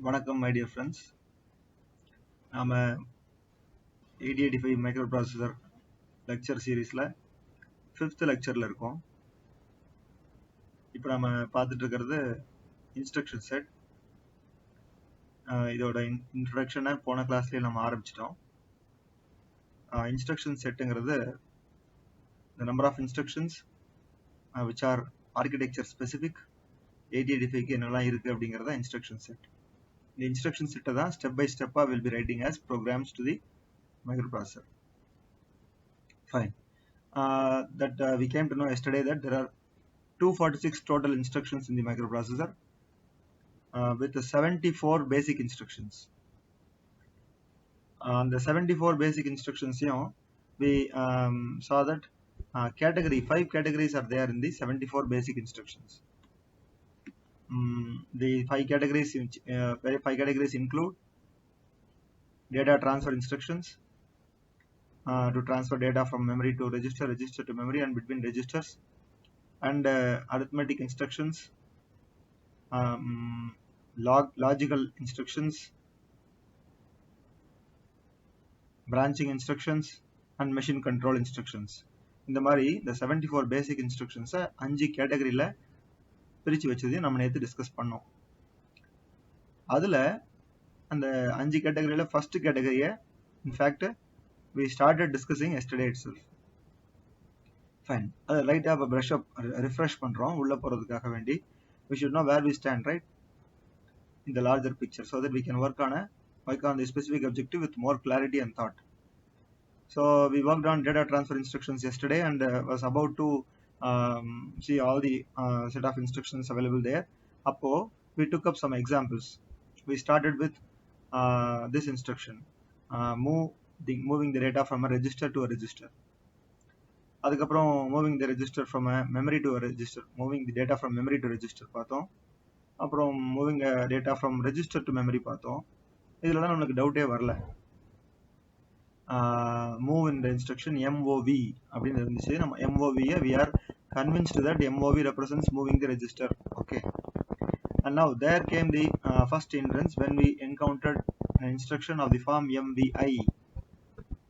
வணக்கம் my dear friends. நாம் 8085 micro processor lecture சீரீஸில் 5th லெக்சரில் இருக்கோம். இப்போ நம்ம பார்த்துட்டு இருக்கிறது இன்ஸ்ட்ரக்ஷன் செட். இதோட இன்ட்ரடக்ஷனை போன கிளாஸ்லேயே நம்ம ஆரம்பிச்சிட்டோம். இன்ஸ்ட்ரக்ஷன் செட்டுங்கிறது the number of instructions which are architecture specific 8085க்கு என்னெல்லாம் இருக்குது அப்படிங்கிறத இன்ஸ்ட்ரக்ஷன் செட். இந்த இன்ஸ்ட்ரக்ஷன் செட்டை தான் ஸ்டெப் பை ஸ்டெப்பாக will be writing as programs to the microprocessor. Fine. We came to know yesterday that there are 246 total instructions in the microprocessor with 74 basic instructions. The 74 basic instructions, we saw that 5 categories are there in the 74 basic instructions. The 5 categories include data transfer instructions, to transfer data from memory to register to memory and between registers, and arithmetic instructions, logical instructions, branching instructions, and machine control instructions. இந்த மாதிரி இந்த 74 பேசிக் இன்ஸ்ட்ரக்ஷன்ஸை 5 கேட்டகரியில் பிரித்து வச்சதையும் நம்ம நேற்று discuss பண்ணோம். அதில் அந்த 5 கேட்டகரியில் ஃபர்ஸ்ட் கேட்டகரியை in fact we started discussing yesterday itself. Fine. அது லைட்டாக brush up refresh பண்ணுறோம் உள்ளே போகிறதுக்காக வேண்டி. We should know where we stand, right, in the larger picture, so that we can work on the specific objective with more clarity and thought. So we worked on data transfer instructions yesterday and was about to see all the set of instructions available there. Appo we took up some examples. We started with this instruction, moving the data from a register to a register. அதுக்கப்புறம் moving the register from a memory to a register, moving the data from memory to register பார்த்தோம். அப்புறம் moving data from register to memory பார்த்தோம். இதில் தான் நம்மளுக்கு டவுட்டே வரல. Move in the instruction MOV அப்படின்னு இருந்துச்சு. நம்ம MOV we are convinced that MOV represents moving the register. Okay. And now there came the first hindrance when we encountered an instruction of the form MVI.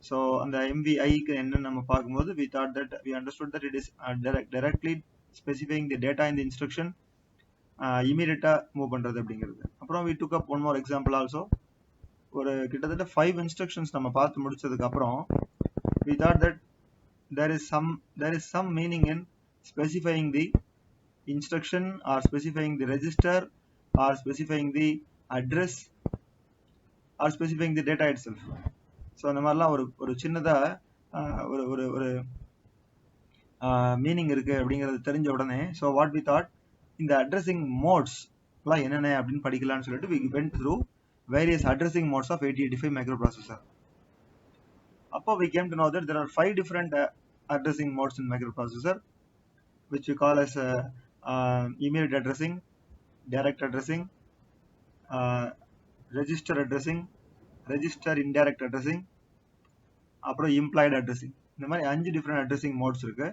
So on the MVI என்ன நம்ம பார்க்கும்போது we thought that we understood that it is directly specifying the data in the instruction, immediate move பண்றது அப்படிங்கிறது. அப்புறம் we took up one more example also. ஒரு கிட்டத்தட்ட 5 instructions நம்ம பார்த்து முடிச்சதுக்கு அப்புறம் we thought that there is some meaning in specifying the instruction or specifying the register or specifying the address or specifying the data itself. So அந்த மாதிரிலாம் ஒரு சின்னதாக ஒரு மீனிங் இருக்குது அப்படிங்கிறது தெரிஞ்ச உடனே ஸோ வாட் வி தாட் இந்த அட்ரஸிங் மோட்ஸ்லாம் என்னென்ன அப்படின்னு படிக்கலாம்னு சொல்லிட்டு we went through various addressing modes of 8085 microprocessor. Appo we came to know that there are 5 different addressing modes in microprocessor, which we call as immediate addressing, direct addressing, register addressing, register indirect addressing, அப்புறம் implied addressing. இந்த மாதிரி 5 different addressing modes இருக்கு.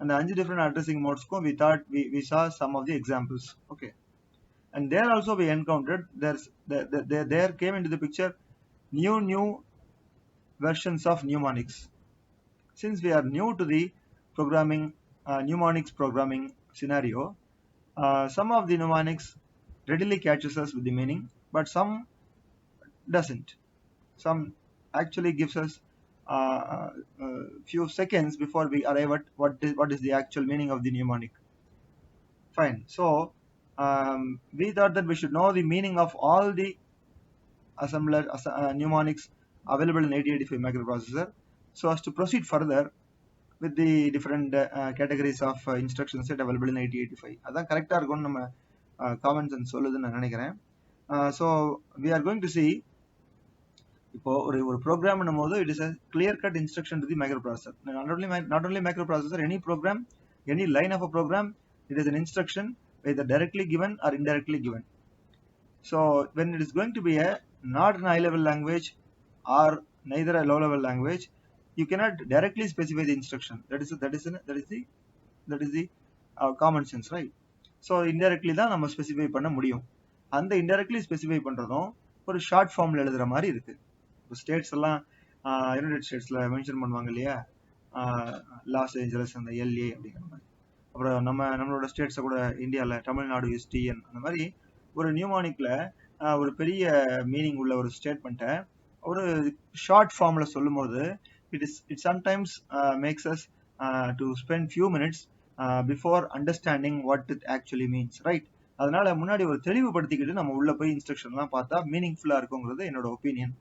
அந்த 5 different addressing modesக்கும் we thought we saw some of the examples. Okay. And there also we encountered there came into the picture new versions of mnemonics. Since we are new to the programming mnemonics programming scenario, some of the mnemonics readily catches us with the meaning, but some doesn't. Some actually gives us few seconds before we arrive at what is the actual meaning of the mnemonic. Fine. So we thought that we should know the meaning of all the assembler mnemonics available in 8085 microprocessor so as to proceed further with the different categories of instruction set available in 8085. அதான் கரெக்டாக இருக்கும்னு நம்ம common sense சொல்லுதுன்னு நான் நினைக்கிறேன். So we are going to see இப்போ ஒரு program போது it is a clear cut instruction to the microprocessor. Not only microprocessor, any program, any line of a program, it is an instruction either directly given or indirectly given. So when it is going to be not an high level language or neither a low level language, you cannot directly specify the instruction. That is the common sense, right? So indirectly தான் நம்ம specify பண்ண முடியும். அந்த indirectly specify பண்றதும் ஒரு short ஃபார்ம்ல எழுதுற மாதிரி இருக்கு. இப்போ ஸ்டேட்ஸ் எல்லாம் யுனைடெட் ஸ்டேட்ஸ்ல மென்ஷன் பண்ணுவாங்க இல்லையா, லாஸ் ஏஞ்சலஸ் அந்த LA அப்படிங்கிற மாதிரி. அப்புறம் நம்மளோட ஸ்டேட்ஸை கூட இந்தியாவில் தமிழ்நாடு இஸ் TN அந்த மாதிரி ஒரு நியூமானிக்ல ஒரு பெரிய மீனிங் உள்ள ஒரு ஸ்டேட்மெண்ட்டை ஒரு ஷார்ட் ஃபார்ம்ல சொல்லும் போது it sometimes makes us to spend few minutes before understanding what it actually means, right? அதனால முன்னாடி ஒரு தெளிவுபடுத்திக்கிட்டு நம்ம உள்ள போய் இன்ஸ்ட்ரக்ஷன்லாம் பார்த்தா மீனிங்ஃபுல்லா இருக்குங்கிறது என்னோட opinion.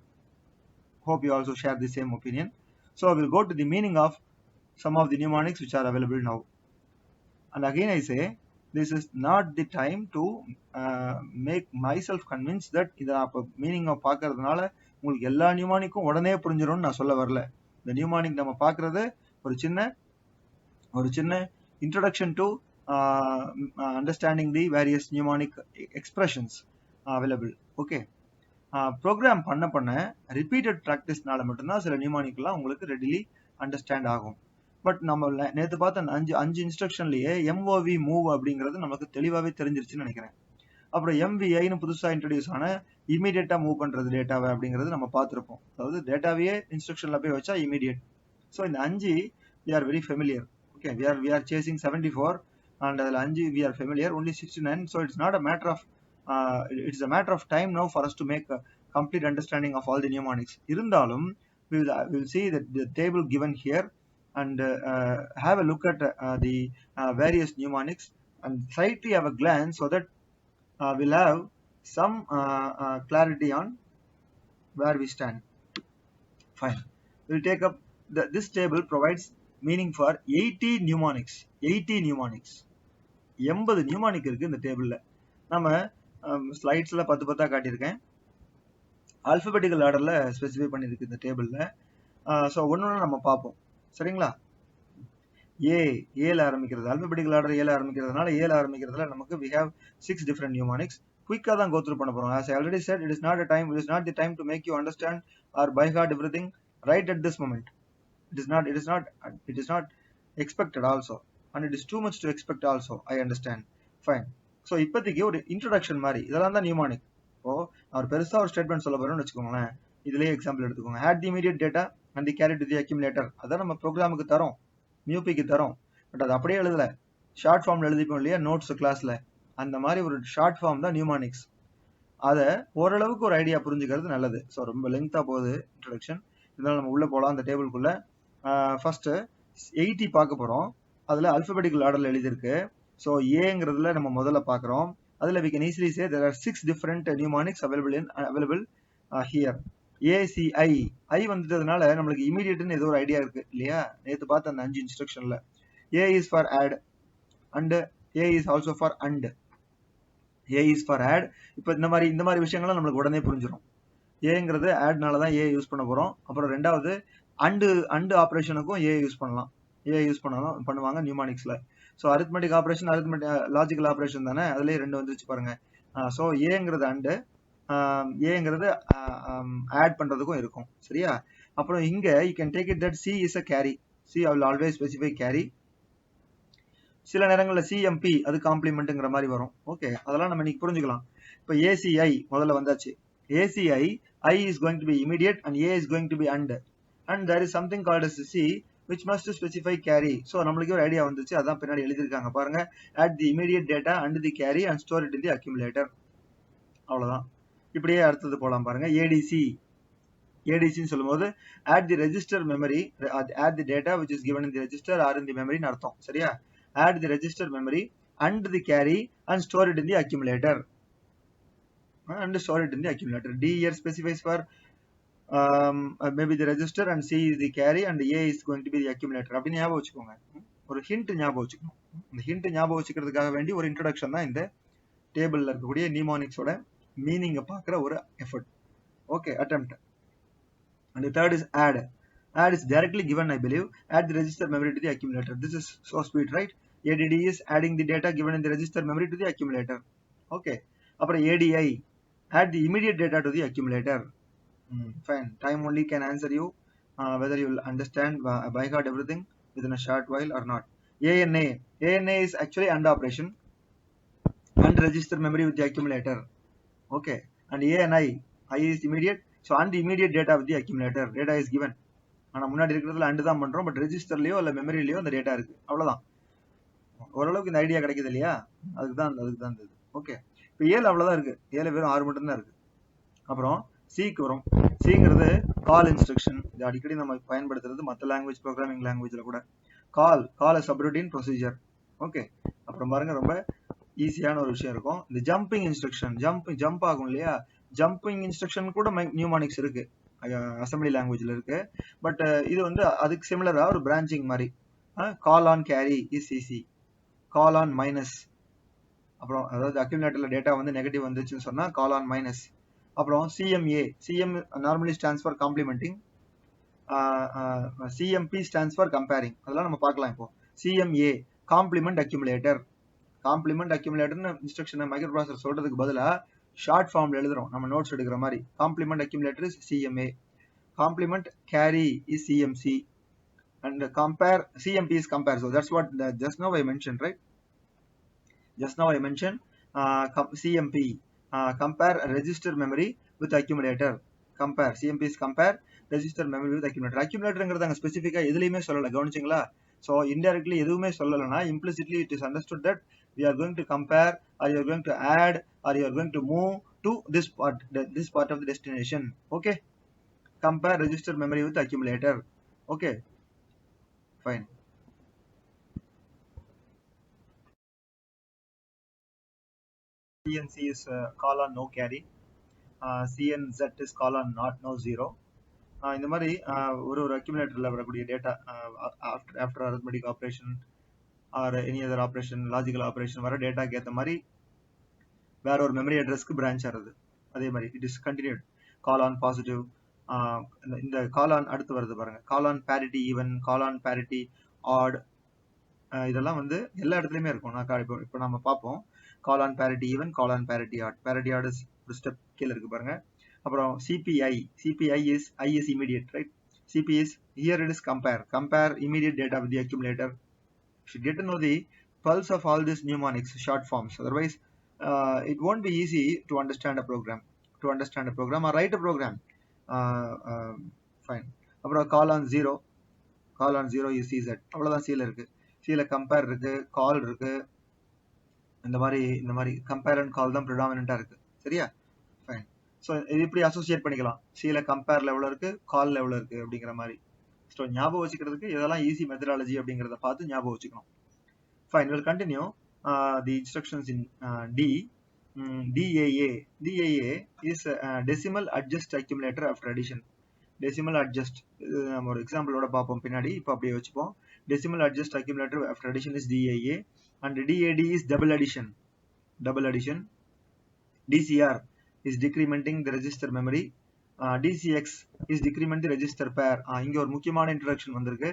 Hope you also share the same opinion. So I will go to the meaning of some of the mnemonics which are available now. And again I say, this is not the time to make myself convinced that இதை அப்போ மீனிங்கை பார்க்கறதுனால உங்களுக்கு எல்லா நியூமானிக்கும் உடனே புரிஞ்சிடும்னு நான் சொல்ல வரல. இந்த நியூமானிக் நம்ம பார்க்கறது ஒரு சின்ன introduction to understanding the various mnemonic expressions available. Okay, program பண்ண ரிப்பீட்டட் ப்ராக்டிஸ்னால மட்டும்தான் சில நியூமானிக்லாம் உங்களுக்கு ரெடிலி அண்டர்ஸ்டாண்ட் ஆகும். பட் நம்ம நேற்று பார்த்த அந்த அஞ்சு இன்ஸ்ட்ரக்ஷன்லயே MOV மூவ் அப்படிங்கிறது நமக்கு தெளிவாகவே தெரிஞ்சிருச்சுன்னு நினைக்கிறேன். அப்புறம் MVIன்னு புதுசாக இன்ட்ரடியூஸ் ஆன இமீடியட்டா மூவ் பண்றது டேட்டாவை அப்படிங்கிறது நம்ம பார்த்துருப்போம். அதாவது டேட்டாவையே இன்ஸ்ட்ரக்ஷன்ல போய் வச்சா இமீடியட். ஸோ இந்த அஞ்சு we are very familiar. Okay, we are chasing 74 and அதில் அஞ்சு we are familiar, only 69. So it's not a matter of it's a matter of time now for us to make a complete understanding of all the mnemonics. இருந்தாலும் we will see that the table given here and have a look at the various mnemonics and slightly have a glance so that we'll have some clarity on where we stand. Fine. We'll take up this table provides meaning for 80 mnemonics. 80 mnemonics. 80 mnemonic இருக்கு இந்த டேபிள்ல. நம்ம ஸ்லைட்ஸ்ல 10 காட்டியிருக்கேன். Alphabetical ஆர்டர்ல specify பண்ணிருக்கு இந்த டேபிள்ல. So ஒன்று நம்ம பார்ப்போம், சரிங்களா? ஏல ஆரம்பிக்கிறது, ஆல்பபெட்டிக்கல் ஆர்டர் ஏல ஆரம்பிக்கிறதுனால ஏல ஆரம்பிக்கிறதுல நமக்கு we have 6 different mnemonics. குயிக்கா தான் go through பண்ண போறோம். As I already said, it is not the time to make you understand or by heart everything right at this moment. It is not expected also, and it is too much to expect also. I understand. Fine. So இப்போதைக்கு ஒரு introduction மாதிரி இதெல்லாம் தான் நியூமானிக். இப்போ அவர் பெருசா ஒரு statement சொல்ல போறோம்னு வச்சுக்கோங்களேன். இதுலயே எக்ஸாம்பிள் எடுத்துக்கோங்க. add the immediate data and the carry to the accumulator. அதான் நம்ம ப்ரோக்ராமுக்கு தரோம், மியூபிக்கு தரோம். பட் அது அப்படியே எழுதல, ஷார்ட் ஃபார்ம்ல எழுதிப்போம் இல்லையா நோட்ஸ் கிளாஸ்ல, அந்த மாதிரி ஒரு ஷார்ட் ஃபார்ம் தான் நியூமானிக்ஸ். அதை ஓரளவுக்கு ஒரு ஐடியா புரிஞ்சுக்கிறது நல்லது. ஸோ ரொம்ப லெங்க்தா போகுது இன்ட்ரோடக்ஷன், இதனால நம்ம உள்ள போகலாம். அந்த டேபிளுக்குள்ள ஃபர்ஸ்ட் 80 பார்க்க போறோம். அதுல அல்பபெட்டிக்கல் ஆர்டர்ல எழுதியிருக்கு. ஸோ ஏங்கிறதுல நம்ம முதல்ல பார்க்குறோம். அதுல we can easily say there are 6 different mnemonics available here. ACI ஐ வந்ததுனால நம்மளுக்கு இமீடியட்னு ஏதோ ஒரு ஐடியா இருக்கு இல்லையா? நேற்று பார்த்த அந்த 5 இன்ஸ்ட்ரக்ஷன்ல A is for add and A is also for and. A is for add. இப்போ இந்த மாதிரி விஷயங்கள்லாம் நம்மளுக்கு உடனே புரிஞ்சிடும். ஏங்கிறது ஆட்னால தான் ஏ யூஸ் பண்ண போறோம். அப்புறம் ரெண்டாவது அண்டு ஆப்ரேஷனுக்கும் ஏ யூஸ் பண்ணலாம். ஏ யூஸ் பண்ணுவாங்க நியூமானிக்ஸ்ல. So arithmetic operation, logical operation தானே, அதுலேயே 2 வந்துச்சு பாருங்க. ஸோ ஏங்கிறது அண்டு, ஏங்கிறது ஆட் பண்றதுக்கும் இருக்கும், சரியா? அப்புறம் இங்க you can take it that C is a carry. C I will always specify carry. சில நேரங்களில் சிஎம்பி அது காம்ப்ளிமெண்ட்டுங்கிற மாதிரி வரும். ஓகே, அதெல்லாம் நம்ம இன்னைக்கு புரிஞ்சுக்கலாம். இப்போ ஏசிஐ முதல்ல வந்தாச்சு. ACI, I is going to be immediate and A is going to be and there is something called as C which must specify carry. So நம்மளுக்கு ஒரு ஐடியா வந்துச்சு, அதான் பின்னாடி எழுதிருக்காங்க பாருங்க. add the immediate data and the carry and store it in the accumulator. அவ்வளவுதான். இப்படியே அடுத்தது போலாம் பாருங்க. ADCன்னு சொல்லும்போது add the register memory, add the data which is given in the register or in the memory ன்னு அர்த்தம், சரியா? add the register memory and the carry and store it in the accumulator. And store it in the accumulator. D here specifies for maybe the register and C is the carry and A is going to be the accumulator. அப்படி ஞாபகம் வச்சுக்கோங்க. ஒரு hint ஞாபகம் வச்சுக்கணும். இந்த hint ஞாபகம் வச்சுக்கிறதுக்காக வேண்டி ஒரு இன்ட்ரோடக்ஷன் தான் இந்த டேபிள்ல இருக்கக்கூடிய நியூமானிக்ஸோட மீனிங்கை பார்க்குற ஒரு effort. Okay, attempt. And the third is add. Add is directly given, I believe. Add the register memory to the accumulator. This is so sweet, right? ADD is adding the data given in the register memory to the accumulator. Okay. அப்புறம் ADI, add the immediate data to the accumulator. Fine. Time only can answer you whether you will understand by heart everything within a short while or not. ANA is actually and operation and register memory with the accumulator. Okay, and A and I is immediate, so and immediate data of the accumulator data is given. ஆனா முன்னாடி இருக்கிறதுல and தான் பண்றோம், but ரெஜிஸ்டர்லயோ இல்ல மெமரிலயோ அந்த data இருக்கு, அவ்வளவுதான். ஓரளவுக்கு இந்த ஐடியா கிடைக்குது இல்லையா? அதுக்கு தான் இது. ஓகே, இப்போ ஏல அவ்வளவுதான் இருக்கு, ஏல வெறும் 6 மட்டும் தான் இருக்கு. அப்புறம் சிக்கு வரும். சிங்கிறது கால் இன்ஸ்ட்ரக்ஷன், இது அடிக்கடி நம்ம பயன்படுத்துறது மற்ற லாங்குவேஜ், ப்ரோக்ராமிங் லாங்குவேஜ்ல கூட. கால் சப்ரூட்டீன் ப்ரொசீஜர். ஓகே, அப்புறம் பாருங்க ரொம்ப ஈஸியான ஒரு விஷயம் இருக்கும், இந்த ஜம்பிங் இன்ஸ்ட்ரக்ஷன். ஜம்ப் ஆகும் இல்லையா? ஜம்பிங் இன்ஸ்ட்ரக்ஷன் கூட நியூமானிக்ஸ் இருக்கு, அசம்பிளி லாங்குவேஜ்ல இருக்கு. பட் இது வந்து அதுக்கு சிமிலரா ஒரு பிரான்ச்சிங் மாதிரி. Call on carry is CC, call on minus. அப்புறம் அதாவது அக்யூமுலேட்டர்ல டேட்டா வந்து நெகட்டிவ் வந்துச்சுன்னு சொன்னா கால் ஆன் மைனஸ். அப்புறம் CMA, CM normally stands for complementing, CMP stands for comparing. அதெல்லாம் நம்ம பார்க்கலாம். இப்போ சிஎம்ஏ காம்ப்ளிமெண்ட் அக்யூமுலேட்டர். காம்ப்ளிமெண்ட் அக்யூமுலேட்டர்னு இன்ஸ்ட்ரக்ஷன் மைக்ரோ ப்ராசஸர் சொல்றதுக்கு பதிலா ஷார்ட் ஃபார்ம்ல எழுதுறோம், நம்ம நோட்ஸ் எடுக்கிற மாதிரி. Complement accumulator is CMA, complement carry is CMC, and compare CMP is compare. So that's what just now I mentioned, right? Just now I mentioned CMP, compare register memory with accumulator. Compare, CMP is compare register memory with accumulator. Accumulator அங்க ஸ்பெசிஃபிக்கா எதுலயுமே சொல்லல, கவனிச்சிங்களா? So indirectly எதுவுமே சொல்லலனா implicitly it is understood that we are going to compare, or you are going to add, or you are going to move to this part of the destination. Okay, compare register memory with accumulator. Okay, fine. CNC is call on no carry, CNZ is call on not no zero. இந்த மாதிரி ஒரு அக்யூமுலேட்டர்ல வரக்கூடிய data after arithmetic operation or any other operation, logical operation வர டேட்டாக்கு ஏற்ற மாதிரி வேற ஒரு memory அட்ரஸ்க்கு பிரான்ச் ஆகுது. அதே மாதிரி it is continued. Call on positive, இந்த கால் ஆன் அடுத்து வருது பாருங்க, call on parity even, call on parity odd. இதெல்லாம் வந்து எல்லா இடத்துலயுமே இருக்கும். நான் இப்போ நம்ம பார்ப்போம். Call on parity even, call on parity odd. Parity odd is ஒரு ஸ்டெப் கீழே இருக்கு பாருங்க. அப்புறம் CPI is I is immediate, right? CP is here, it is compare immediate data with the accumulator. You should get to know the pulse of all these mnemonics, short forms. Otherwise, it won't be easy to understand a program or write a program. Fine. அப்புறம் call on zero is CZ. அவ்வளவுதான் C ல இருக்கு. C ல compare இருக்கு, கால் இருக்கு. இந்த மாதிரி compare and call தான் ப்ரிடாமினண்டா இருக்கு. சரியா? ஃபைன். ஸோ இது இப்படி அசோசியேட் பண்ணிக்கலாம். சில கம்பேர்ல எவ்வளோ இருக்கு, கால்ல எவ்வளோ இருக்கு அப்படிங்கிற மாதிரி. ஸோ ஞாபகம் வச்சுக்கிறதுக்கு இதெல்லாம் ஈஸி மெத்தடாலஜி அப்படிங்கிறத பார்த்து ஞாபகம் வச்சுக்கணும். Fine, will continue the instructions in D. DAA is decimal adjust accumulator after addition. Decimal adjust நம்ம ஒரு எக்ஸாம்பிளோட பார்ப்போம் பின்னாடி, இப்போ அப்படியே வச்சுப்போம். Decimal adjust accumulator after addition is DAA, and DAD is double addition. DCR is decrementing the register memory. DCX is decrement the register pair. இங்க ஒரு முக்கியமான இன்ட்ரோடக்ஷன் வந்திருக்கு.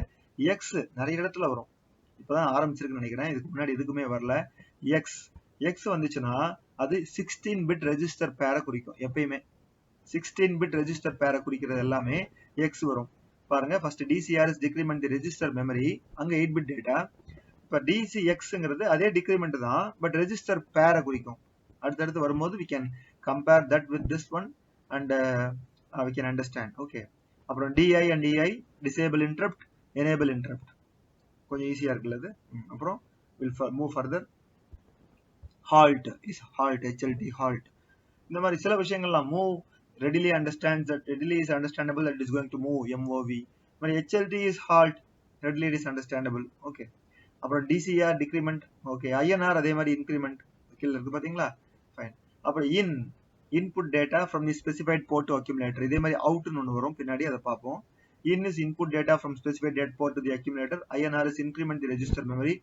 X நிறைய இடத்துல வரும், இப்பதான் ஆரம்பிச்சிருக்குன்னு நினைக்கிறேன், இதுக்கு முன்னாடி எதுக்குமே வரல. X வந்துச்சுன்னா அது 16 பிட் ரெஜிஸ்டர் பேரை குறிக்கும். எப்பயுமே 16 பிட் ரெஜிஸ்டர் பேரை குறிக்கிறது எல்லாமே X வரும். பாருங்க, first DCR is decrement the register memory, அங்க 8 பிட் டேட்டா. இப்போ DCXங்கிறது அதே டிக்ரிமெண்ட் தான், பட் ரெஜிஸ்டர் பேரை குறிக்கும். அடுத்தடுத்து வரும்போது we can compare that with this one and we can understand. Okay, அப்புறம் DI and EI disable interrupt, enable interrupt. கொஞ்சம் ஈஸியா இருக்குல்ல இது. அப்புறம் we'll move further. halt is HLT halt. இந்த மாதிரி சில விஷயங்கள்லாம் move readily understands that, readily is understandable that it is going to move, MOV. மாதிரி HLT is halt, readily it is understandable. Okay, அப்புறம் DCR டிக்ரிமெண்ட். ஓகே, INR அதே மாதிரி increment கீழே இருக்கு பாத்தீங்களா? ஃபைன். அப்புறம் input data from the specified port to accumulator. இதே மாதிரி அவுட்னு ஒன்று வரும் பின்னாடி, அதை பார்ப்போம். In is input data from specified data port to the accumulator. INR is increment the register memory.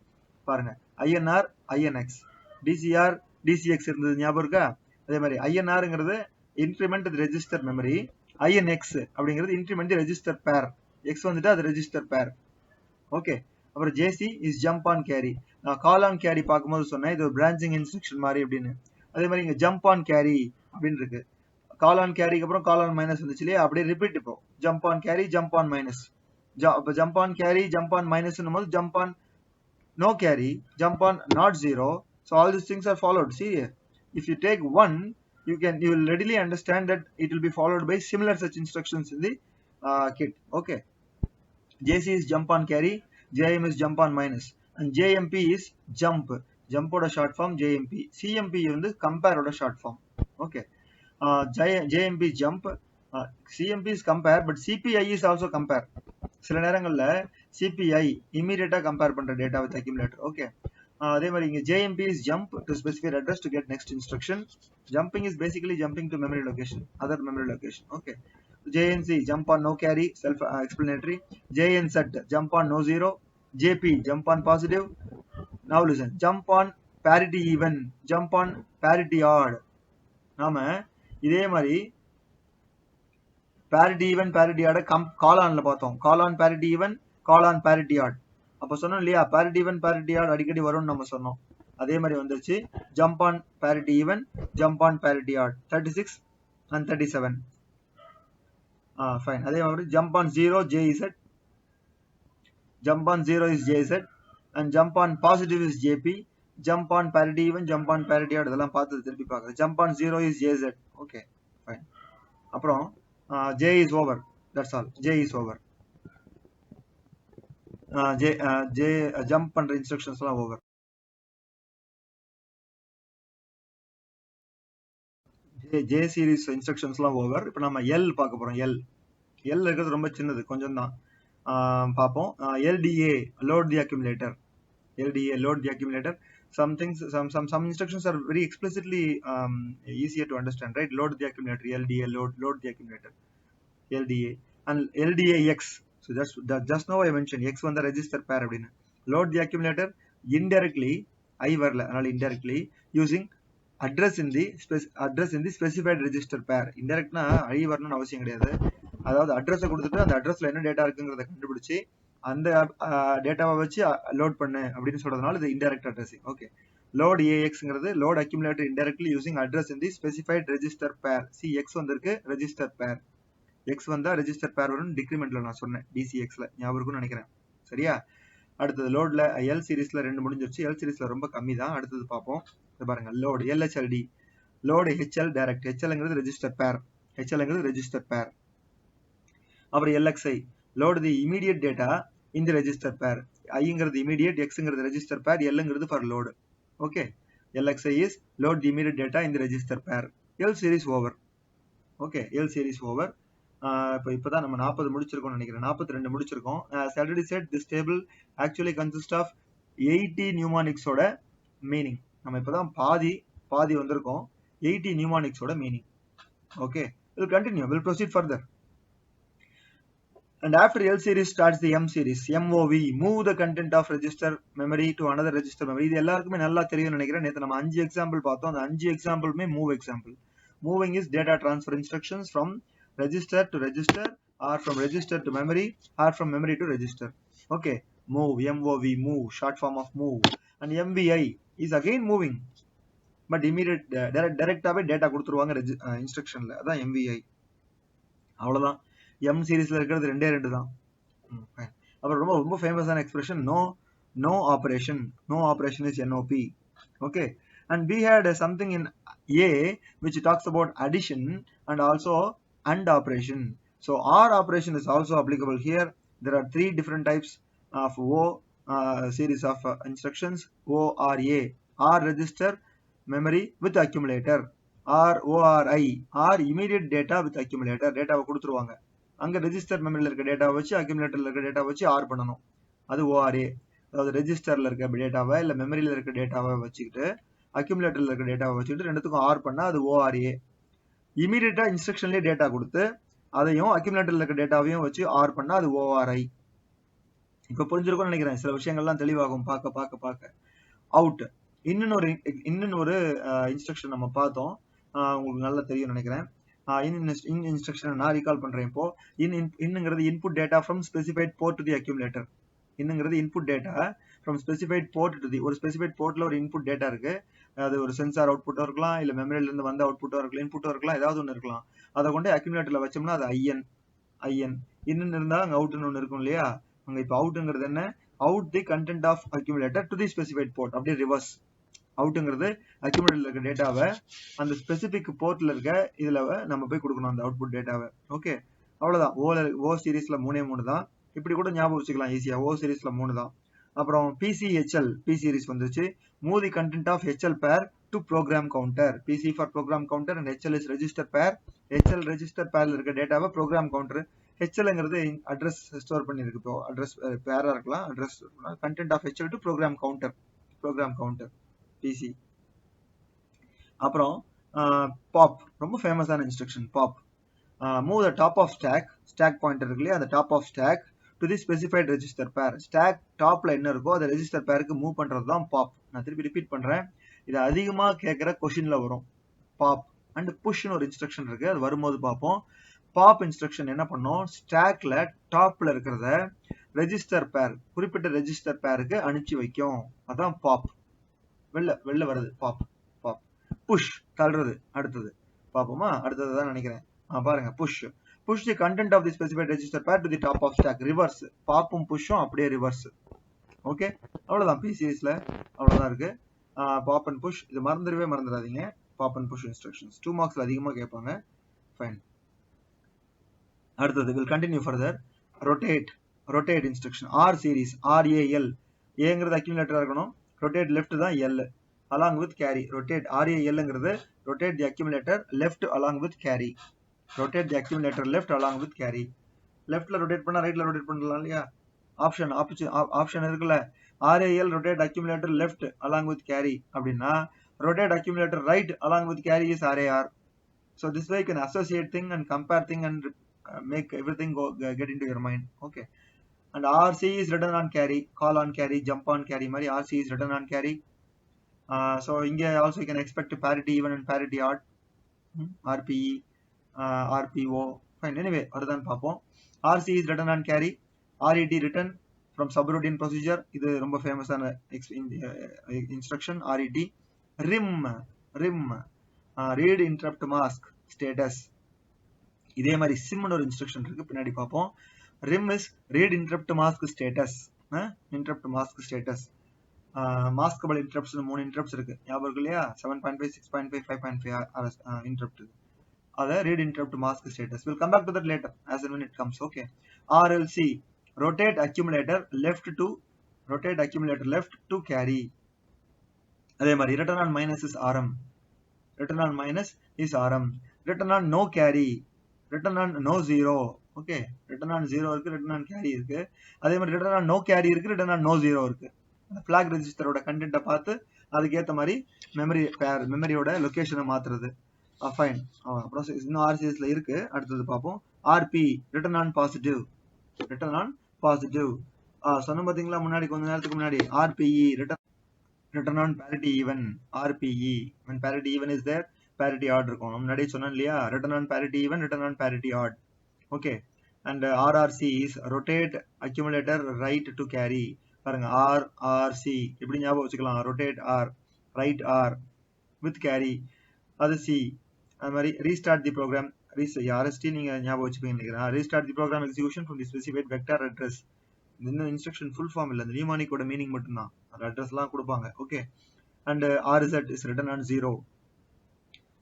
பாருங்க, INR INX, DCR DCX இருந்தது ஞாபகம் இருக்கா? அதே மாதிரி INRங்கிறது increment the register memory, INX அப்படிங்கிறது increment the register pair. X வந்துட்டு அது register pair. Okay, அப்புறம் JC is jump on carry. நான் கால் ஆன் கேரி பார்க்கும்போது சொன்னேன் இது ஒரு பிரான்ச்சிங் இன்ஸ்ட்ரக்ஷன் மாதிரி அப்படின்னு. அதே மாதிரி இங்க ஜம்ப் ஆன் கேரி அப்படின்னு இருக்கு. கால் ஆன் கேரிக்கு அப்புறம் கால் ஆன் மைனஸ் வந்துச்சு இல்லையா, அப்படியே ரிப்பீட். இப்போ jump on carry, jump on minus. இப்போ jump on carry, jump on minus போது jump on no carry, jump on not zero. So all this things are followed. See, if you take one, you will readily understand that it will be followed by similar such instructions in the kit. Okay, JC is jump on carry, JM is jump on minus, and JMP is jump oda short form JMP. CMP வந்து compare oda short form. Okay, JMP is jump, CMP is compare, but CPI is also compare. சில நேரங்கள்ல CPI immediate compare பண்ற data with accumulator. Okay, அதே மாதிரி இங்க JMP is jump to specified address to get next instruction. Jumping is basically jumping to memory location, other memory location. Okay, JNC jump on no carry, self explanatory. JNZ jump on no zero. JP jump on positive. Now listen, jump on parity even, jump on parity odd. நாம இதே மாதிரி parity even parity odd call onல பார்த்தோம். call on parity even, call on parity odd. அப்ப சொன்னோம் இல்லையா, parity even parity odd அடிக்கடி வரும்னு நம்ம சொன்னோம். அதே மாதிரி வந்துருச்சு. jump on parity even, jump on parity odd. 36 and 37. Fine. அதே மாதிரி jump on 0 JZ, jump on 0 is JZ, and jump on positive is JP, jump on parity even, jump on parity odd இதெல்லாம் பார்த்து திருப்பி பார்க்குறது. jump on 0 is JZ. Okay, fine. அப்புறம் J is over. That's all. J is over. Jump பண்ற instructions எல்லாம் over. J series instructions எல்லாம் over. இப்போ நம்ம L பார்க்க போறோம். L இருக்கிறது ரொம்ப சின்னது, கொஞ்சம் தான் பார்ப்போம். LDA load the accumulator. LDA load the accumulator. Some things, some instructions are very explicitly easier to understand, right? Load the accumulator. LDA load the accumulator. LDA and LDAX. So just now I mentioned X on the register pair அப்படினு. Load the accumulator indirectly, I வரல, அதனால indirectly using address in the specified register pair. இன்டைரக்ட்னா I வரணும்னு அவசியம் கிடையாது. அதாவது அட்ரஸை கொடுத்துட்டு அந்த அட்ரஸ்ல என்ன டேட்டா இருக்குங்கிறத கண்டுபிடிச்சு அந்த டேட்டாவை வச்சு லோட் பண்ணு அப்படின்னு சொல்றதுனால இது இன்டைரக்ட் அட்ரஸிங். ஓகே, லோட் AXங்கிறது load accumulator indirectly using address in the specified register pair. C X வந்திருக்கு, ரெஜிஸ்டர் பேர். எக்ஸ் வந்தா ரெஜிஸ்டர் பேர் வரும். டிக்ரிமெண்ட்ல நான் சொன்னேன் DCXல, ஞாபகம் இருக்கும்னு நினைக்கிறேன். சரியா? அடுத்தது லோட்ல எல் சீரீஸ்ல 2 முடிஞ்சிருச்சு. எல் சீரீஸ்ல ரொம்ப கம்மி தான். அடுத்தது பார்ப்போம். இது பாருங்க, load LHLD, load HL direct. HLங்கிறது ரெஜிஸ்டர் பேர், HLங்கிறது ரெஜிஸ்டர் பேர். அப்புறம் LXI, load the immediate data in the register pair. I-ங்கிறது immediate, X-ங்கிறது register pair, L-ங்கிறது for load. Okay, LXI is load the immediate data in the register pair. L series over. Okay, L series over. இப்போதான் நம்ம 40 முடிச்சிருக்கோம்னு நினைக்கிறேன். 42 முடிச்சிருக்கோம். As already said, this table actually consists of 80 mnemonics ஓட meaning. நம்ம இப்போதான் பாதி வந்திருக்கோம். 80 mnemonics ஓட meaning. Okay, we'll continue. We'll proceed further. And after L series starts the M series. MOV, move the content of register memory to another register memory. இது எல்லாருக்குமே நல்லா தெரியும்னு நினைக்கிறேன். நேத்து நம்ம 5 எக்ஸாம்பிள் பார்த்தோம். அந்த 5 எக்ஸாம்பிளுமே move example. Moving is data transfer instructions from register to register, or from register to memory, or from memory to register. Okay, move, MOV, move, short form of move. And MVI is again moving, but immediate directly data கொடுத்துருவாங்க instructionல. அதான் MVI. அவ்வளவுதான். M சீரீஸ்ல இருக்கிறது 2 தான். அப்புறம் ரொம்ப ஃபேமஸான expression no operation is NOP. Okay, and we had something in A which talks about addition and also AND operation. So OR operation is also applicable here. There are 3 different types of O series of instructions. ORA, or register memory with accumulator, or ORI, or immediate data with accumulator. டேட்டாவை கொடுத்துருவாங்க, அங்க register மெமரியில் இருக்க டேட்டாவை வச்சு அக்யூமுலேட்டர்ல இருக்க டேட்டாவை வச்சு ஆர் பண்ணணும். அது ORA. அதாவது ரெஜிஸ்டர்ல இருக்க டேட்டாவை இல்ல மெமரியில இருக்க டேட்டாவை வச்சுக்கிட்டு அக்யூமுலேட்டர்ல இருக்க டேட்டாவை வச்சுக்கிட்டு ரெண்டுத்துக்கும் ஆர் பண்ணா அது ORA. இமீடியட்டா இன்ஸ்ட்ரக்ஷன்லயே டேட்டா கொடுத்து அதையும் அக்யூமுலேட்டர்ல இருக்க டேட்டாவையும் வச்சு ஆர் பண்ணா அது ORI. இப்ப புரிஞ்சிருக்கும்னு நினைக்கிறேன். சில விஷயங்கள்லாம் தெளிவாகும் பார்க்க. அவுட், இன்னொரு இன்ஸ்ட்ரக்ஷன் நம்ம பார்த்தோம், உங்களுக்கு நல்லா தெரியும் நினைக்கிறேன். in instruction நான் ரீகால் பண்றேன். இப்போ இன்னுங்கிறது input data from specified port to the accumulator. இன்னுங்கிறது input data from specified port to the, ஒரு specified portல ஒரு input data இருக்கு. அது ஒரு சென்சார் அவுட்புட்டோ இருக்கலாம், இல்ல மெமரியில இருந்து வந்த அவுட்புட்டோ இருக்கலாம், இன்புட்டோ இருக்கலாம், ஏதாவது ஒன்று இருக்கலாம். அதை கொண்டு அக்யூமுலேட்டர்ல வச்சோம்னா அது IN. இன்னும் இருந்தா அங்க அவுட்னு ஒன்று இருக்கும் இல்லையா? அங்க இப்போ அவுட்ங்கிறது என்ன? Out the content of accumulator to the specified port. அப்படியே ரிவர்ஸ். அவுட்ங்கிறது அக்யூமுலேட்டர்ல இருக்க டேட்டாவை அந்த ஸ்பெசிபிக் போர்ட்ல இருக்க இதுல நம்ம போய் கொடுக்கணும் அந்த அவுட்புட் டேட்டாவை. ஓகே, அவ்வளவுதான். ஓ சீரீஸ்ல 3 தான். இப்படி கூட ஞாபகம் வச்சுக்கலாம் ஈஸியா. ஓ சீரீஸ்ல 3 தான். அப்புறம் PCHL பி சீரீஸ் வந்துச்சு. Move the content of HL pair to program counter. PC for program counter and HL is register pair. HL register pairல இருக்க டேட்டாவை program counter. HLங்கிறது அட்ரஸ் ஸ்டோர் பண்ணிருக்கு. இப்போ அட்ரஸ் பேரா இருக்கலாம். Address content of HL to program counter. program counter PC. அப்புறம் pop ரொம்ப ஃபேமஸான instruction pop. Move the top of stack pointer இருக்கு இல்லையா, அந்த top of stack to the specified register pair. Stack டாப்ல என்ன இருக்கோ அதை ரெஜிஸ்டர் பேருக்கு மூவ் பண்றது தான் பாப். நான் திருப்பி ரிப்பீட் பண்றேன், இது அதிகமா கேட்கிற கொஸ்டின்ல வரும். பாப் அண்ட் புஷ்னு ஒரு இன்ஸ்ட்ரக்ஷன் இருக்கு, அது வரும்போது பார்ப்போம். பாப் இன்ஸ்ட்ரக்ஷன் என்ன பண்ணும், ஸ்டாக்ல டாப்ல இருக்கிறத ரெஜிஸ்டர் பேர், குறிப்பிட்ட ரெஜிஸ்டர் பேருக்கு அனுப்பிச்சு வைக்கும். அதான் பாப். வெளில வருது பாப். பாப். புஷ் தள்ளுறது. அடுத்தது பாப்போமா, அடுத்தது தான் நினைக்கிறேன். பாருங்க, push the content of the specified register pair to the top of stack. Reverse. பாப்பும் புஷ்ஷும் அப்படியே ரிவர்ஸ். ஓகே, அவ்வளவுதான். பி சீரீஸ்ல அவ்வளவுதான் இருக்கு. பாப் அண்ட் புஷ், இது மறந்துடாதீங்க. பாப் அண்ட் புஷ் இன்ஸ்ட்ரக்ஷன்ஸ் 2 மார்க்ஸ்ல அதிகமா கேட்பாங்க. ஃபைன். அடுத்தது will continue further. rotate instruction. R series, RAL. ஏங்கிறது அக்யூமுலேட்டரா இருக்கணும். rotate left தான் L along with carry. rotate RALங்கிறது rotate the accumulator left along with carry. rotate the accumulator left along with carry. leftல rotate பண்ணா rightல rotate பண்ணலாம் இல்லையா, option இருக்குல்ல. RAL rotate accumulator left along with carry அப்படின்னா rotate accumulator right along with carry is RAR. So this way you can associate thing and compare thing and make everything get into your mind. Okay, and RC is written on carry, call on carry, jump on carry மாதிரி RC is written on carry. So இங்க also you can expect parity even and parity odd, RPE, RPO. Fine. Anyway, வருதான் பார்ப்போம். RC is written on carry, RET written from subroutine procedure. இது ரொம்ப ஃபேமஸான instruction. RET. rim read interrupt mask status. இதே மாதிரி simனு ஒரு instruction இருக்கு, பின்னாடி பார்ப்போம். rim is read interrupt mask status. interrupt mask status. maskable interrupts 3 interrupts இருக்கு, ஞாபகம் இருக்கு இல்லையா? 7.5, 6.5, 5.5 interrupt. Other read interrupt mask status. We'll come back to that later as and when it comes. Okay. RLC, rotate accumulator left to carry. அதே மாதிரி return on minus is RM. return on minus is RM. return on no carry, return on no zero. Okay, return on 0 இருக்கு, return on carry இருக்கு. அதே மாதிரி return on no carry இருக்கு, return on no zero இருக்கு. flag ரெஜிஸ்டரோட கண்டென்ட்டை பார்த்து அதுக்கேற்ற மாதிரி மெமரியோட லொகேஷனை மாத்துறது. ஃபைன். அப்புறம் இன்னும் RCSல இருக்கு, அடுத்தது பார்ப்போம். RP, return on positive. சொன்ன பாத்தீங்களா முன்னாடி, கொஞ்ச நேரத்துக்கு முன்னாடி. RPE, return on parity even. RPE, when parity even is there, parity odd இருக்கும். முன்னாடி சொன்னேன் இல்லையா, return on parity even, return on parity odd. Okay, and RRC is rotate accumulator right to carry. பாருங்க, RRC இப்படி ஞாபகம் வச்சுக்கலாம். rotate R, right R with carry, அது C. அது மாதிரி restart the program, RST நீங்க ஞாபகம் வச்சுப்பீங்க நினைக்கிறேன். restart the program execution from the specified vector address. இந்த இன்ஸ்ட்ரக்ஷன் ஃபுல் ஃபார்ம் இல்ல, இந்த நியூமானிக்கோட மீனிங் மட்டும்தான், அந்த அட்ரஸ்லாம் கொடுப்பாங்க. Okay, and RZ is written on 0.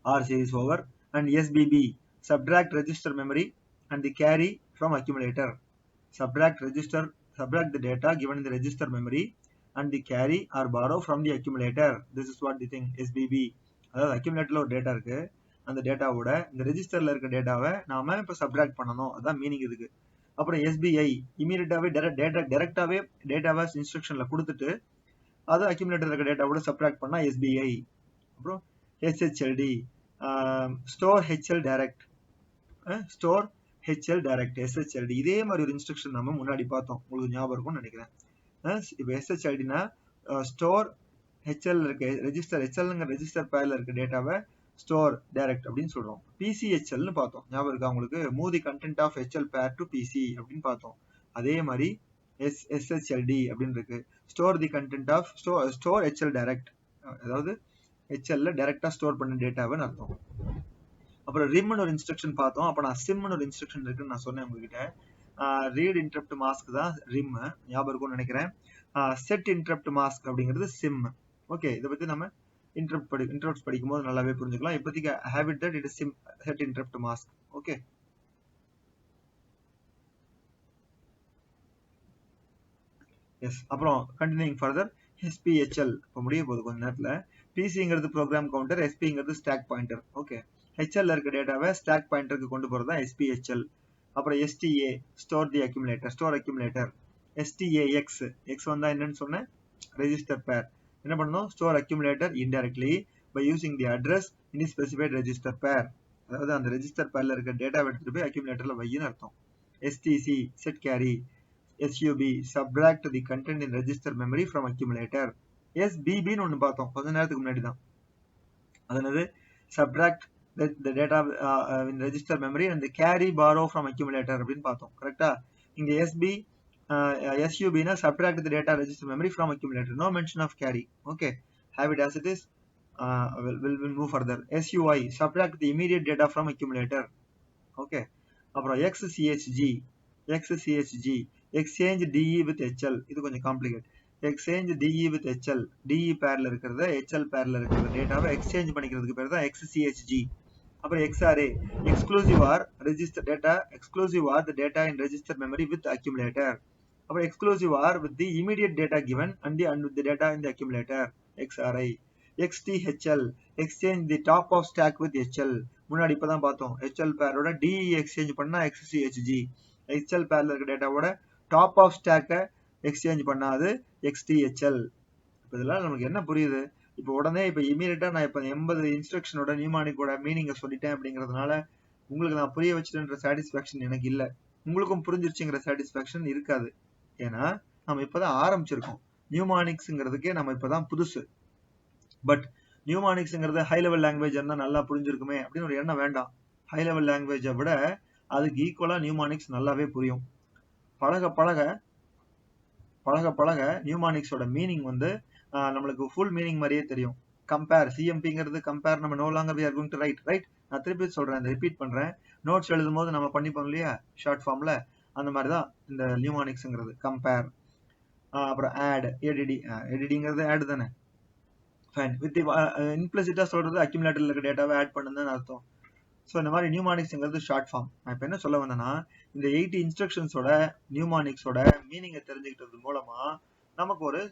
RC is over. and SBB, subtract register memory and the carry from accumulator. subtract the data given in the register memory and the carry or borrow from the accumulator. This is what the thing SBB. அதாவது அக்யூமுலேட்டர்ல ஒரு data இருக்கு, அந்த டேட்டாவோட இந்த ரெஜிஸ்டர்ல இருக்க டேட்டாவை நாம இப்ப subtract பண்ணணும், அதான் மீனிங் இதுக்கு. அப்புறம் SBI, இமீடியட்டாவே டைரக்டாவே டேட்டாவை இன்ஸ்ட்ரக்ஷன்ல கொடுத்துட்டு அதை அக்யூமுலேட்டர் இருக்க டேட்டாவோட சப்ட்ராக்ட் பண்ணா SBI. அப்புறம் HHLD, store HL direct, SHLD. இதே மாதிரி ஒரு இன்ஸ்ட்ரக்ஷன் நம்ம முன்னாடி பார்த்தோம், உங்களுக்கு ஞாபகம் இருக்கும்னு நினைக்கிறேன். இப்போ SHLDனா ஸ்டோர் HL இருக்க ரெஜிஸ்டர், HLங்கிற ரெஜிஸ்டர் பேர்ல இருக்க டேட்டாவை ஸ்டோர் டைரக்ட் அப்படின்னு சொல்றோம். PCHLனு பார்த்தோம், ஞாபகம் இருக்கா உங்களுக்கு? Move the content of HL pair to PC அப்படின்னு பார்த்தோம். அதே மாதிரி SHLD அப்படின்னு இருக்கு, store the content of store HL direct, அதாவது HLல டைரக்டா ஸ்டோர் பண்ண டேட்டாவைன்னு அர்த்தம். அப்புறம் ரிம்னு ஒரு இன்ஸ்ட்ரக்ஷன் பார்த்தோம். அப்ப நான் சிம்னு ஒரு இன்ஸ்ட்ரக்ஷன் இருக்குன்னு நான் சொன்னேன் உங்ககிட்ட. ரீட் இன்டரப்ட் மாஸ்க் தான் ரிம், ஞாபகம் இருக்கும்னு நினைக்கிறேன். செட் இன்டரப்ட் மாஸ்க் அப்படிங்கிறது சிம். ஓகே, இதை பத்தி நம்ம இன்டரப்ட்ஸ் படிக்கும்போது நல்லாவே புரிஞ்சுக்கலாம். இப்போதைக்கு have it that it is set interrupt mask. Okay, yes. அப்புறம் கண்டினியூங் ஃபர்தர் SPHL இப்போ முடிய போகுது கொஞ்ச நேரத்துல. பிசிங்கிறது ப்ரோக்ராம் கவுண்டர், எஸ்பிங்கிறது ஸ்டாக் பாயிண்டர். ஓகே, ஹெச்எல்ல இருக்க டேட்டாவை ஸ்டாக் பாயிண்டருக்கு கொண்டு போறது தான் SPHL. அப்புறம் STA store the accumulator, store accumulator. STAX, X வந்தா என்னன்னு சொன்னேன், ரெஜிஸ்டர் பேர். என்ன பண்ணணும், store accumulator indirectly by using the address in specified register pair. அதாவது அந்த ரெஜிஸ்டர் பேர்ல இருக்க டேட்டாவை எடுத்துட்டு போய் அக்யூமுலேட்டர்ல வையின்னு அர்த்தம். STC set carry. SUB subtract the content in register memory from accumulator. SBB ன்னு ஒன்று பார்த்தோம் கொஞ்ச நேரத்துக்கு முன்னாடி தான். அதனது subtract the data in register memory and the carry borrow from accumulator அப்படின்னு பார்த்தோம். கரெக்டா? இங்க SUB னா subtract the data register memory from accumulator. No mention of carry. Okay, have it as it is. We'll move further. SUI subtract the immediate data from accumulator. Okay, அப்புறம் XCHG exchange DE with HL. இது கொஞ்சம் complicate. exchange DE with HL, DE பேர்ல இருக்கிறத HL பேர்ல இருக்கிற டேட்டாவை exchange பண்ணிக்கிறதுக்கு பேர் தான் XCHG. அப்புறம் XRA exclusive or register data, exclusive or the data in register memory with accumulator. அப்புறம் exclusive or with the immediate data given and with the data in the accumulator. XRI. XTHL exchange the top of stack with HL. முன்னாடி இப்பதான் பார்த்தோம், HL பேரோட DE exchange பண்ணா XCHG. HL பேர்ல இருக்க டேட்டாவோட top of ஸ்டாக்கை exchange பண்ணாது XTHL. இப்போ இதெல்லாம் நமக்கு என்ன புரியுது, இப்போ உடனே இப்போ இமீடியட்டா நான் இப்போ 80 இன்ஸ்ட்ரக்ஷனோட நியூமானிக்கோட மீனிங்கை சொல்லிட்டேன் அப்படிங்கிறதுனால உங்களுக்கு நான் புரிய வச்சுட்டேன்ற சாட்டிஸ்ஃபேக்ஷன் எனக்கு இல்லை. உங்களுக்கும் புரிஞ்சிருச்சுங்கிற சாட்டிஸ்ஃபேக்ஷன் இருக்காது. ஏன்னா நம்ம இப்போதான் ஆரம்பிச்சிருக்கோம். நியூமானிக்ஸ்ங்கிறதுக்கே நம்ம இப்போதான் புதுசு. பட் நியூமானிக்ஸ்ங்கிறது ஹை லெவல் லாங்குவேஜ் இருந்தால் நல்லா புரிஞ்சிருக்குமே அப்படின்னு ஒரு எண்ணம் வேண்டாம். ஹை லெவல் லாங்குவேஜை விட அதுக்கு ஈக்குவலா நியூமானிக்ஸ் நல்லாவே புரியும். பழக பழக பழக பழக நியூமானிக்ஸோட மீனிங் வந்து நம்மளுக்கு ஃபுல் மீனிங் மாதிரியே தெரியும். கம்பேர், சிஎம்பிங்கிறது கம்பேர், நம்ம no longer we are going to write. நான் திருப்பி சொல்றேன், ரிப்பீட் பண்றேன். நோட்ஸ் எழுதும் போது நம்ம பண்ணிப்போம் இல்லையா ஷார்ட் ஃபார்ம்ல, அந்த மாதிரி தான் இந்த நியூமானிக்ஸ்ங்கிறது. கம்பேர், அப்புறம் ஆட், ஏடிடிங்கிறது ஆட் தானே. ஃபைன். வித் இம்ப்ளிசிட்டா சொல்றது அக்யூமுலேட்டர்ல இருக்க டேட்டாவை ஆட் பண்ணுன்னு அர்த்தம். ஸோ இந்த மாதிரி நியூமானிக்ஸ்ங்கிறது ஷார்ட் ஃபார்ம். நான் இப்போ என்ன சொல்ல வந்தேன்னா, இந்த 80 இன்ஸ்ட்ரக்ஷன்ஸோட நியூமானிக்ஸோட மீனிங்கை தெரிஞ்சுக்கிட்டது மூலமா நமக்கு ஒரு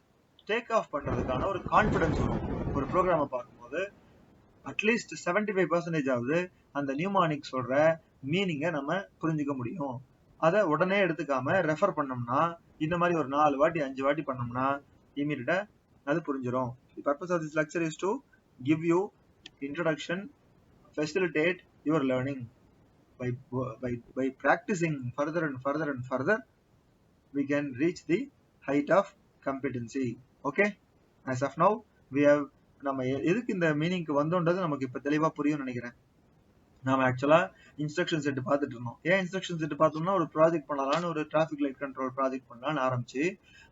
டேக் ஆஃப் பண்றதுக்கான ஒரு கான்ஃபிடன்ஸ் வரும். ஒரு ப்ரோக்ராமை பார்க்கும்போது அட்லீஸ்ட் 75% ஆகுது அந்த நியூமானிக்ஸோட மீனிங்கை நம்ம புரிஞ்சுக்க முடியும். அதை உடனே எடுத்துக்காம ரெஃபர் பண்ணோம்னா, இந்த மாதிரி ஒரு 4 வாட்டி 5 வாட்டி பண்ணோம்னா இமீடியட்டா அது புரிஞ்சிடும். The purpose of this lecture is to give you introduction, facilitate your learning. By practicing further and further, we can reach the height of competency. Okay, as of now we have, நம்ம எதுக்கு இந்த மீனிங்க்கு வந்தோன்றது நமக்கு இப்ப தெளிவா புரியும் நினைக்கிறேன். நாம ஆக்சுவலா இன்ஸ்ட்ரக்ஷன் செட் பார்த்துட்டு இருந்தோம். ஏன் இன்ஸ்ட்ரக்ஷன் செட் பார்த்தோம்னா, ஒரு ப்ராஜெக்ட் பண்ணலாம்னு, ஒரு டிராஃபிக் லைட் கண்ட்ரோல் ப்ராஜெக்ட் பண்ணலாம்னு ஆரம்பிச்சு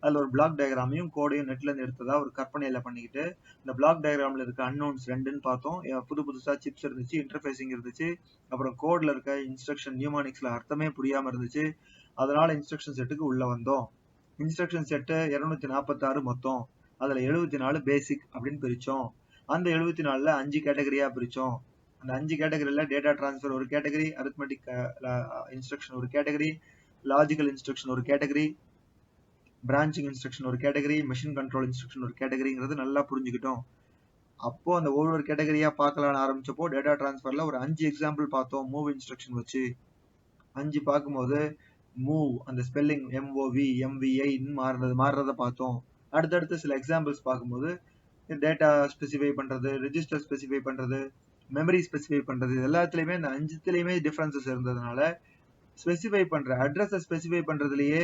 அதுல ஒரு பிளாக் டயக்ராமையும் கோடையும் நெட்ல இருந்து எடுத்ததா ஒரு கற்பனையில பண்ணிக்கிட்டு, இந்த பிளாக் டயக்ராம்ல இருக்க அன்னோன்ஸ் 2ன்னு பார்த்தோம். புதுசா சிப்ஸ் இருந்துச்சு, இன்டர்ஃபேசிங் இருந்துச்சு, அப்புறம் கோட்ல இருக்க இன்ஸ்ட்ரக்ஷன் நியூமானிக்ஸ்ல அர்த்தமே புரியாம இருந்துச்சு. அதனால இன்ஸ்ட்ரக்ஷன் செட்டுக்கு உள்ள வந்தோம். இன்ஸ்ட்ரக்ஷன் செட்டு 246 மொத்தம். அதுல 74 பேசிக் அப்படின்னு பிரிச்சோம். அந்த 74ல 5 கேட்டகரியா பிரிச்சோம். அந்த 5 கேட்டகரியில டேட்டா டிரான்ஸ்ஃபர் ஒரு கேட்டகரி, அரித்மெட்டிக் இன்ஸ்ட்ரக்ஷன் ஒரு கேட்டகரி, லாஜிக்கல் இன்ஸ்ட்ரக்ஷன் ஒரு கேட்டகரி, பிரான்ச்சிங் இன்ஸ்ட்ரக்ஷன் ஒரு கேட்டகரி, மெஷின் கண்ட்ரோல் இன்ஸ்ட்ரக்ஷன் ஒரு கேட்டகரிங்கிறது நல்லா புரிஞ்சுக்கிட்டோம். அப்போ அந்த ஒவ்வொரு கேட்டகரியா பார்க்கலாம்னு ஆரம்பிச்சப்போ டேட்டா டிரான்ஸ்ஃபர்ல ஒரு 5 எக்ஸாம்பிள் பார்த்தோம். மூவ் இன்ஸ்ட்ரக்ஷன் வச்சு 5 பார்க்கும்போது மூவ் அந்த ஸ்பெல்லிங் MOV MVI மாறுறத பார்த்தோம். அடுத்தடுத்து சில எக்ஸாம்பிள்ஸ் பார்க்கும்போது டேட்டா ஸ்பெசிஃபை பண்றது, ரெஜிஸ்டர் ஸ்பெசிஃபை பண்றது, மெமரி ஸ்பெசிஃபை பண்றது, எல்லாத்துலயுமே இந்த 5த்துலயுமே டிஃபரன்சஸ் இருந்ததுனால ஸ்பெசிஃபை பண்ற அட்ரஸை ஸ்பெசிஃபை பண்றதுலயே,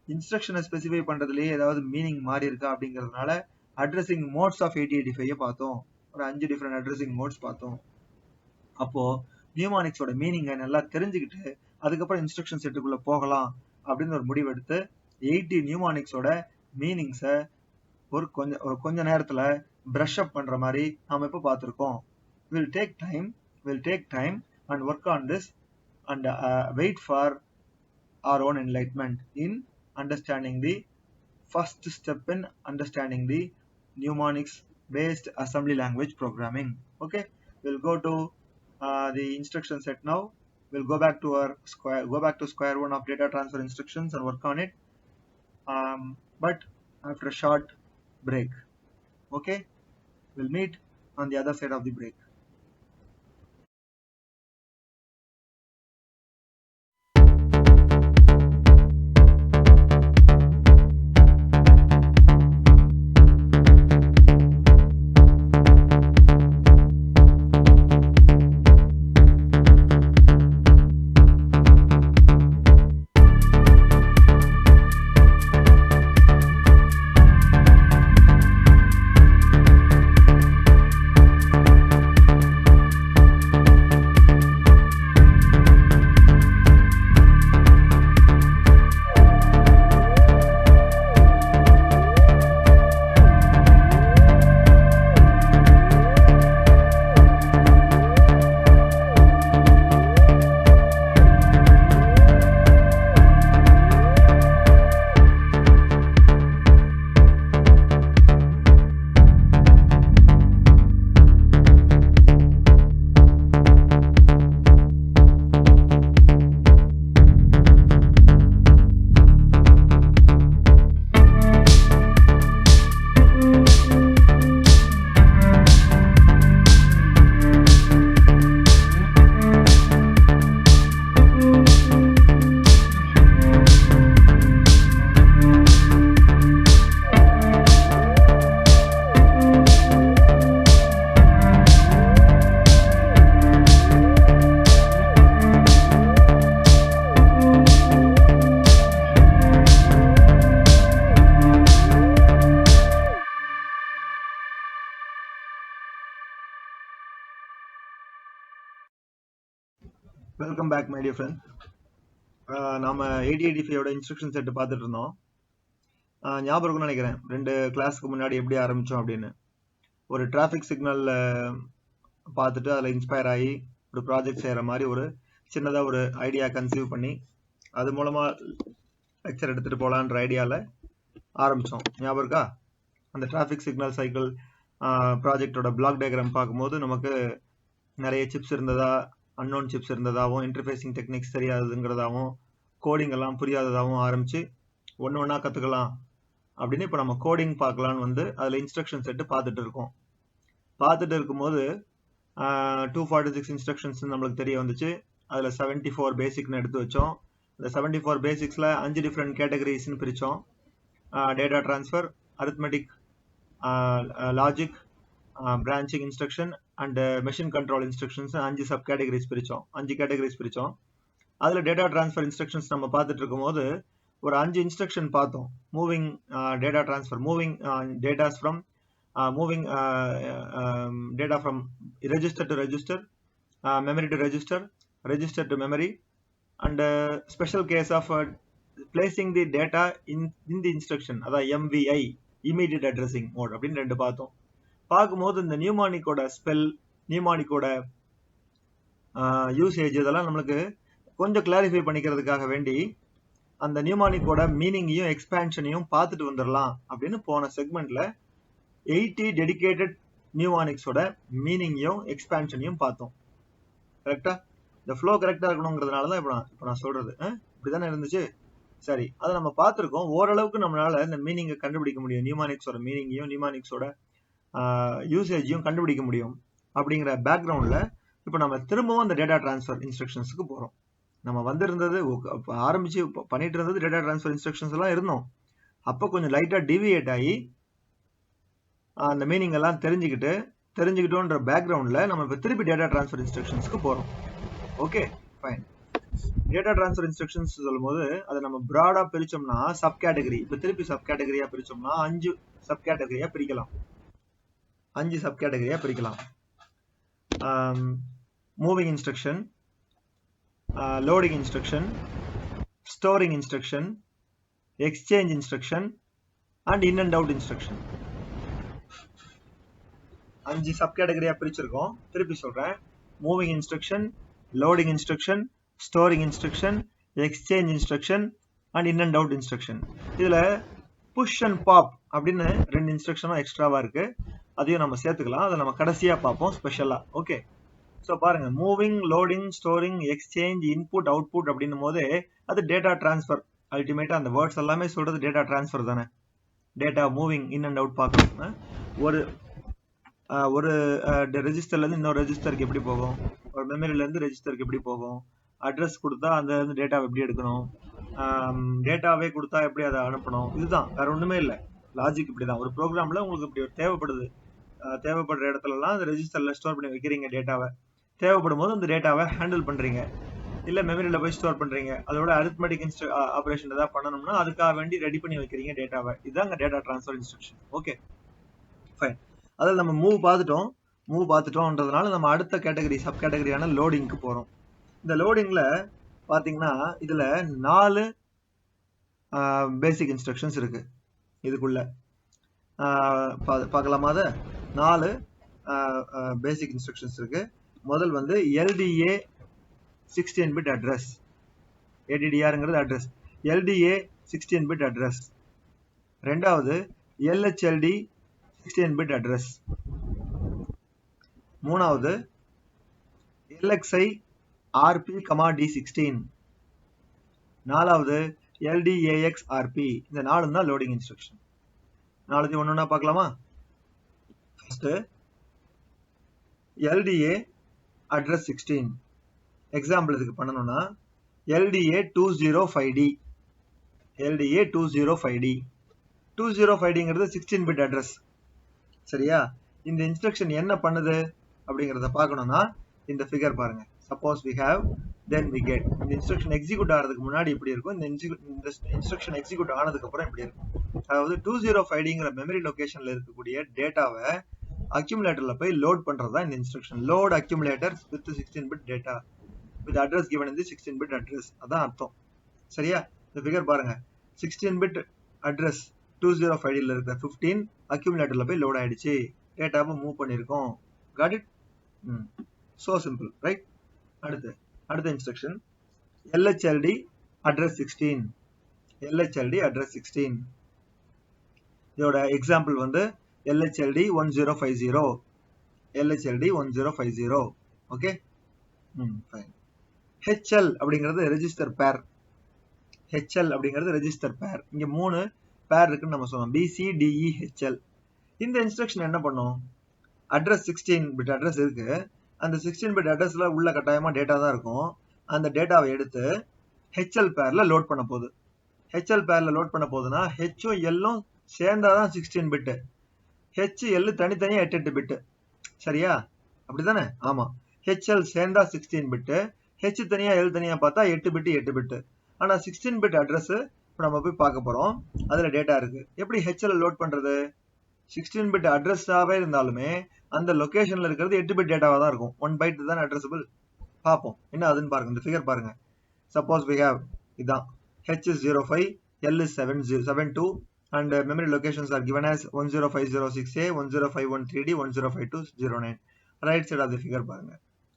இன்ஸ்ட்ரக்ஷனை ஸ்பெசிஃபை பண்றதுலயே ஏதாவது மீனிங் மாறி இருக்கா அப்படிங்கிறதுனால அட்ரஸிங் மோட்ஸ் ஆஃப் 8085 பார்த்தோம். ஒரு 5 டிஃபரெண்ட் அட்ரஸிங் மோட்ஸ் பார்த்தோம். அப்போ நியூமானிக்ஸோட மீனிங்கை நல்லா தெரிஞ்சுக்கிட்டு அதுக்கப்புறம் இன்ஸ்ட்ரக்ஷன் செட்டுக்குள்ள போகலாம் அப்படின்னு ஒரு முடிவெடுத்து 80 நியூமானிக்ஸோட மீனிங்ஸை ஒரு கொஞ்ச நேரத்துல பிரஷ் அப் பண்ற மாதிரி நாம இப்ப பார்த்திருக்கோம். We'll take time and work on this and wait for our own enlightenment in understanding the first step in understanding the mnemonics based assembly language programming. Okay, we'll go to the instruction set now. We'll go back to square one of data transfer instructions and work on it. But after a short break. Okay, we'll meet on the other side of the break. Welcome back, my dear friend. நாம 8085 instruction set பார்த்துட்டு இருந்தோம். ஞாபகம் இருக்கும்னு நினைக்கிறேன், 2 கிளாஸ்க்கு முன்னாடி எப்படி ஆரம்பிச்சோம் அப்படின்னு. ஒரு டிராஃபிக் சிக்னல் பார்த்துட்டு அதில் இன்ஸ்பயர் ஆகி ஒரு ப்ராஜெக்ட் செய்கிற மாதிரி ஒரு சின்னதாக ஒரு ஐடியா கன்சீவ் பண்ணி அது மூலமாக லெக்சர் எடுத்துகிட்டு போகலான்ற ஐடியாவில் ஆரம்பித்தோம். ஞாபகம் இருக்கா? அந்த டிராஃபிக் சிக்னல் சைக்கிள் ப்ராஜெக்டோட பிளாக் டயக்ராம் பார்க்கும்போது நமக்கு நிறைய சிப்ஸ் இருந்ததா, அன்னோன் சிப்ஸ் இருந்ததாகவும், இன்டர்ஃபேஸிங் டெக்னிக்ஸ் தெரியாதுங்கிறதாகவும், கோடிங் எல்லாம் புரியாததாகவும் ஆரம்பித்து ஒன்று ஒன்றா கற்றுக்கலாம் அப்படின்னு இப்போ நம்ம கோடிங் பார்க்கலான்னு வந்து அதில் இன்ஸ்ட்ரக்ஷன் செட்டு பார்த்துட்டு இருக்கோம். பார்த்துட்டு இருக்கும்போது 246 இன்ஸ்ட்ரக்ஷன்ஸ் நம்மளுக்கு தெரிய வந்துச்சு. அதில் 74 பேசிக்னு எடுத்து வச்சோம். இந்த 74 பேசிக்ஸில் 5 டிஃப்ரெண்ட் கேட்டகரிஸ்ன்னு பிரித்தோம். Data transfer, arithmetic, logic, branching instruction and machine control instructions 5 sub categories பிரித்தோம். 5 கேட்டகரிஸ் பிரித்தோம். அதில் டேட்டா ட்ரான்ஸ்ஃபர் இன்ஸ்ட்ரக்ஷன்ஸ் நம்ம பார்த்துட்டு இருக்கும்போது ஒரு 5 இன்ஸ்ட்ரக்ஷன் பார்த்தோம். Moving data transfer, moving datas from moving data from register to register, memory to register, register to memory, and special case of placing the data in the instruction, அதாவது MVI, immediate addressing mode அப்படின்னு 2 பார்த்தோம். பார்க்கும்போது இந்த நியூமானிக்கோட spell, நியூமானிக்கோட usage இதெல்லாம் நம்மளுக்கு கொஞ்சம் clarify பண்ணிக்கிறதுக்காக வேண்டி அந்த நியூமானிக்கோட மீனிங்கையும் எக்ஸ்பேன்ஷனையும் பார்த்துட்டு வந்துடலாம் அப்படின்னு போன செக்மெண்ட்ல 80 டெடிகேட்டட் நியூமானிக்ஸோட மீனிங்கையும் எக்ஸ்பேன்ஷனையும் பார்த்தோம். கரெக்டா? இந்த ஃப்ளோ கரெக்டா இருக்கணுங்கிறதுனால தான் இப்போ நான் சொல்றது இப்படிதானே இருந்துச்சு. சரி, அதை நம்ம பார்த்துருக்கோம். ஓரளவுக்கு நம்மளால இந்த மீனிங்கை கண்டுபிடிக்க முடியும், நியூமானிக்ஸோட மீனிங்கையும் நியூமானிக்ஸோட யூசேஜையும் கண்டுபிடிக்க முடியும். அப்படிங்கிற பேக்ரவுண்ட்ல இப்போ நம்ம திரும்பவும் அந்த டேட்டா டிரான்ஸ்ஃபர் இன்ஸ்ட்ரக்ஷன்ஸுக்கு போறோம். நம்ம வந்திருந்தது ஆரம்பிச்சு பண்ணிட்டு இருந்தது டேட்டா டிரான்ஸ்ஃபர் இன்ஸ்ட்ரக்ஷன்ஸ் எல்லாம் இருந்தோம். அப்போ கொஞ்சம் லைட்டா டிவியேட் ஆகி அந்த மீனிங் எல்லாம் தெரிஞ்சுக்கிட்டோன்ற பேக்ரவுண்ட்ல நம்ம இப்போ திருப்பி டேட்டா டிரான்ஸ்ஃபர் இன்ஸ்ட்ரக்ஷன்ஸ்க்கு போறோம். Okay, fine. Data transfer instructions சொல்லும்போது அதை நம்ம பிராடா பிரிச்சோம்னா சப் கேட்டகரி, இப்போ திருப்பி சப் கேட்டகரியா பிரிச்சோம்னா 5 சப் கேட்டகரியா பிரிக்கலாம். 5 சப் கேட்டகரியா பிரிக்கலாம். Moving instruction, loading instruction, storing instruction, exchange instruction and in and out instruction. 5 sub கேட்டகரியா பிரிச்சிருக்கோம். திருப்பி சொல்றேன். Moving instruction, loading instruction, storing instruction, exchange instruction and in and out instruction. இதுல புஷ் அண்ட் பாப் அப்படின்னு 2 இன்ஸ்ட்ரக்ஷனும் எக்ஸ்ட்ராவா இருக்கு. அதையும் நம்ம சேர்த்துக்கலாம். அதை நம்ம கடைசியா பார்ப்போம் ஸ்பெஷலா. ஓகே, ஸோ பாருங்க, moving, loading, storing, exchange, input, output அப்படின்னும் போது அது டேட்டா டிரான்ஸ்ஃபர். அல்டிமேட்டா அந்த வேர்ட்ஸ் எல்லாமே சொல்றது டேட்டா டிரான்ஸ்ஃபர் தானே. Data moving, in and out பார்க்கணும். ஒரு ரெஜிஸ்டர்ல இருந்து இன்னொரு ரெஜிஸ்டருக்கு எப்படி போகும், ஒரு மெமரியில இருந்து ரெஜிஸ்டருக்கு எப்படி போகும், அட்ரஸ் கொடுத்தா அந்த டேட்டாவை எப்படி எடுக்கணும், டேட்டாவே கொடுத்தா எப்படி அதை அனுப்பணும், இதுதான், வேற ஒண்ணுமே இல்லை. லாஜிக் இப்படிதான். ஒரு ப்ரோக்ராம்ல உங்களுக்கு இப்படி தேவைப்படுது, தேவைப்படுற இடத்துலலாம் அந்த ரெஜிஸ்டர்ல ஸ்டோர் பண்ணி வைக்கிறீங்க டேட்டாவை. தேவைப்படும் போது அந்த டேட்டாவை ஹேண்டில் பண்றீங்க, இல்ல மெமரியில போய் ஸ்டோர் பண்றீங்க. அதோட அரித்மெட்டிக் ஆபரேஷன் ஏதாவது பண்ணணும்னா அதுக்காக வேண்டி ரெடி பண்ணி வைக்கிறீங்க டேட்டாவை. இதுதாங்க data transfer instruction. Okay fine. அதில் நம்ம மூவ் பார்த்துட்டோம்ன்றதுனால நம்ம அடுத்த கேட்டகரி, சப் கேட்டகரியான லோடிங்க்கு போறோம். இந்த லோடிங்ல பாத்தீங்கன்னா இதுல 4 பேசிக் இன்ஸ்ட்ரக்ஷன்ஸ் இருக்கு. இதுக்குள்ள பார்க்கலாமா? அதை 4 பேசிக் இன்ஸ்ட்ரக்ஷன்ஸ் இருக்கு. முதல் வந்து LDA 16-bit அட்ரஸ். ADDRங்கிறது அட்ரஸ். LDA 16-bit address. ரெண்டாவது LHLD 16-bit அட்ரஸ். மூணாவது LXI RP, D16. நாலாவது LDAX RP. இந்த 4 தான் லோடிங் இன்ஸ்ட்ரக்ஷன். 4 ஒண்ணா பார்க்கலாமா? First LDA address 16. எக்ஸாம்பிள் இதுக்கு பண்ணணும்னா LDA 205D. LDA 205D. 205Dங்கிறது 16-bit address. சரியா? இந்த இன்ஸ்ட்ரக்ஷன் என்ன பண்ணுது அப்படிங்கறத பார்க்கணும்னா இந்த ஃபிகர் பாருங்க. Suppose we have, then we get. இந்த இன்ஸ்ட்ரக்ஷன் எக்ஸிக்யூட் ஆகிறதுக்கு முன்னாடி இப்படி இருக்கும், இந்த இன்ஸ்ட்ரக்ஷன் எக்ஸிக்யூட் ஆனதுக்கு அப்புறம் இப்படி இருக்கும். அதாவது 205Dங்கிற மெமரி லொகேஷன்ல இருக்கக்கூடிய டேட்டாவை அக்யூமுலேட்டர்ல போய் லோட் பண்றதா இந்த instruction. Load accumulator with 16-bit data with address given in the 16-bit address. அதான் அர்த்தம். சரியா? இந்த ஃபிகர் பாருங்க. 16-bit அட்ரஸ் 205Dல இருக்க 15 அக்யூமுலேட்டர்ல போய் லோட் ஆயிடுச்சு. டேட்டாவை மூவ் பண்ணிருக்கோம். Got it? So simple, right? அடுத்த instruction LHLD address 16. LHLD address 16. இதோட எக்ஸாம்பிள் வந்து LHLD 1050. LHLD 1050. Okay, fine. HL அப்படிங்கிறது ரெஜிஸ்டர் பேர். HL அப்படிங்கிறது ரெஜிஸ்டர் பேர். இங்க 3 பேர் இருக்குன்னு நம்ம சொன்னோம். BCDEHL. இந்த இன்ஸ்ட்ரக்ஷன் என்ன பண்ணும்? அட்ரஸ் 16-bit அட்ரஸ் இருக்கு. அந்த 16-bit அட்ரஸ்ல உள்ள கட்டாயமா டேட்டா தான் இருக்கும். அந்த டேட்டாவை எடுத்து HL பேர்ல லோட் பண்ண போகுது. HL பேர்ல லோட் பண்ண போகுதுன்னா ஹெச்சும் எல்லும் சேர்ந்தாதான் 16-bit. HL தனித்தனியா 8-bit. சரியா? அப்படிதானே? ஆமா. HL சேர்ந்தா 16-bit, H தனியா எல் தனியா பார்த்தா 8-bit. ஆனா 16-bit அட்ரஸ் நம்ம போய் பார்க்க போறோம். அதுல டேட்டா இருக்கு. எப்படி HL லோட் பண்றது? 16-bit அட்ரஸாவே இருந்தாலுமே அந்த லொகேஷன்ல இருக்கிறது 8-bit டேட்டாவா தான் இருக்கும். 1 byte தான் அட்ரஸபிள். பார்ப்போம் என்ன அதுன்னு பாருங்க. இந்த ஃபிகர் பாருங்க. சப்போஸ் we have இதான் H is 05, L is 72 and memory locations are given as 10506A, 10513D, 1052009. Right side of the figure பாருங்க.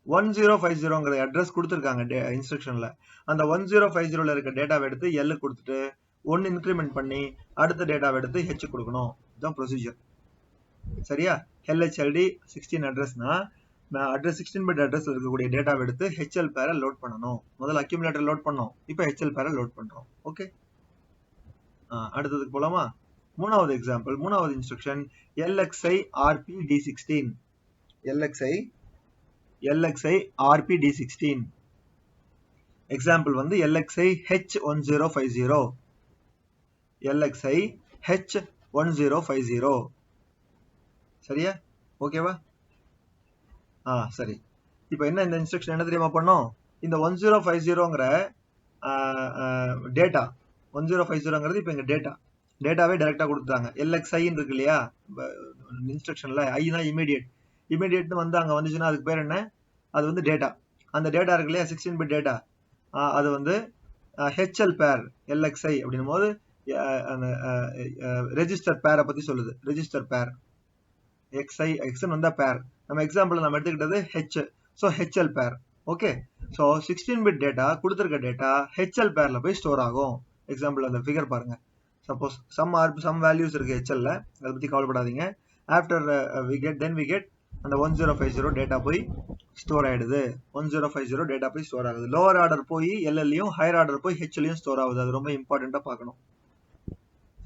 1050ங்கிற அட்ரஸ் கொடுத்துருக்காங்க இன்ஸ்ட்ரக்ஷன்ல. அந்த 1050ல இருக்க டேட்டாவை எடுத்து L கொடுத்துட்டு 1 இன்க்ரிமெண்ட் பண்ணி அடுத்த டேட்டாவை எடுத்து H கொடுக்கணும். இதுதான் ப்ரொசீஜர். சரியா? LHLD 16 அட்ரஸ்னா அட்ரஸ் 16-bit அட்ரஸ்ல இருக்கக்கூடிய டேட்டாவை எடுத்து HL பேரை லோட் பண்ணணும். முதல்ல அக்யூமுலேட்டர் லோட் பண்ணோம், இப்போ HL பேரை லோட் பண்றோம். ஓகே, அடுத்ததுக்கு போலாமா? மூணாவது எக்ஸாம்பிள், மூணாவது instruction LXI RP D16. LXI RP D16. Example வந்து LXI H1050. LXI H1050. சரியா? ஓகேவா? சரி. இப்போ என்ன இந்த இன்ஸ்ட்ரக்ஷன் என்ன தெரியுமா பண்ணோம்? இந்த 1050ங்கிற டேட்டா 1050ங்கிறது இப்போ எங்க டேட்டாவே டைரக்டா கொடுத்துட்டாங்க. LXI இருக்கு இல்லையா இன்ஸ்ட்ரக்ஷன்ல, ஐனா இமீடியட்னு வந்து அங்க வந்துச்சுன்னா அதுக்கு பேர் என்ன? அது வந்து டேட்டா. அந்த டேட்டா இருக்கு இல்லையா 16-bit டேட்டா, அது வந்து HL பேர் LXI அப்படின்னும் போது ரெஜிஸ்டர் பேரை பத்தி சொல்லுது. ரெஜிஸ்டர் பேர் XI Xன் வந்தா பேர். நம்ம எக்ஸாம்பிள் நம்ம எடுத்துக்கிட்டது H. ஸோ HL பேர். ஓகே, ஸோ 16-bit டேட்டா கொடுத்துருக்க டேட்டா HL பேர்ல போய் ஸ்டோர் ஆகும். எக்ஸாம்பிள் அந்த ஃபிகர் பாருங்க. சப்போஸ் சம் வேல்யூஸ் இருக்கு HLல, அதை பத்தி கவலைப்படாதீங்க. after we get அந்த 1050 டேட்டா போய் ஸ்டோர் ஆயிடுது. 1050 டேட்டா போய் ஸ்டோர் ஆகுது. லோவர் ஆர்டர் போய் எல்எல்லையும் ஹையர் ஆர்டர் போய் ஹெச்லையும் ஸ்டோர் ஆகுது. அது ரொம்ப இம்பார்ட்டண்டா பார்க்கணும்.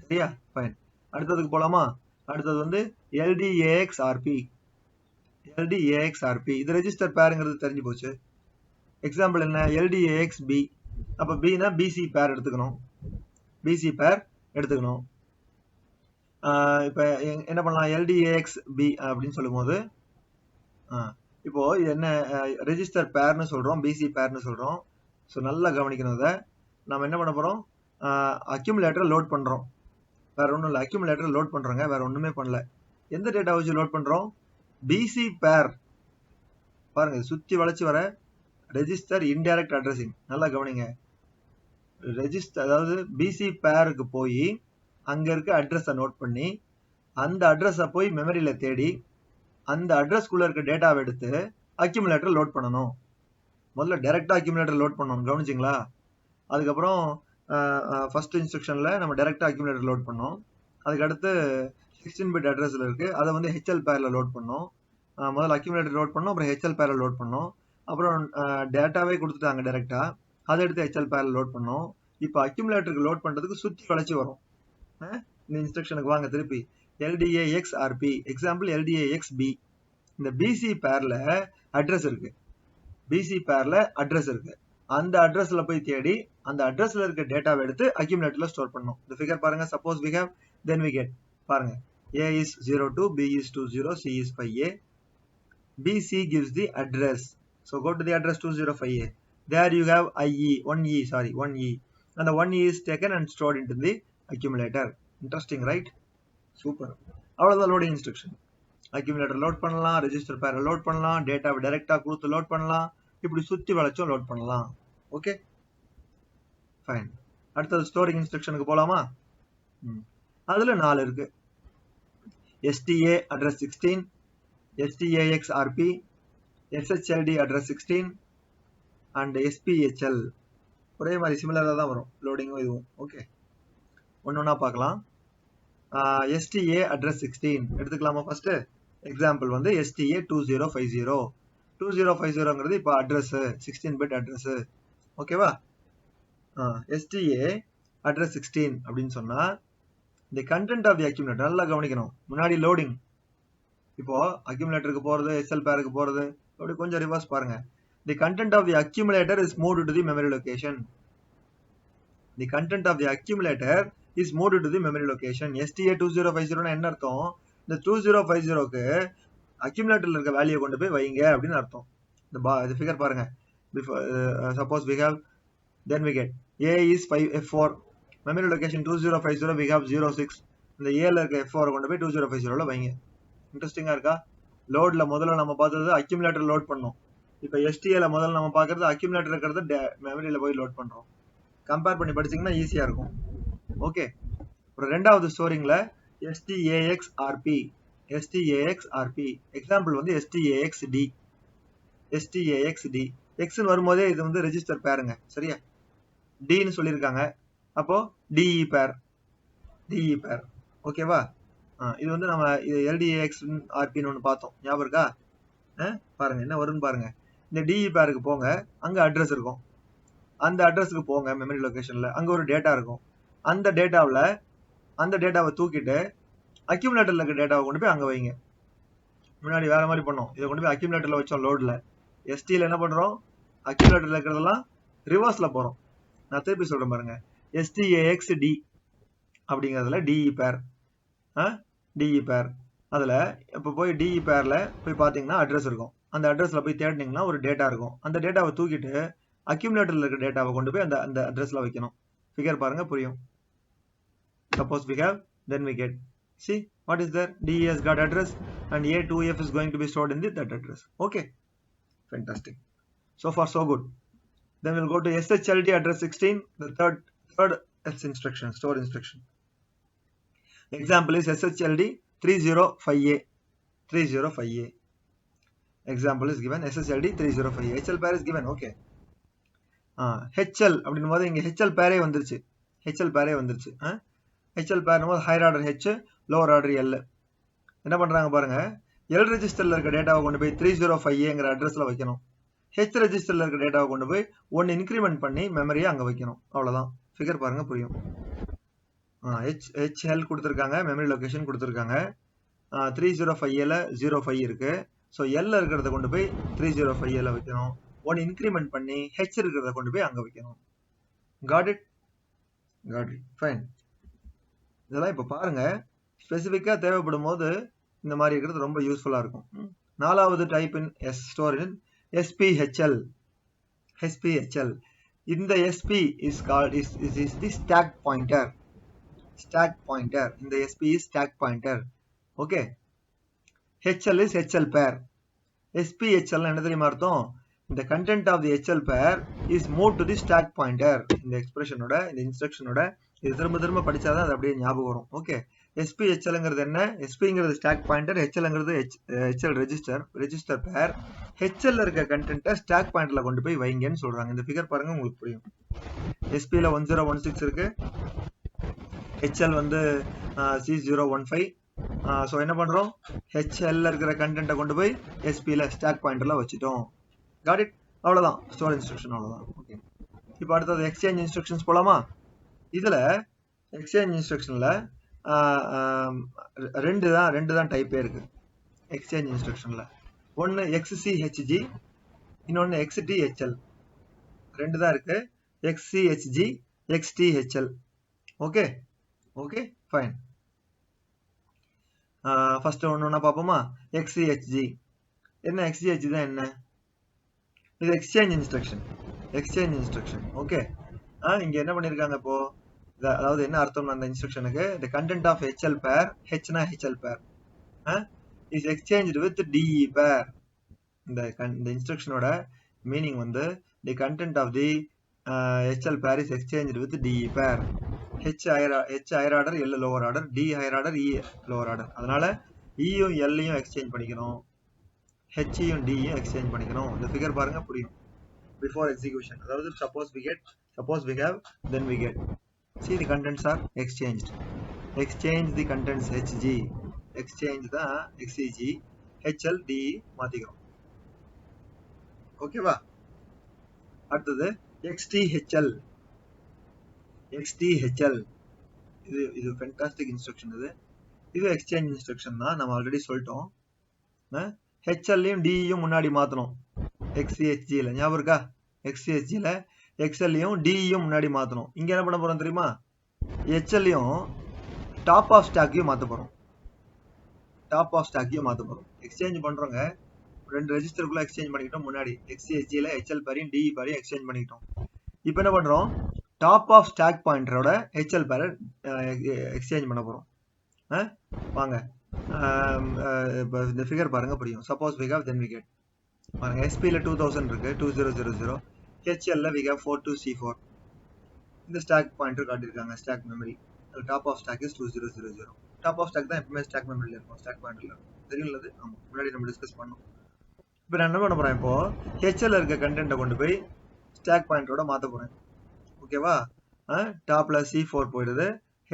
சரியா? ஃபைன். அடுத்ததுக்கு போலாமா? அடுத்தது வந்து LDAX-RP. LDAX-RP இது ரெஜிஸ்டர் பேருங்கிறது தெரிஞ்சு போச்சு. எக்ஸாம்பிள் என்ன? LDAX-B. அப்ப Bனா BC பேர் எடுத்துக்கணும். BC பேர் எடுத்துக்கணும். இப்போ என்ன பண்ணலாம்? LDAX-B அப்படின்னு சொல்லும் போது இப்போ என்ன ரெஜிஸ்டர் பேர்னு சொல்றோம், BC பேர்னு சொல்றோம். ஸோ நல்லா கவனிக்கணும். இதை நம்ம என்ன பண்ண போறோம்? அக்யூமுலேட்டரை லோட் பண்றோம். வேற ஒன்றும் இல்லை, அக்யூமுலேட்டரை லோட் பண்றோங்க, வேற ஒண்ணுமே பண்ணல. எந்த டேட்டா வச்சு லோட் பண்றோம்? BC பேர். பாருங்க, சுத்தி வளைச்சு வர ரெஜிஸ்டர் இன்டைரக்ட் அட்ரஸிங். நல்லா கவனிங்க. ரெஜிஸ்டர் அதாவது BC பேருக்கு போய் அங்க இருக்க அட்ரஸை நோட் பண்ணி அந்த அட்ரஸை போய் மெமரியில தேடி அந்த அட்ரஸ்க்குள்ள இருக்க டேட்டாவை எடுத்து அக்யூமுலேட்டர் லோட் பண்ணணும். முதல்ல டைரக்டா அக்யூமுலேட்டர் லோட் பண்ணணும். கவனிச்சிங்களா? அதுக்கப்புறம் ஃபர்ஸ்ட் இன்ஸ்ட்ரக்ஷன்ல நம்ம டைரக்டா அக்யூமுலேட்டர் லோட் பண்ணோம். அதுக்கு அடுத்து 16 பிட் அட்ரஸ்ல இருக்கு, அதை வந்து HL பேர்ல லோட் பண்ணோம். முதல்ல அக்யூமுலேட்டர் லோட் பண்ணோம், அப்புறம் HL பேர்ல லோட் பண்ணோம். அப்புறம் டேட்டாவே கொடுத்துட்டாங்க டைரக்டா, அதை எடுத்து HL பேர்ல லோட் பண்ணோம். இப்போ அக்யூமுலேட்டருக்கு லோட் பண்றதுக்கு சுத்தி வளைச்சு வரும். இந்த இன்ஸ்ட்ரக்ஷனுக்கு வாங்க திருப்பி. LDAX-RP example LDAX-B. இந்த BC பேர்ல அட்ரஸ் இருக்கு, BC பேர்ல அட்ரஸ் இருக்கு. அந்த அட்ரஸ்ல போய் தேடி அந்த அட்ரஸ்ல இருக்க டேட்டாவை எடுத்து அக்யூமுலேட்டர்ல ஸ்டோர் பண்ணணும். இந்த ஃபிகர் பாருங்க. Suppose we have, then we get. பாருங்க, A is 02, B is 20, C is 5A. BC gives the address. So go to the address 205A. There you have 1E. And the 1E is taken and stored into the accumulator. Interesting, right? Super. அவ்வளவுதான் loading instruction. Accumulator load பண்ணலாம், register பேரை load பண்ணலாம், டேட்டாவை டைரக்டா கொடுத்து load பண்ணலாம், இப்படி சுத்தி வளைச்சும் லோட் பண்ணலாம். Okay, fine. அடுத்தது ஸ்டோரிங் இன்ஸ்ட்ரக்ஷனுக்கு போலாமா? அதுல 4 இருக்கு. STA address 16, STAX-RP, SHLD address 16 and SPHL. ஒரே மாதிரி சிமிலரா தான் வரும் லோடிங்கும் இதுவும். ஓகே, ஒன்னொன்னா பார்க்கலாம். STA address 16 எடுத்துக்கலாமா? ஃபர்ஸ்ட் எக்ஸாம்பிள் வந்து STA 2050. 2050ங்கிறது இப்போ அட்ரஸ் 16 பிட் அட்ரஸ். ஓகேவா? STA address 16 அப்படின்னு சொன்னா the content of the accumulator. நல்லா கவனிக்கணும். முன்னாடி லோடிங், இப்போ அக்யூமுலேட்டருக்கு போறது, HL பேருக்கு போறது, அப்படி கொஞ்சம் ரிவர்ஸ் பாருங்க. The content of the accumulator is moved to the memory location. The content of the accumulator is moved to the memory location. STA 2050 என்ன அர்த்தம்? இந்த 2050க்கு அக்யூமுலேட்டர்ல இருக்க வேல்யூ கொண்டு போய் வைங்க அப்படின்னு அர்த்தம். இந்த ஃபிகர் பாருங்க. Suppose we have, then we get A is 5F4, memory location 2050, we have 06. இந்த A ல இருக்க F4 கொண்டு போய் 2050ல வைங்க. இன்ட்ரெஸ்டிங்கா இருக்கா? லோட்ல முதல்ல நம்ம பார்த்தது அக்யூமுலேட்டர் லோட் பண்ணோம். இப்போ STA ல முதல்ல நம்ம பார்க்கறது அக்யூமுலேட்டர் இருக்கிறத மெமரியில போய் லோட் பண்றோம். கம்பேர் பண்ணி படிச்சீங்கன்னா ஈஸியா இருக்கும். ஓகே, அப்புறம் ரெண்டாவது ஸ்டோரிங்ல STAX-RP. எக்ஸாம்பிள் வந்து STAX-D. Xன்னு வரும்போதே இது வந்து ரெஜிஸ்டர் பேருங்க. சரியா? Dன்னு சொல்லியிருக்காங்க, அப்போ DE பேர். ஓகேவா? இது வந்து நம்ம LDAX-RPன்னு ஒன்று பார்த்தோம், ஞாபகம் இருக்கா? பாருங்க என்ன வரும்னு பாருங்க. இந்த DE பேருக்கு போங்க, அங்க அட்ரஸ் இருக்கும். அந்த அட்ரஸுக்கு போங்க மெமரி லொகேஷன்ல, அங்க ஒரு டேட்டா இருக்கும். அந்த டேட்டாவை தூக்கிட்டு அக்யூமுலேட்டர்ல இருக்க டேட்டாவை கொண்டு போய் அங்க வைங்க. முன்னாடி வேற மாதிரி பண்ணோம், இதை கொண்டு போய் அக்யூமுலேட்டர்ல வச்சோம் லோட்ல. STல என்ன பண்றோம்? அக்யூமுலேட்டர்ல இருக்கிறதெல்லாம் ரிவர்ஸ்ல போறோம். நான் திருப்பி சொல்றேன் பாருங்க. STAX-D அப்படிங்கிறதுல DE பேர். அதுல இப்ப போய் DE பேர்ல போய் பாத்தீங்கன்னா அட்ரஸ் இருக்கும். அந்த அட்ரஸ்ல போய் தேடினீங்கன்னா ஒரு டேட்டா இருக்கும். அந்த டேட்டாவை தூக்கிட்டு அக்யூமுலேட்டர்ல இருக்க டேட்டாவை கொண்டு போய் அந்த அட்ரஸ்ல வைக்கணும். ஃபிகர் பாருங்க, புரியும். Suppose we have, then we get. See what is there? DE has got address and A2F is going to be stored in that address. Okay, fantastic. So far so good. Then we'll go to SHLD address 16, the third else instruction, store instruction. Example is SHLD 305A. Example is given SHLD 305A. HL pair is given. Okay. HL அப்படின்னும் போது இங்க HL பேரே வந்துருச்சு. HL பேர் higher order H, lower order L. என்ன பண்றாங்க பாருங்க, L ரெஜிஸ்டர்ல இருக்க டேட்டாவை கொண்டு போய் 305A அட்ரஸ்ல வைக்கணும். H ரெஜிஸ்டர்ல இருக்க டேட்டாவை கொண்டு போய் 1 இன்க்ரிமெண்ட் பண்ணி மெமரியை அங்க வைக்கணும். அவ்வளவுதான். ஃபிகர் பாருங்க புரியும். HL கொடுத்துருக்காங்க, மெமரி லொகேஷன் கொடுத்துருக்காங்க. 305Aல 05 இருக்கு. ஸோ L இருக்கிறத கொண்டு போய் 305Aல வைக்கணும். 1 இன்க்ரிமெண்ட் பண்ணி H இருக்கிறத கொண்டு போய் அங்க வைக்கணும். Got it? Got it. Fine. இதெல்லாம் இப்ப பாருங்க, ஸ்பெசிஃபிக்கா தேவைப்படும் போது இந்த மாதிரி இருக்கிறது ரொம்ப யூஸ்ஃபுல்லா இருக்கும். 4வது type in store in SPHL. SPHL. இந்த SP is called is the stack pointer. Stack pointer. இந்த SP is stack pointer. Okay. HL is HL pair. SPHL என்ன தெரியுமா அர்த்தம்? The content of the HL pair is moved to the stack pointer. இந்த எக்ஸ்பிரஷனோட, இந்த இன்ஸ்ட்ரக்ஷனோட இது திரும்ப திரும்ப படிச்சாதான் அது அப்படியே ஞாபகம் வரும். ஓகே, SPHLங்கிறது என்ன? SPங்கிறது stock pointer, HLங்கிறது HL register pair. HL இருக்க கண்டென்ட்டை ஸ்டாக் பாயிண்டர்ல கொண்டு போய் வைங்கன்னு சொல்றாங்க. இந்த ஃபிகர் பாருங்க உங்களுக்கு புரியும். SPல 1016 இருக்கு, HL வந்து C015. ஸோ என்ன பண்றோம், HL இருக்கிற கண்டென்ட்டை கொண்டு போய் SPல ஸ்டாக் பாயிண்டர்ல வச்சுட்டோம். Got it? அவ்வளவுதான் ஸ்டோர் இன்ஸ்ட்ரக்ஷன், அவ்வளவுதான். ஓகே, இப்போ அடுத்தது எக்ஸ்சேஞ்ச் இன்ஸ்ட்ரக்ஷன்ஸ் போலாமா? இதுல எக்ஸ்சேஞ்ச் இன்ஸ்ட்ரக்ஷன்ல ரெண்டு தான் டைப்பே இருக்கு. எக்ஸ்சேஞ்ச் இன்ஸ்ட்ரக்ஷன்ல ஒன்னு XCHG, இன்னொன்னு XTHL. ரெண்டு தான் இருக்கு, XCHG, XTHL. Okay okay fine. First ஒன்னா பார்ப்போமா? XCHG என்ன? XCHG தான் என்ன? இது exchange instruction. Exchange instruction. Okay, இங்க என்ன பண்ணிருக்காங்க இப்போ, அதாவது என்ன அர்த்தம் அந்த இன்ஸ்ட்ரக்ஷனுக்கு? the content of HL pair, Hனா HL pair is exchanged with DE pair. இந்த இன்ஸ்ட்ரக்ஷனோட மீனிங் வந்து the content of the HL pair is exchanged with DE pair. H higher order, L lower order, D higher order, E lower order. அதனால Eயும் Lயும் exchange பண்ணிக்கணும், Hயும் Dயும் exchange பண்ணிக்கணும். இந்த figure பாருங்க புரியும். Before execution, அதாவது suppose we have, then we get. See, the contents are exchanged. Exchange the contents HG. Exchange the XCG, HL, DE மாத்திக்கிறோம். ஓகேவா? அடுத்தது XTHL. XTHL இது ஃபேண்டாஸ்டிக் இன்ஸ்ட்ரக்ஷன். இது எக்ஸ்சேஞ்ச் இன்ஸ்ட்ரக்ஷன் தான், நம்ம ஆல்ரெடி சொல்லிட்டோம். HLயும் Dயும் முன்னாடி மாத்தணும். XCHGல ஞாபகம் இருக்கா? XCHGல XLயும் Dயும் முன்னாடி மாத்தணும். இங்க என்ன பண்ண போறோம் தெரியுமா? HLயும் டாப் ஆஃப் ஸ்டாக்கையும் மாத்த போறோம். டாப் ஆஃப் ஸ்டாக்கையும் மாத்த போறோம். எக்ஸ்சேஞ்ச் பண்றோங்க, ரெண்டு ரெஜிஸ்டருக்குள்ள எக்ஸ்சேஞ்ச் பண்ணிக்கிட்டோம். முன்னாடி XCHGல HL பேரையும் DE பேரையும் எக்ஸ்சேஞ்ச் பண்ணிக்கிட்டோம். இப்போ என்ன பண்றோம்? டாப் ஆஃப் ஸ்டாக் பாயிண்டரோட HL பேரை எக்ஸ்சேஞ்ச் பண்ண போறோம். வாங்க, இந்த ஃபிகர் பாருங்க புரியும். Suppose we have, then we get. பாருங்க, SPல 2000 இருக்கு, 2000. HLல we have 42C4. இந்த ஸ்டாக் பாயிண்டர் காட்டியிருக்காங்க, stack memory. Top of stack is 2000. Top of stack தான் எப்பவுமே ஸ்டாக் மெமரியில இருக்கும், ஸ்டாக் பாயிண்டர்ல இருக்கும். தெரியுங்களது? ஆமா, முன்னாடி நம்ம டிஸ்கஸ் பண்ணோம். இப்போ நான் என்ன பண்ண போறேன், இப்போ HL இருக்க கண்டென்ட்டை கொண்டு போய் ஸ்டாக் பாயிண்டரோட மாத்த போறேன். ஓகேவா? டாப்ல C4 போயிடுது,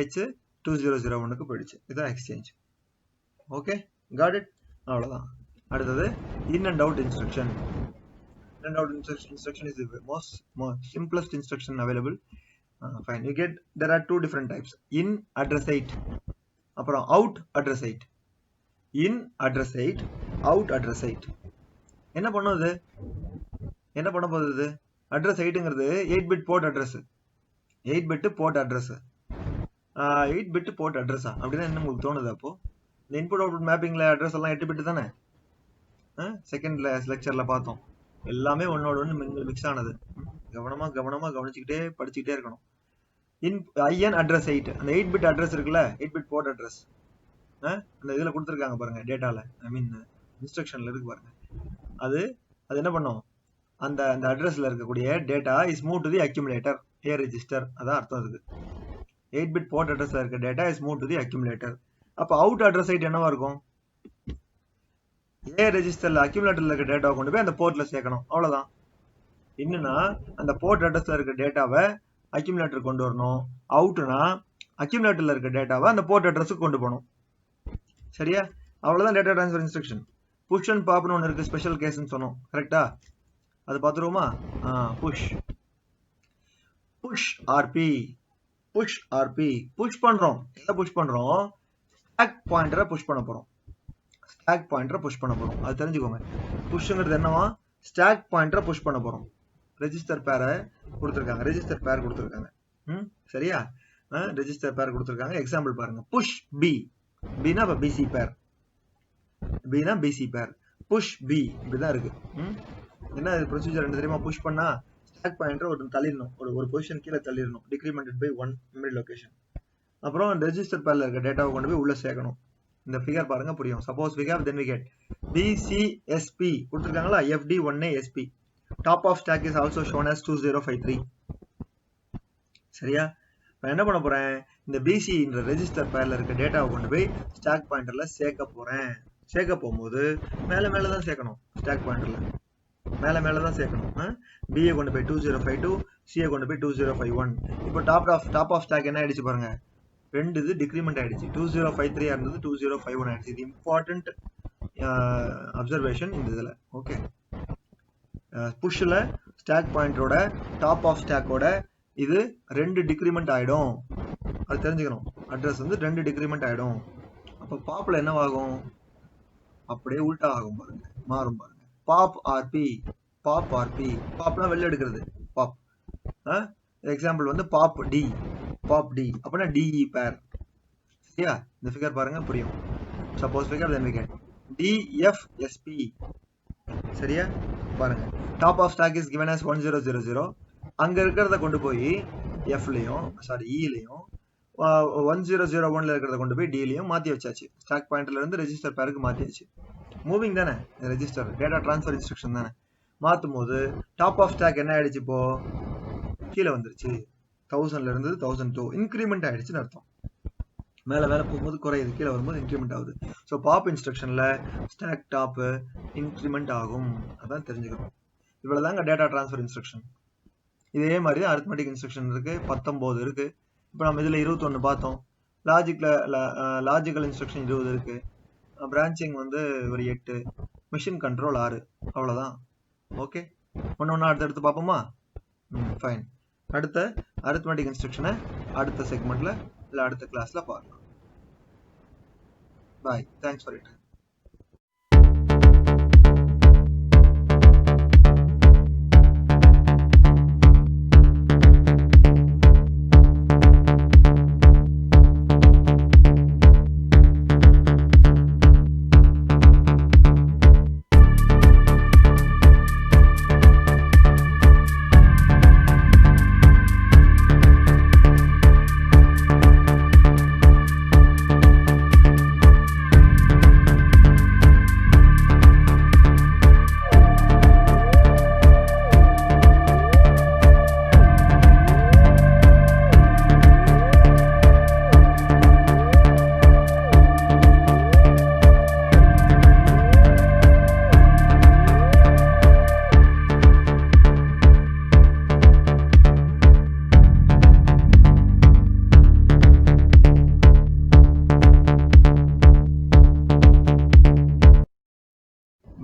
H 2001க்கு போயிடுச்சு. இதுதான் எக்ஸ்சேஞ்ச். Okay, got it? அவ்வளவுதான். அடுத்தது இன் and out instruction. In and out instruction is the most simplest instruction available. Fine, you get, there are two different types. In addressate, அப்புறம் out addressate. In addressate, out addressate. என்ன பண்ணுது? என்ன பண்ண போகுது? addressateங்கிறது 8-bit port address. 8-bit port address. 8-bit port address அப்படின்னா என்ன உங்களுக்கு தோணுது? அப்போ இந்த இன்புட் அவுட்புட் மேப்பிங்ல அட்ரஸ் எல்லாம் 8-bit தானே? செகண்ட் லெக்சர்ல பார்த்தோம். எல்லாமே ஒன்னோட ஒன்று மிக்ஸ் ஆனது. கவனமா கவனிச்சுக்கிட்டே படிச்சுக்கிட்டே இருக்கணும். IN addressate, அந்த 8-bit அட்ரஸ் இருக்குல்ல, 8-bit போர்ட் அட்ரஸ், அந்த இதுல கொடுத்துருக்காங்க பாருங்க, டேட்டால, ஐ மீன் இன்ஸ்ட்ரக்ஷன்ல இருக்கு பாருங்க. அது என்ன பண்ணும்? அந்த அட்ரஸ்ல இருக்கக்கூடிய data is move to the accumulator, A register. அதான் அர்த்தம் அதுக்கு. 8-bit போர்ட் அட்ரஸ்ல இருக்க data is move to the accumulator. அப்ப அவுட் அட்ரஸைட் என்னவா இருக்கும்? A ரெஜிஸ்டர்ல அக்யூமுலேட்டர்ல இருக்க டேட்டாவை கொண்டு போய் அந்த போர்ட்ல சேர்க்கணும். அவ்வளவுதான். என்னன்னா அந்த போர்ட் அட்ரஸ்ல இருக்க டேட்டாவை அக்யூமுலேட்டர் கொண்டு வரணும். அவுட்னா அக்யூமுலேட்டர்ல இருக்க டேட்டாவை அந்த போர்ட் அட்ரஸுக்கு கொண்டு போகணும். சரியா? அவ்வளவுதான் data transfer instruction. Push and பாப்னு ஒன்று இருக்கு, ஸ்பெஷல் கேஸ்ன்னு சொன்னோம், கரெக்டா? அது பார்த்துருவோமா? புஷ் ஆர்பி, புஷ் பண்றோம். எதை புஷ் பண்றோம்? ஸ்டாக் பாயிண்டரை புஷ் பண்ண போறோம். அது தெரிஞ்சுக்கோங்க. புஷ்ங்கிறது என்னவா? ஸ்டாக் பாயிண்டரை புஷ் பண்ண போறோம். ரெஜிஸ்டர் பேரை கொடுத்துருக்காங்க. சரியா? ரெஜிஸ்டர் பேர் கொடுத்துருக்காங்க. எக்ஸாம்பிள் பாருங்க. புஷ் பி, பினா பிசி பேர், புஷ் பி இப்படிதான் இருக்கு. என்ன ப்ரொசீஜர் என்ன தெரியுமா? புஷ் பண்ணா ஸ்டாக் பாயிண்டர் ஒரு தள்ளிடணும், ஒரு பொசிஷன் கீழே தள்ளிடணும், டிக்ரிமெண்டட் பை 1 மெமரி லொகேஷன். அப்புறம் ரெஜிஸ்டர் பேர்ல இருக்க டேட்டாவை கொண்டு போய் உள்ள சேர்க்கணும். இந்த ஃபிகர் பாருங்க, புரியும். Suppose we have, then we get BCSP கொடுத்துருக்காங்களா? FD1ASP. Top of stack is also shown as 2053. சரியா? நான் என்ன பண்ண போறேன்? இந்த BC என்ற ரெஜிஸ்டர் பேர்ல இருக்க டேட்டாவை கொண்டு போய் ஸ்டாக் பாயிண்டர்ல சேர்க்க போறேன். சேர்க்க போகும்போது மேல தான் சேர்க்கணும். ஸ்டாக் பாயிண்டர்ல மேல தான் சேர்க்கணும். B கொண்டு போய் 2052, C கொண்டு போய் 2051. இப்போ டாப் ஆஃப் ஸ்டாக் என்ன ஆயிடுச்சு பாருங்க, ரெண்டு இது டிக்ரிமெண்ட் ஆயிடுச்சு. 2053 இருந்தது 2051 ஆயிடுச்சு. இது இம்பார்ட்டன்ட் அப்சர்வேஷன் இந்த இதுல. ஓகே, புஷ்ல ஸ்டாக் பாயிண்டரோட டாப் ஆஃப் ஸ்டாக்கோட இது 2 டிக்ரிமெண்ட் ஆயிடும். அது தெரிஞ்சுக்கணும். அட்ரஸ் வந்து 2 டிக்ரிமெண்ட் ஆயிடும். அப்ப பாப்ல என்னவாகும்? அப்படியே உல்டா ஆகும் பாருங்க, மாறும் பாருங்க. பாப் ஆர்பி, பாப்னா வெளில எடுக்கிறது, பாப். எக்ஸாம்பிள் வந்து பாப் டி அப்படின்னா டிஇ பேர். சரியா? இந்த ஃபிகர் பாருங்க, புரியும். Suppose figure then we get DFSP. சரியா? பாருங்க, top of stack is given as 1000. அங்க இருக்கிறத கொண்டு போய் இலையும் 1001ல இருக்கிறத கொண்டு போய் டிலையும் மாத்தி வச்சாச்சு. ஸ்டாக் பாயிண்டர்ல இருந்து ரெஜிஸ்டர் பேருக்கு மாத்தியாச்சு. மூவிங் தானே ரெஜிஸ்டர், டேட்டா ட்ரான்ஸ்ஃபர் இன்ஸ்ட்ரக்ஷன் தானே. மாத்தும் போது டாப் ஆஃப் ஸ்டாக் என்ன ஆயிடுச்சு? இப்போ கீழே வந்துருச்சு. 1000ல இருந்து 1002 இன்க்ரிமெண்ட் ஆயிடுச்சுன்னு அர்த்தம். மேல போகும்போது குறையுது, கீழே வரும்போது இன்க்ரிமெண்ட் ஆகுது. ஸோ பாப் இன்ஸ்ட்ரக்ஷன்ல ஸ்டாக் டாப் இன்க்ரிமெண்ட் ஆகும். அதான் தெரிஞ்சுக்கணும். இவ்வளவுதாங்க டேட்டா ட்ரான்ஸ்ஃபர் இன்ஸ்ட்ரக்ஷன். இதே மாதிரி தான் அரித்மெட்டிக் இன்ஸ்ட்ரக்ஷன் இருக்கு, 19 இருக்கு. இப்போ நம்ம இதுல 21 பார்த்தோம். லாஜிக்கல் இன்ஸ்ட்ரக்ஷன் 20 இருக்கு. பிரான்ச்சிங் வந்து ஒரு 8, மிஷின் கண்ட்ரோல் 6. அவ்வளவுதான். ஓகே, ஒன்னொன்னா அடுத்தடுத்து பார்ப்போமா? ஃபைன். அடுத்த அரித்மெட்டிக் இன்ஸ்ட்ரக்ஷனை அடுத்த செக்மெண்ட்ல இல்ல அடுத்த கிளாஸ்ல பார்க்கலாம். Bye, thanks for it.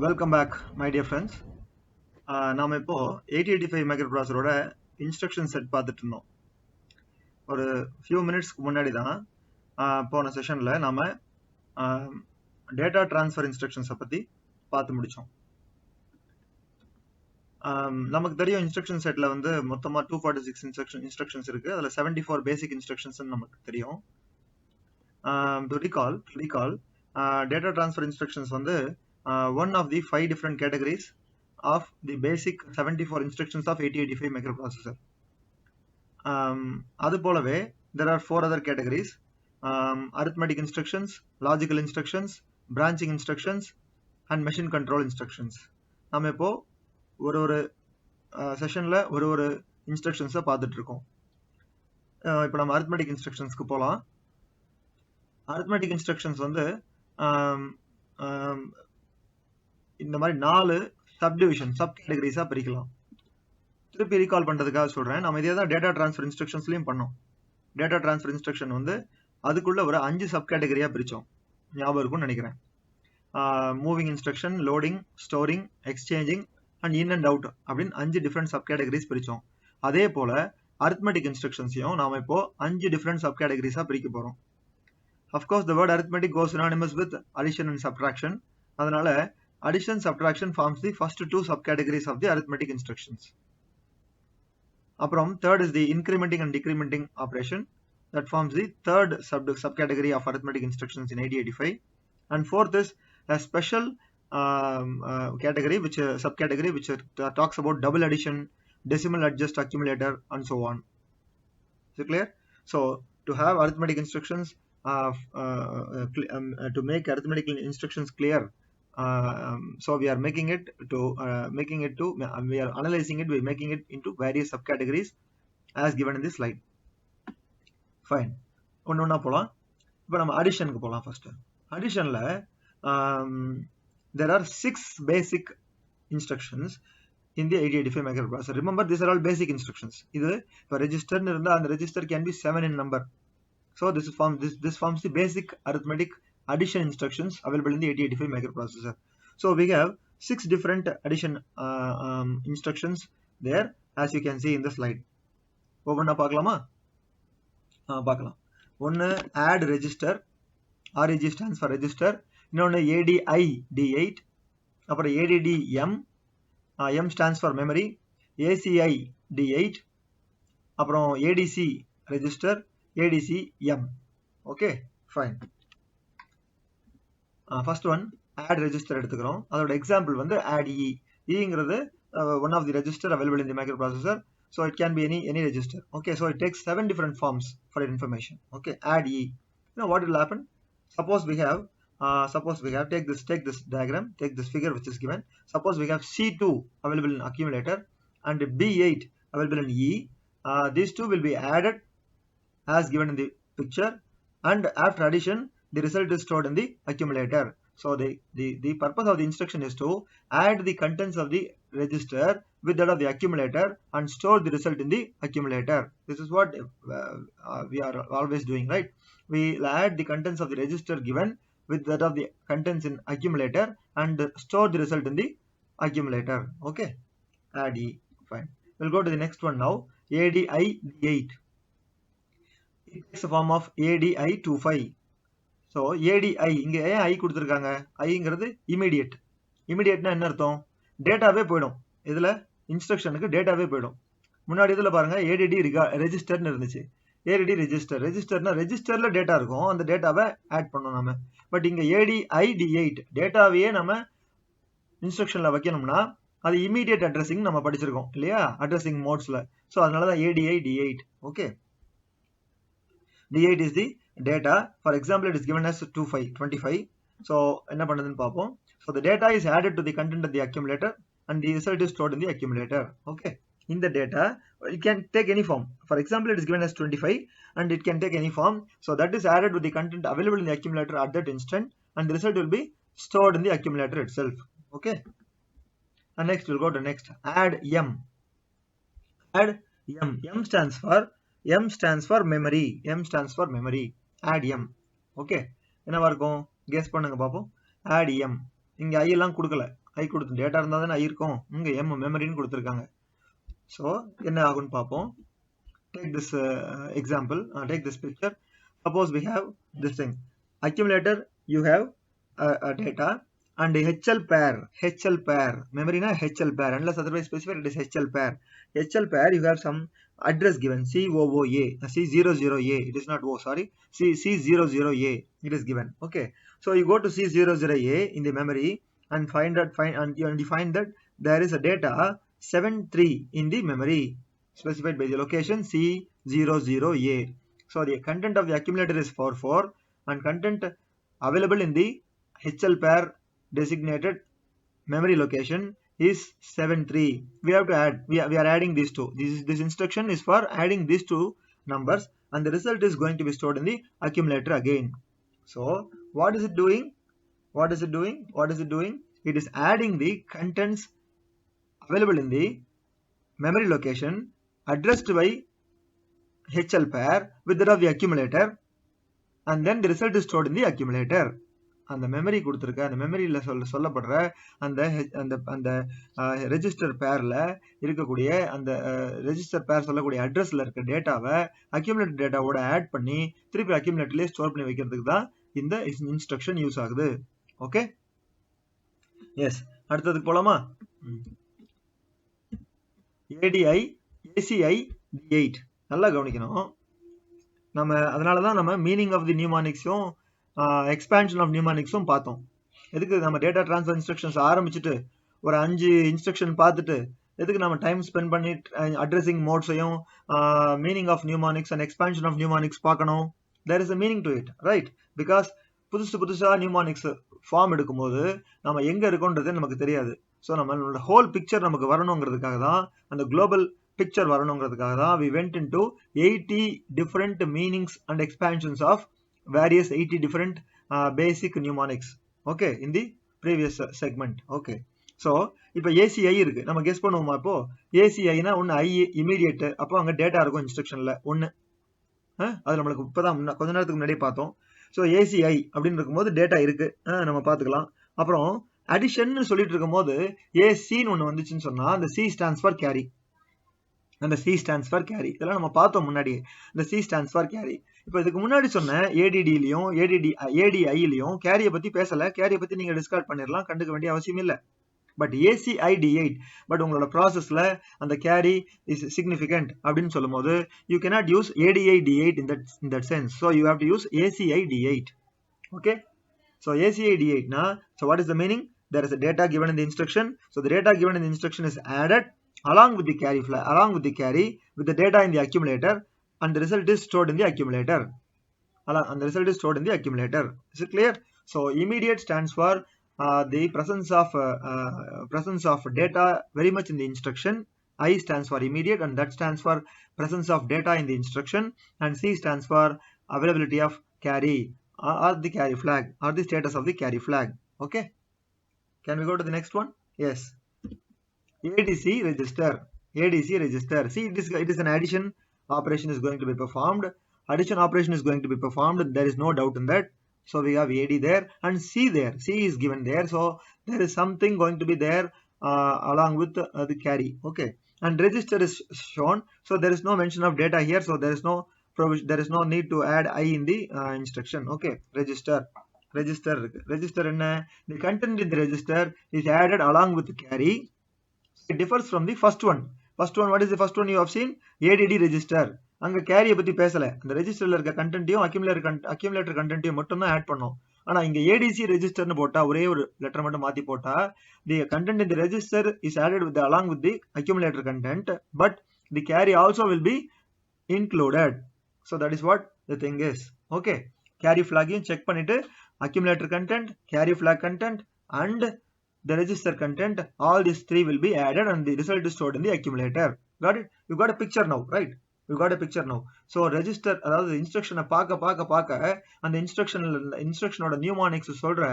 Welcome back my dear friends. நாம இப்போ 8085 மைக்ரோ ப்ராசரோட இன்ஸ்ட்ரக்ஷன் செட் பார்த்துட்டு இருந்தோம். ஒரு ஃபியூ மினிட்ஸ்க்கு முன்னாடி தான் போன செஷன்ல நாம டேட்டா ட்ரான்ஸ்ஃபர் இன்ஸ்ட்ரக்ஷன்ஸை பத்தி பார்த்து முடிச்சோம். நமக்கு தெரியும் இன்ஸ்ட்ரக்ஷன் செட்ல வந்து மொத்தமா 246 இன்ஸ்ட்ரக்ஷன்ஸ் இருக்கு. அதுல 74 பேசிக் இன்ஸ்ட்ரக்ஷன்ஸ் நமக்கு தெரியும். To recall data transfer instructions வந்து one of the 5 different categories of the basic 74 instructions of 8085 microprocessor. அது போலவே there are 4 other categories: arithmetic instructions, logical instructions, branching instructions and machine control instructions. நாம இப்போ ஒரு செஷன்ல ஒரு இன்ஸ்ட்ரக்ஷன்ஸை பார்த்துட்டு இருக்கோம். இப்போ நம்ம arithmetic instructionsக்கு போகலாம். arithmetic instructions வந்து இந்த மாதிரி 4 சப்டிவிஷன் சப் கேட்டகரிஸா பிரிக்கலாம். திருப்பி ரீகால் பண்றதுக்காக சொல்றேன். நம்ம இதே தான் டேட்டா ட்ரான்ஸ்ஃபர் இன்ஸ்ட்ரக்ஷன்ஸ்லயும் பண்ணோம். டேட்டா ட்ரான்ஸ்ஃபர் இன்ஸ்ட்ரக்ஷன் வந்து அதுக்குள்ள ஒரு 5 சப் கேட்டகரியா பிரிச்சோம். ஞாபகம் இருக்கும்னு நினைக்கிறேன். Moving instruction, loading, storing, exchanging and in and out அப்படின்னு 5 டிஃப்ரெண்ட் சப் கேட்டகரிஸ் பிரிச்சோம். அதே போல arithmetic instructionsையும் நாம இப்போ 5 different subcategories பிரிக்க போறோம். Of course, the word arithmetic goes synonymous with addition and subtraction. அதனால addition subtraction forms the first two subcategories of the arithmetic instructions. அப்புறம் third is the incrementing and decrementing operation that forms the third subcategory of arithmetic instructions in 8085. And fourth is a special category, which subcategory which talks about double addition, decimal adjust accumulator and so on. Is it clear? So to have arithmetic instructions, to make arithmetic instructions clear, so we are making it to we are analyzing it by making it into various subcategories as given in this slide. Fine. ஒண்ணா போலாம். இப்போ நம்ம additionக்கு போலாம். first additionல there are 6 basic instructions in the 8085 microprocessor. Remember, these are all basic instructions. Either if a register and the register can be 7 in number. So this forms the basic arithmetic addition instructions available in the 8085 microprocessor. So we have 6 different addition instructions there, as you can see in the slide. ஒவ்வொண்ணா பார்க்கலாமா? பார்க்கலாம். ஒன்னு add register, REG stands for register. இன்னொன்னு ADI D8, அப்புறம் ADD M, M stands for memory, ACI D8, அப்புறம் ADC register, ADC M. Okay, fine. First one add register எடுத்துக்கிறோம். அதோட example வந்து add E. Eங்கிறது one of the register available in the microprocessor. So it can be any register. Okay, so it takes 7 different forms for your information. Okay, add E. You know what will happen? Suppose we have take this diagram, take this figure which is given. Suppose we have C2 available in accumulator and B8 available in E. These two will be added as given in the picture, and after addition the result is stored in the accumulator. So the purpose of the instruction is to add the contents of the register with that of the accumulator and store the result in the accumulator. This is what we are always doing, right? We add the contents of the register given with that of the contents in accumulator and store the result in the accumulator. Okay, add E. Fine. We'll go to the next one now. ADI D8. It takes the form of ADI25. So ADI இங்க ஏன் I கொடுத்திருக்காங்க? Iங்கிறது immediate. Immediate என்ன அர்த்தம்? டேட்டாவே போய்டும். இதுல இன்ஸ்ட்ரக்ஷனுக்கு டேட்டாவே போய்டும். முன்னாடி இதுல பாருங்க ADD ரெஜிஸ்டர்னு இருந்துச்சு. ADD ரெஜிஸ்டர்னா ரெஜிஸ்டர்ல டேட்டா இருக்கும். அந்த டேட்டாவை ஆட் பண்ணோம் நாம. பட் இங்க ADI D8 டேட்டாவையே நம்ம இன்ஸ்ட்ரக்ஷன்ல வைக்கணும்னா அது இமிடியேட் அட்ரஸிங் நம்ம படிச்சிருக்கோம் இல்லையா? அட்ரஸிங் மோட்ஸ்ல. சோ அதனால தான் ADI D8. Okay. D8 is the data. For example, it is given as 25. So என்ன பண்ணுதுன்னு பாப்போம். So the data is added to the content of the accumulator and the result is stored in the accumulator. Okay. In the data, it can take any form. For example, it is given as 25 and it can take any form. So that is added with the content available in the accumulator at that instant, and the result will be stored in the accumulator itself. Okay. And next we'll go to next. Add M. Add M. M stands for memory. M stands for memory. Add M. Okay. என்னவா இருக்கும்? Guess பண்ணுங்க பாப்போம். Add M. இங்க I எல்லாம் கொடுக்கல. I கொடுத்து data இருந்தா தானே I இருக்கும். இங்க M மெமரின்னு கொடுத்திருக்காங்க. So என்ன ஆகும்னு பாப்போம். Take this example. Take this picture. Suppose we have this thing. Accumulator, you have a data and a HL pair. Memory na HL pair. Unless otherwise specified, it is HL pair. HL pair, you have some address given. COOA. C00A. It is not O, sorry. C00A. It is given. Okay. So you go to C00A in the memory and find that there is a data 73 in the memory specified by the location C00A. So the content of the accumulator is 44 and content available in the HL pair designated memory location is 73. We have to add. We are adding these two. This instruction is for adding these two numbers, and the result is going to be stored in the accumulator again. So what is it doing? It is adding the contents available in the memory location addressed by HL pair with that of the accumulator, and then the result is stored in the accumulator. அந்த memory கொடுத்துருக்க அந்த மெமரியில சொல்லப்படுற அந்த அந்த அந்த register பேர்ல இருக்கக்கூடிய அந்த ரெஜிஸ்டர் பேர் சொல்லக்கூடிய அட்ரஸ்ல இருக்க டேட்டாவை அக்யூமுலேட்டர் டேட்டாவோட ஆட் பண்ணி திருப்பி அக்யூமுலேட்டர்லயே ஸ்டோர் பண்ணி வைக்கிறதுக்கு தான் இந்த இன்ஸ்ட்ரக்ஷன் யூஸ் ஆகுது. Okay, yes. அடுத்ததுக்கு போலாமா? ADI ACI D8 நல்லா கவனிக்கணும். நம்ம அதனாலதான் நம்ம மீனிங் ஆஃப் தி நியூமானிக்ஸும் எக்ஸ்பான்ஷன் ஆஃப் நியூமானிக்ஸும் பார்த்தோம். எதுக்கு நம்ம டேட்டா ட்ரான்ஸ்ஃபர் இன்ஸ்ட்ரக்ஷன்ஸ் ஆரம்பிச்சுட்டு ஒரு 5 இன்ஸ்ட்ரக்ஷன் பார்த்துட்டு எதுக்கு நம்ம டைம் ஸ்பெண்ட் பண்ணி அட்ரஸிங் மோட்ஸையும் meaning of mnemonics and expansion of mnemonics பார்க்கணும்? There is a meaning to it, right? Because புதுசா நியூமானிக்ஸ் ஃபார்ம் எடுக்கும்போது நம்ம எங்க இருக்கோன்றது நமக்கு தெரியாது. ஸோ நம்மளோட ஹோல் பிக்சர் நமக்கு வரணுங்கிறதுக்காக தான், அந்த குளோபல் பிக்சர் வரணுங்கிறதுக்காக தான் we went into 80 different meanings and expansions of various 80 different basic mnemonics, okay, in the previous segment. Okay, so இப்போ ACI இருக்கு, நம்ம கெஸ் பண்ணுவோமா? இப்போ ACIனா ஒன்று I இமீடியட், அப்போ அங்கே டேட்டா இருக்கும் இன்ஸ்ட்ரக்ஷன்ல ஒன்று, அது நம்மளுக்கு இப்போதான் கொஞ்ச நேரத்துக்கு முன்னாடியே பார்த்தோம். ஸோ ACI அப்படின்னு இருக்கும்போது டேட்டா இருக்கு, நம்ம பார்த்துக்கலாம். அப்புறம் அடிஷன் சொல்லிட்டு இருக்கும்போது ACன்னு ஒன்று வந்துச்சுன்னு சொன்னா அந்த C stands for carry, அந்த C stands for carry. இதெல்லாம் நம்ம பார்த்தோம் முன்னாடி. இந்த C stands for carry. இப்போ இதுக்கு முன்னாடி சொன்ன ADDலையும் ADIலையும் கேரியை பத்தி பேசல. கேரியை பத்தி நீங்க டிஸ்கார்ட் பண்ணிடலாம், கண்டுக்க வேண்டிய அவசியம் இல்லை. பட் ACI D8 பட் உங்களோட ப்ராசஸ்ல அந்த கேரி இஸ் சிக்னிஃபிகண்ட் அப்படின்னு சொல்லும் போது you cannot use ADI D8 in that sense. So you have to use ACI D8. Okay, so ACI D8 na, so what is the meaning? There is a data given in the instruction. So the data given in the instruction is added along with the carry flag, along with the carry with the data in the accumulator, and the result is stored in the accumulator. And the result is stored in the accumulator. Is it clear? So immediate stands for the presence of data very much in the instruction. I stands for immediate, and that stands for presence of data in the instruction, and C stands for availability of carry or the carry flag or the status of the carry flag. Okay, can we go to the next one? Yes, ADC register. ADC register. See, it is an addition operation is going to be performed. Addition operation is going to be performed. There is no doubt in that. So we have AD there and C there. C is given there. So there is something going to be there along with the carry. Okay. And register is shown. So there is no mention of data here. So there is no provision. There is no need to add I in the instruction. Okay. Register. Register in the content in the register is added along with the carry. It differs from the first one. First one, what is the first one you have seen? ADD register. அங்க கேரியை பத்தி பேசல, அந்த ரெஜிஸ்டர்ல இருக்க கண்டென்ட்டையும் accumulator கண்டென்ட்டையும் மட்டும் தான் add பண்ணோம். ஆனா இங்க ADC ரெஜிஸ்டர்னு போட்டா ஒரே ஒரு லெட்டர் மட்டும் மாத்தி போட்டா the content in the register is added with the, along with the accumulator content, but the carry also will be included. So that is what the thing is. Okay, carry flagyum check பண்ணிட்டு accumulator content, carry flag content and the register content, all these three will be added and the result is stored in the accumulator. Got it? You got a picture now, right? You got a picture now. So register, அதாவது இன்ஸ்ட்ரக்ஷனை பார்க்க அந்த இன்ஸ்ட்ரக்ஷனோட நியூமானிக்ஸ் சொல்ற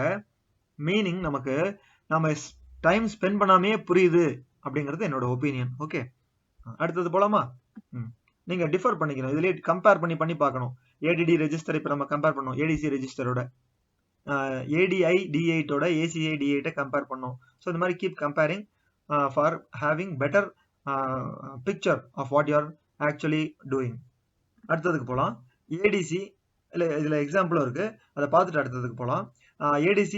meaning நமக்கு நம்ம time spend பண்ணாமே புரியுது அப்படிங்கிறது என்னோட ஒப்பீனியன். ஓகே, அடுத்தது போலாமா? நீங்க டிஃபர் பண்ணிக்கணும், இதுலயே கம்பேர் பண்ணி பார்க்கணும். ADD ரெஜிஸ்டர் இப்ப நம்ம கம்பேர் பண்ணோம் ADC ரெஜிஸ்டரோட, ADI D8 ஓட ACI D8 கம்பேர் பண்ணோம். ஸோ இந்த மாதிரி keep comparing for having better picture of what you are actually doing. அடுத்ததுக்கு போகலாம். ADC இதுல எக்ஸாம்பிளும் இருக்கு, அதை பார்த்துட்டு அடுத்ததுக்கு போகலாம். ADC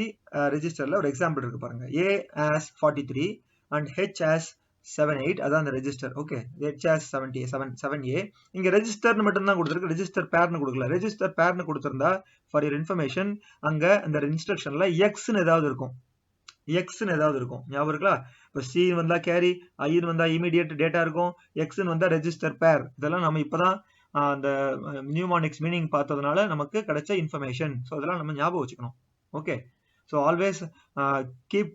ரெஜிஸ்டர்ல ஒரு எக்ஸாம்பிள் இருக்கு பாருங்க. A as 43 and H as 78, அதான் அந்த register. Okay, H as 7A. இங்க ரெஜிஸ்டர்னு மட்டும் தான் கொடுத்துருக்கு, ரெஜிஸ்டர் பேர்னு கொடுக்கல. ரெஜிஸ்டர் பேர்னு கொடுத்திருந்தா ஃபார் யுவர் இன்ஃபர்மேஷன் அங்க அந்த இன்ஸ்ட்ரக்ஷன்ல எக்ஸ்னு ஏதாவது இருக்கும், ஞாபகம் இருக்குங்களா? இப்போ C வந்தா கேரி, ஐன்னு வந்தா இமீடியட் டேட்டா இருக்கும், எக்ஸ்ன்னு வந்தா ரெஜிஸ்டர் பேர். இதெல்லாம் நம்ம இப்பதான் அந்த நியூமானிக்ஸ் மீனிங் பார்த்ததுனால நமக்கு கிடைச்ச இன்ஃபர்மேஷன். ஸோ இதெல்லாம் நம்ம ஞாபகம் வச்சுக்கணும். Okay, so always keep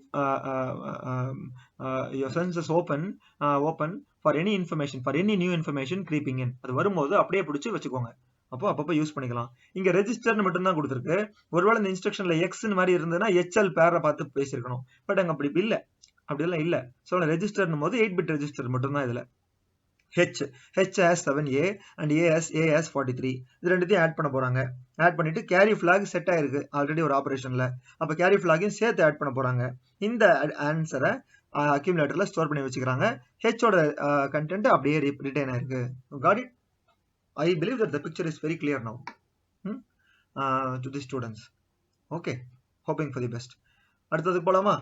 your senses open for any information, for any new information creeping in. அது வரும்போது அப்படியே பிடிச்சி வச்சுக்கோங்க, அப்பப்போ யூஸ் பண்ணிக்கலாம். இங்க ரெஜிஸ்டர்னு மட்டும் தான் கொடுத்துருக்கு. ஒருவேளை இந்த இன்ஸ்ட்ரக்ஷன்ல எக்ஸ்ன்னு மாதிரி இருந்ததுன்னா HL பேரை பார்த்து பேசியிருக்கணும். பட் அங்க அப்படி இல்ல, அப்படியெல்லாம் இல்ல. ஸோ ரெஜிஸ்டர்னும் போது 8 பிட் ரெஜிஸ்டர் மட்டும் தான் இதுல. H has 7A and A has 43. இது ரெண்டுத்தையும் ஆட் பண்ண போறாங்க. ஆட் பண்ணிட்டு கேரி ஃபிளாக் செட் ஆயிருக்கு ஆல்ரெடி ஒரு ஆபரேஷன்ல. அப்ப கேரி ஃபிளாகையும் சேர்த்து ஆட் பண்ண போறாங்க. இந்த ஆன்சரை அக்யூமுலேட்டர்ல ஸ்டோர் பண்ணி வச்சுக்கிறாங்க. ஹெச்சோட கண்டென்ட் அப்படியே ரிட்டைன் ஆயிருக்கு. Got it? I believe that the picture is very clear now to the students. Okay, hoping for the best. அடுத்ததுக்கு போலாமா?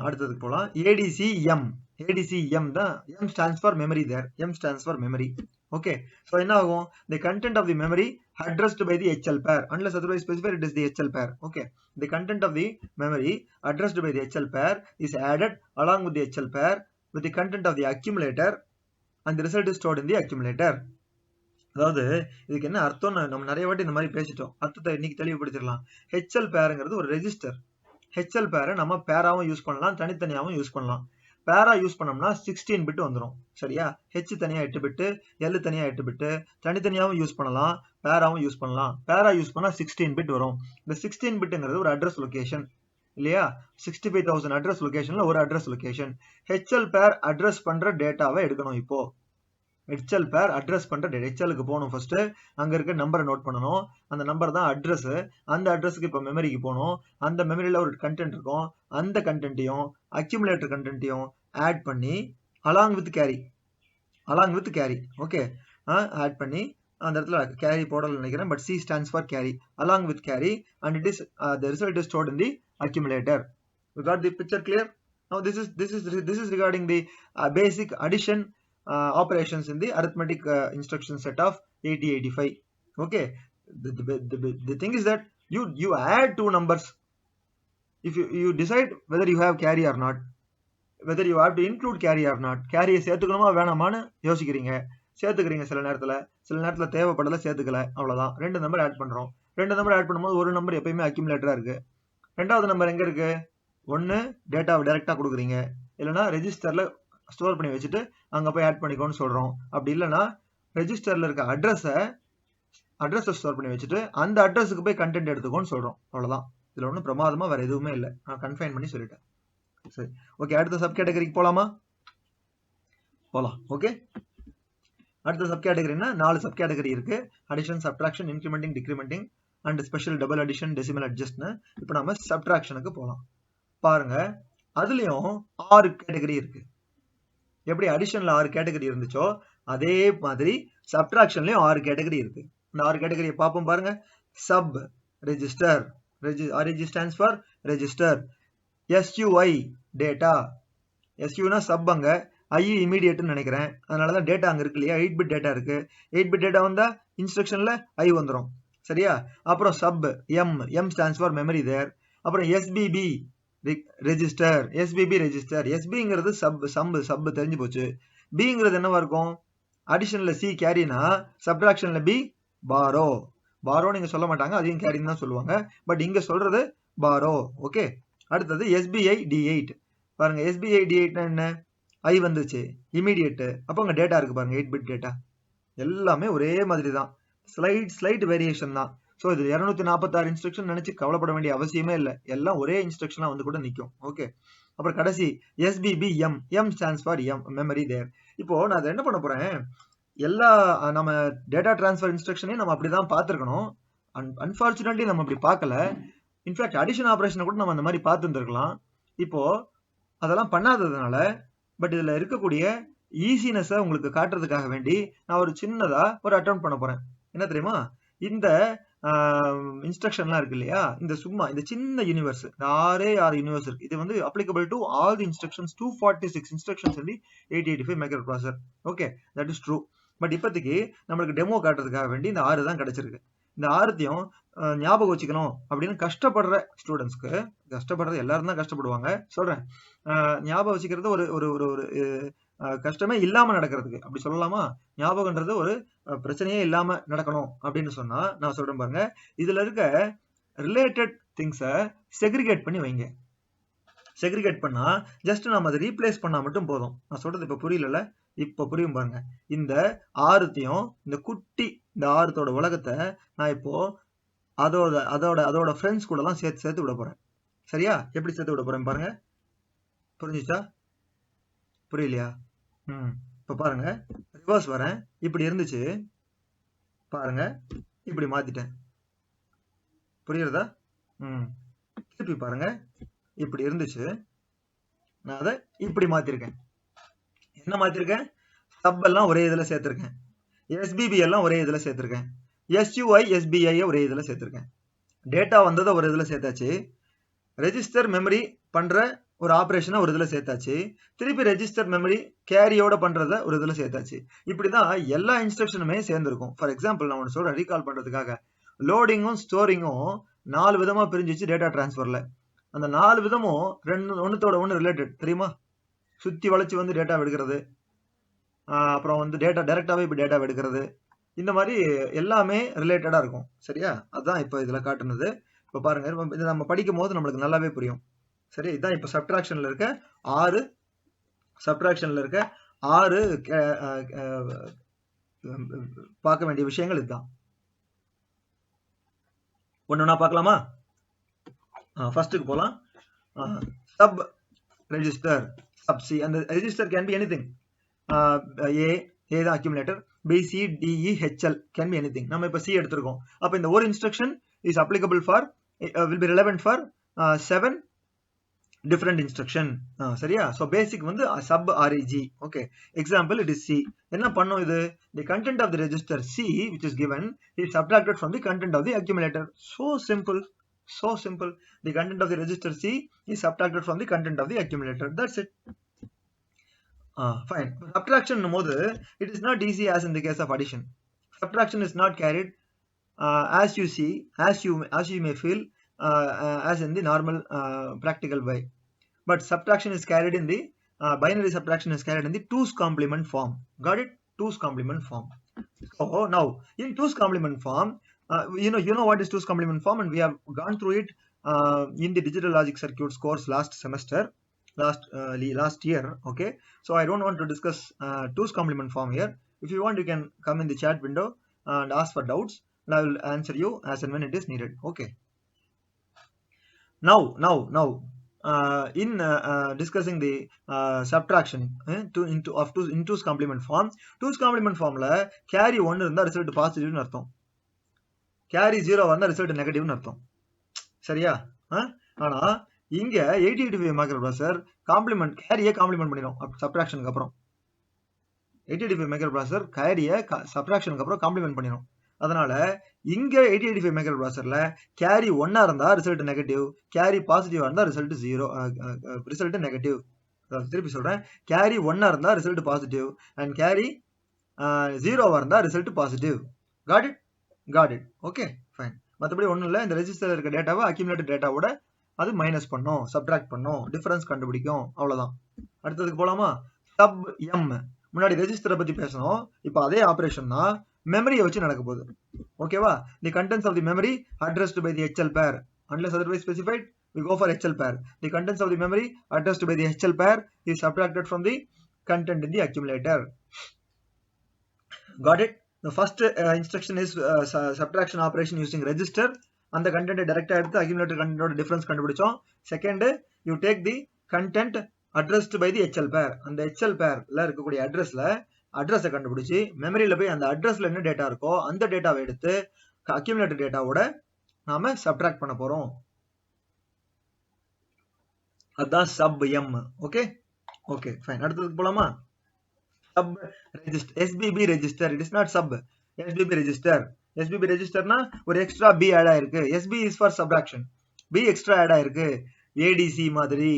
அடுத்ததுக்கு போலாம். ADCM தான். M stands for memory there. M stands for memory. Okay, so என்ன ஆகும்? The content of the memory addressed by the HL pair, unless otherwise specified, it is the HL pair. Okay, the content of the memory addressed by the HL pair is added along with the HL pair with the content of the accumulator and the result is stored in the accumulator. அதாவது இதுக்கு என்ன அர்த்தம்? நம்ம நிறைய வாட்டி இந்த மாதிரி பேசிட்டோம். அர்த்தத்தை இன்னைக்கு தெளிவுபடுத்திடலாம். HL பேருங்கிறது ஒரு ரெஜிஸ்டர். HL பேரை நம்ம பேராவும் யூஸ் பண்ணலாம், தனித்தனியாவும் யூஸ் பண்ணலாம். பேரா யூஸ் பண்ணோம்னா 16 பிட் வந்துடும். சரியா? H தனியா 8 பிட்டு, L தனியா 8 பிட்டு, தனித்தனியாவும் யூஸ் பண்ணலாம், பேராவும் யூஸ் பண்ணலாம். பேரா யூஸ் பண்ணா 16 பிட் வரும். இந்த 16 பிட்ங்கிறது ஒரு அட்ரஸ் லொகேஷன் இல்லையா? 65,000 அட்ரஸ் லொகேஷன்ல ஒரு அட்ரஸ் லொகேஷன். HL பேர் அட்ரஸ் பண்ற டேட்டாவை எடுக்கணும். இப்போ HL பேர் அட்ரஸ் பண்ற HLக்கு போகணும். ஃபர்ஸ்ட் அங்க இருக்க நம்பரை நோட் பண்ணணும். அந்த நம்பர் தான் அட்ரஸ். அந்த அட்ரஸ்க்கு இப்போ மெமரிக்கு போகணும். அந்த மெமரியில ஒரு கண்டென்ட் இருக்கும். அந்த கண்டென்ட்டையும் அக்யூமுலேட்டர் கண்டென்ட்டையும் ஆட் பண்ணி along with carry okay add பண்ணி அந்த இடத்துல கேரி போடல நினைக்கிறேன், but C stands for carry, along with carry, and it is the result is stored in the accumulator. You got the picture clear? Now this is regarding the basic addition operations in the arithmetic instruction set of 8085. Okay, the thing is that you add two numbers. If you decide whether you have carry or not, whether you have to include carry or not, carry சேர்த்துக்கணுமா வேணாமான்னு யோசிக்கிறீங்க. சேர்த்துக்கிறீங்க சில நேரத்துல தேவைப்படல, சேர்த்துக்கல, அவ்வளவுதான். ரெண்டு number add பண்றோம். ரெண்டு number add பண்ணும்போது ஒரு நம்பர் எப்பயுமே அக்யூமுலேட்டரா இருக்கு. ரெண்டாவது நம்பர் எங்க இருக்கு? ஒன்னு டேட்டாவை டைரக்டா கொடுக்குறீங்க, இல்லைன்னா ரெஜிஸ்டர்ல ஸ்டோர் பண்ணி வச்சுட்டு அங்க போய் ஆட் பண்ணிக்கோன்னு சொல்றோம். அப்படி இல்லைன்னா ரெஜிஸ்டர்ல இருக்க அட்ரஸை ஸ்டோர் பண்ணி வச்சுட்டு அந்த அட்ரஸுக்கு போய் கண்டென்ட் எடுத்துக்கோன்னு சொல்றோம். அவ்வளவுதான். இதுல ஒன்றும் பிரமாதமா வேற எதுவுமே இல்லை. நான் கன்ஃபைன் பண்ணி சொல்லிட்டேன். சரி, ஓகே. அடுத்த சப் கேட்டகரிக்கு போலாமா? போலாம். ஓகே, அடுத்த சப் கேட்டகரினா 4 சப் கேட்டகரி இருக்கு. Addition, subtraction, incrementing, decrementing and special double addition, decimal அட்ஜஸ்ட்னு. இப்போ நம்ம சப்ட்ராக்ஷனுக்கு போலாம். பாருங்க, அதுலயும் 6 கேட்டகரி இருக்கு. எப்படி அடிஷன்ல 6 கேட்டகரி இருந்துச்சோ அதே மாதிரி சப்ட்ராக்ஷன்லயும் 6 கேட்டகரி இருக்கு. இந்த 6 கேட்டகரியை பார்ப்போம். பாருங்க, sub register, REG stands for register. SUI data, SUனா சப், அங்க I இமீடியட்னு நினைக்கிறேன், அதனாலதான் டேட்டா அங்க இருக்கு இல்லையா? 8 பிட் டேட்டா இருக்கு. 8 பிட் டேட்டா வந்தா இன்ஸ்ட்ரக்ஷன்ல I வந்துடும். சரியா? அப்புறம் sub M stands for memory there. அப்புறம் SBB ரெஜிஸ்டர், SBB ரெஜிஸ்டர். SBங்கிறது சப் தெரிஞ்சு போச்சு. Bங்கிறது என்னவா இருக்கும்? அடிஷன்ல C கேரினா, சப்ட்ராக்ஷன்ல B பாரோ. பாரோ நீங்க சொல்ல மாட்டாங்க, அதையும் கேரின்னு தான் சொல்லுவாங்க. பட் இங்க சொல்றது பாரோ. ஓகே, அடுத்தது SBI D8. பாருங்க, SBI D8 என்ன? I வந்துச்சு, இமீடியட். அப்போ அங்க டேட்டா இருக்கு பாருங்க, 8 பிட் டேட்டா. எல்லாமே ஒரே மாதிரி தான், ஸ்லைட் வேரியேஷன் தான். ஸோ இது 246 இன்ஸ்ட்ரக்ஷன் நினைச்சு கவலைப்பட வேண்டிய அவசியமே இல்லை. எல்லாம் ஒரே இன்ஸ்ட்ரக்ஷனா வந்து கூட நிற்கும். ஓகே, அப்புறம் கடைசி SBB M stands for memory there. இப்போ நான் அதை என்ன பண்ண போறேன், எல்லா நம்ம டேட்டா டிரான்ஸ்ஃபர் இன்ஸ்ட்ரக்ஷனையும் நம்ம அப்படிதான் பார்த்துருக்கணும். அன்பார்ச்சுனேட்லி நம்ம அப்படி பார்க்கல. இன்ஃபேக்ட் அடிஷன் ஆபரேஷனை கூட நம்ம அந்த மாதிரி பார்த்துருந்துருக்கலாம். இப்போ அதெல்லாம் பண்ணாததுனால, பட் இதுல இருக்கக்கூடிய ஈஸினஸை உங்களுக்கு காட்டுறதுக்காக வேண்டி நான் ஒரு சின்னதா ஒரு அட்டெம்ப்ட் பண்ண போறேன். என்ன தெரியுமா? இந்த இன்ஸ்ட்ரக்ஷன்லாம் இருக்கு இல்லையா, இந்த சின்ன யூனிவர்ஸ், இந்த 6 யூனிவர்ஸ் இருக்கு. இது வந்து applicable to all the instructions, 246 instructions in the 8085 micro processor. Okay, that is true. But இப்போதைக்கு நம்மளுக்கு டெமோ காட்டுறதுக்காக வேண்டி இந்த 6 தான் கிடைச்சிருக்கு. இந்த 6த்தையும் ஞாபகம் வச்சுக்கணும் அப்படின்னு கஷ்டப்படுற ஸ்டூடெண்ட்ஸ்க்கு, கஷ்டப்படுறது எல்லாரும் தான் கஷ்டப்படுவாங்க சொல்றேன், ஞாபகம் வச்சுக்கிறது ஒரு ஒரு ஒரு கஷ்டமே இல்லாம நடக்கிறதுக்கு அப்படி சொல்லலாமா? ஞாபகம்ன்றது ஒரு பிரச்சனையே இல்லாம நடக்கணும் அப்படின்னு சொன்னா நான் சொல்றேன் பாருங்க, இதுல இருக்க ரிலேட்டட் திங்ஸை செக்ரிகேட் பண்ணி வைங்க. செக்ரிகேட் பண்ணா ஜஸ்ட் நம்ம அதை ரீப்ளேஸ் பண்ணா மட்டும் போதும். நான் சொல்றது இப்ப புரியல, இப்ப புரியும் பாருங்க. இந்த 6த்தையும், இந்த குட்டி இந்த 6தோட உலகத்தை நான் இப்போ அதோட ஃப்ரெண்ட்ஸ் கூட எல்லாம் சேர்த்து விட போறேன். சரியா? எப்படி சேர்த்து விட போறேன் பாருங்க. புரிஞ்சுச்சா? புரியலையா? இப்போ பாருங்க, ரிவர்ஸ் வரேன், இப்படி இருந்துச்சு பாருங்க, இப்படி மாத்திட்டேன். புரியுறதா? திருப்பி பாருங்க, இப்படி இருந்துச்சு, நான் அதை இப்படி மாத்திருக்கேன். என்ன மாத்திருக்கேன்? சப் எல்லாம் ஒரே இதுல சேர்த்திருக்கேன், எஸ்பிபி எல்லாம் ஒரே இதுல சேர்த்திருக்கேன், எஸ்யூஐ எஸ்பிஐ ஒரே இதுல சேர்த்திருக்கேன். டேட்டா வந்ததை ஒரு இதுல சேர்த்தாச்சு, ரெஜிஸ்டர் மெமரி பண்ற ஒரு ஆபரேஷனை ஒரு இதுல சேர்த்தாச்சு, திருப்பி ரெஜிஸ்டர் மெமரி கேரியோட பண்றத ஒரு இதுல சேர்த்தாச்சு. இப்படிதான் எல்லா இன்ஸ்ட்ரக்ஷனுமே சேர்ந்திருக்கும். ஃபார் எக்ஸாம்பிள் நான் ஒன்று சொல்றேன் ரீகால் பண்றதுக்காக. லோடிங்கும் ஸ்டோரிங்கும் 4 விதமா பிரிஞ்சிச்சு டேட்டா டிரான்ஸ்ஃபர்ல. அந்த 4 விதமும் ஒன்னுத்தோட ஒன்று ரிலேட்டட், தெரியுமா? சுத்தி வளைச்சு வந்து டேட்டா எடுக்கிறது, அப்புறம் வந்து டேட்டா டைரக்டாவே இப்ப டேட்டா எடுக்கிறது, இந்த மாதிரி எல்லாமே ரிலேட்டடா இருக்கும். சரியா? அதுதான் இப்போ இதுல காட்டுனது. இப்போ பாருங்க, இதை நம்ம படிக்கும் போது நம்மளுக்கு நல்லாவே புரியும். சரி, இதான் இப்போ சப்ட்ராக்ஷன்ல இருக்க 6 பார்க்க வேண்டிய விஷயங்கள் இதுதான். ஒன்னொன்னா பார்க்கலாமா? ஃபர்ஸ்ட்டுக்கு போலாம். Sub register, sub C. அந்த register can be anything. A தான் accumulator, B C D E H L can be anything. நம்ம இப்போ சி எடுத்திருக்கோம். அப்போ இந்த ஒரு instruction is applicable for, will be relevant for 7 different instruction. சரியா? so basic வந்து sub reg. okay, example it is c. என்ன பண்ணும் இது? the content of the register c which is given is subtracted from the content of the accumulator. so simple, so simple. the content of the register c is subtracted from the content of the accumulator. that's it. Fine. Subtraction போது it is not easy as in the case of addition. Subtraction is not carried as you see, as you may feel, as in the normal practical way. But subtraction is carried in the binary subtraction is carried in the 2's complement form. Got it? 2's complement form. So now in 2's complement form, you know what is 2's complement form, and we have gone through it in the digital logic circuits course last semester, last year. Okay, so I don't want to discuss 2's complement form here. If you want, you can come in the chat window and ask for doubts, and I will answer you as and when it is needed. Okay. Now in discussing the subtraction in 2's complement form, 2's complement formல carry 1 இருந்தா result பாசிட்டிவ்னு அர்த்தம், carry 0 வந்தா result நெகட்டிவ்னு அர்த்தம். சரியா? ஆனா இங்க 8085 microprocessor complement கேரியை complement பண்ணிடும் சப்ட்ராக்ஷனுக்கு அப்புறம். 8085 மைக்ரோப்ராசஸர் கேரியை சப்ட்ராக்ஷனுக்கு அப்புறம் காம்ப்ளிமெண்ட் பண்ணிடும். அதனால இங்க 8085 மைக்ரோப்ராசஸர்ல கேரி 1 இருந்தா ரிசல்ட் நெகட்டிவ், கேரி பாசிட்டிவா இருந்தா ரிசல்ட் 0, ரிசல்ட் நெகட்டிவ். திருப்பி சொல்றேன், கேரி 1 இருந்தா ரிசல்ட் பாசிட்டிவ் அண்ட் கேரி 0 இருந்தா result positive. Got it? Okay, fine. மற்றபடி ஒன்றும் இல்லை, இந்த ரெஜிஸ்டர்ல இருக்க டேட்டாவை அக்யூமுலேட்டட் டேட்டாவோட அது மைனஸ் பண்ணும், சப்ட்ராக்ட் பண்ணும், டிஃபரன்ஸ் கண்டுபிடிக்கும், அவ்வளவுதான். அடுத்ததுக்கு போலாமா? Sub M. முன்னாடி ரெஜிஸ்டரை பத்தி பேசணும், இப்போ அதே ஆபரேஷன் தான் மெமரியை வச்சு நடக்க போகுது. ஓகேவா? தி contents of the memory addressed by the HL pair unless otherwise specified, we go for HL pair. The contents of the memory addressed by the HL pair is subtracted from the content in the accumulator. Got it? The first instruction is subtraction operation using register. அந்த content டைரக்டா எடுத்து accumulator content ஓட difference கண்டுபிடிச்சோம். Second, you take the content addressed by the HL pair. அந்த HL pairல இருக்கக்கூடிய அட்ரஸை கண்டுபிடிச்சு மெமரியில போய் அந்த அட்ரஸ்ல என்ன டேட்டா இருக்கோ அந்த டேட்டாவை எடுத்து அக்யூமுலேட்டர் டேட்டாவோட நாம சப்ட்ராக்ட் பண்ண போறோம். அதான் சப் எம். Okay, fine. அடுத்ததுக்கு போலாமா? Sub register, SBB register. It is not sub, SBB register. SBB ரெஜிஸ்டர்னா ஒரு எக்ஸ்ட்ரா பி ஆட் ஆயிருக்கு. SB is for subtraction, B extra add ஆயிருக்கு. ஏடிசி மாதிரி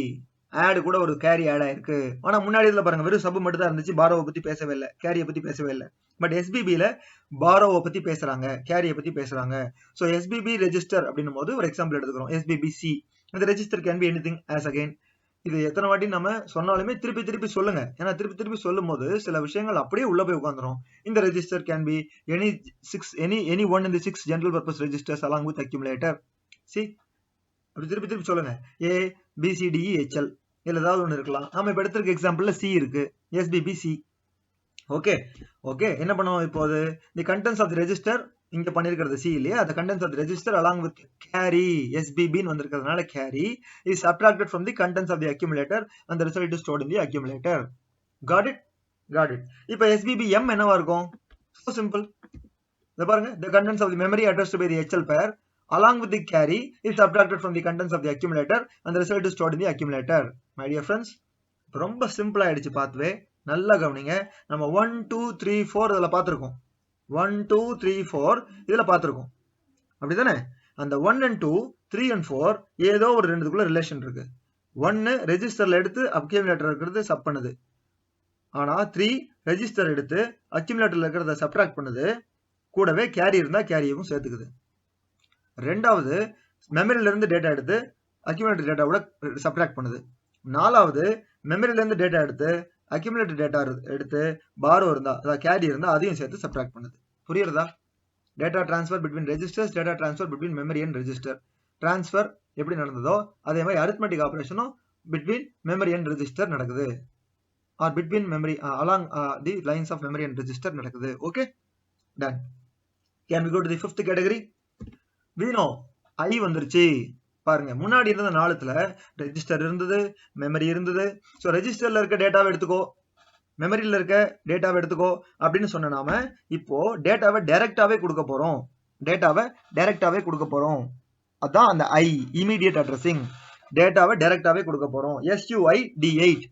ஆட் கூட ஒரு கேரி ஆட் ஆயிருக்கு. ஆனா முன்னாடி இதுல பாருங்க, வெறும் சப் மட்டும் தான் இருந்துச்சு, பாரோவை பத்தி பேசவே இல்லை, கேரியை பத்தி பேசவே இல்லை. பட் எஸ்பிபில பாரோவை பத்தி பேசுறாங்க, கேரியை பத்தி பேசுறாங்க. ஸோ எஸ்பிபி ரெஜிஸ்டர் அப்படின்னும் போது ஒரு எக்ஸாம்பிள் எடுத்துக்கிறோம், எஸ்பிபி சி. இந்த register can be anything as again. இது எத்தனை வாட்டி நம்ம சொன்னாலுமே திருப்பி சொல்லுங்க, ஏன்னா திருப்பி சொல்லும் போது சில விஷயங்கள் அப்படியே உள்ள போய் உட்காந்துரும். இந்த register can be any one in the 6 general purpose registers along with accumulator. C, அப்படி திருப்பி சொல்லுங்க. A B C D E H L இல்ல ஏதாவது ஒன்று இருக்கலாம். நம்ம இப்ப எடுத்திருக்க எக்ஸாம்பிள்ல சி இருக்கு, எஸ்பிபி சி. ஓகே, என்ன பண்ணுவோம் இப்போது? The contents of the register இங்க பண்ணிருக்கிறது சி இல்லையா? the contents of the register along with carry SBB ன்னு வந்திருக்கிறதுனால carry is subtracted from the contents of the accumulator and the result is stored in the accumulator. Got it? got it. இப்போ SBBM என்னவா இருக்கும்? So simple. இத பாருங்க, the contents of the memory addressed by the HL pair along with the carry is subtracted from the contents of the accumulator and the result is stored in the accumulator. My dear friends, ரொம்ப simple ஆயிடுச்சு pathway. நல்லா கவனிங்க. நம்ம 1 2 3 4 இதல பாத்துறோம். 1 2 3 4 இதல பாத்துறோம். அப்படிதானே? அந்த 1 and 2 3 and 4 ஏதோ ஒரு ரெண்டுக்குள்ள ரிலேஷன் இருக்கு. 1 ரெஜிஸ்டர்ல எடுத்து அக்யூமுலேட்டர் இருக்கிறது சப் பண்ணுது. ஆனா 3 ரெஜிஸ்டர் எடுத்து அக்யூமுலேட்டர்ல இருக்கிறத சப்ட்ராக்ட் பண்ணுது. கூடவே கேரி இருந்தா கேரியவும் சேர்த்துக்குது. ரெண்டாவது மெமரியில இருந்து டேட்டா எடுத்து அக்யூமுலேட்டர் டேட்டாவோட சப்ட்ராக்ட் பண்ணுது. நாலாவது மெமரியில இருந்து டேட்டா எடுத்து அக்யூமுலேட்டர் டேட்டா எடுத்து பாரோ இருந்தா அதாவது கேரி இருந்தா அதையும் சேர்த்து சப்ட்ராக்ட் பண்ணுது. புரியுறதா? Data transfer between registers, data transfer between memory and register. Transfer எப்படி நடந்ததோ அதே மாதிரி அரித்மெட்டிக் ஆபரேஷனும் பிட்வீன் மெமரி அண்ட் ரெஜிஸ்டர் நடக்குது. Or between memory along the lines of memory and register நடக்குது. Okay, done. Can we go to the fifth category? We know I வந்துருச்சு. பாருங்க, முன்னாடி இருந்த நாளத்துல ரெஜிஸ்டர் இருந்தது, மெமரி இருந்தது. சோ ரெஜிஸ்டர்ல இருக்க டேட்டாவை எடுத்துக்கோ, மெமரியில இருக்க டேட்டாவை எடுத்துக்கோ அப்படின்னு சொன்ன நாம இப்போ டேட்டாவை டைரக்டாவே கொடுக்க போறோம். டேட்டாவை டைரக்டாவே கொடுக்க போறோம். அதான் அந்த I, இமிடியேட் அட்ரஸிங். டேட்டாவை டைரக்டாவே கொடுக்க போறோம். SUI D8,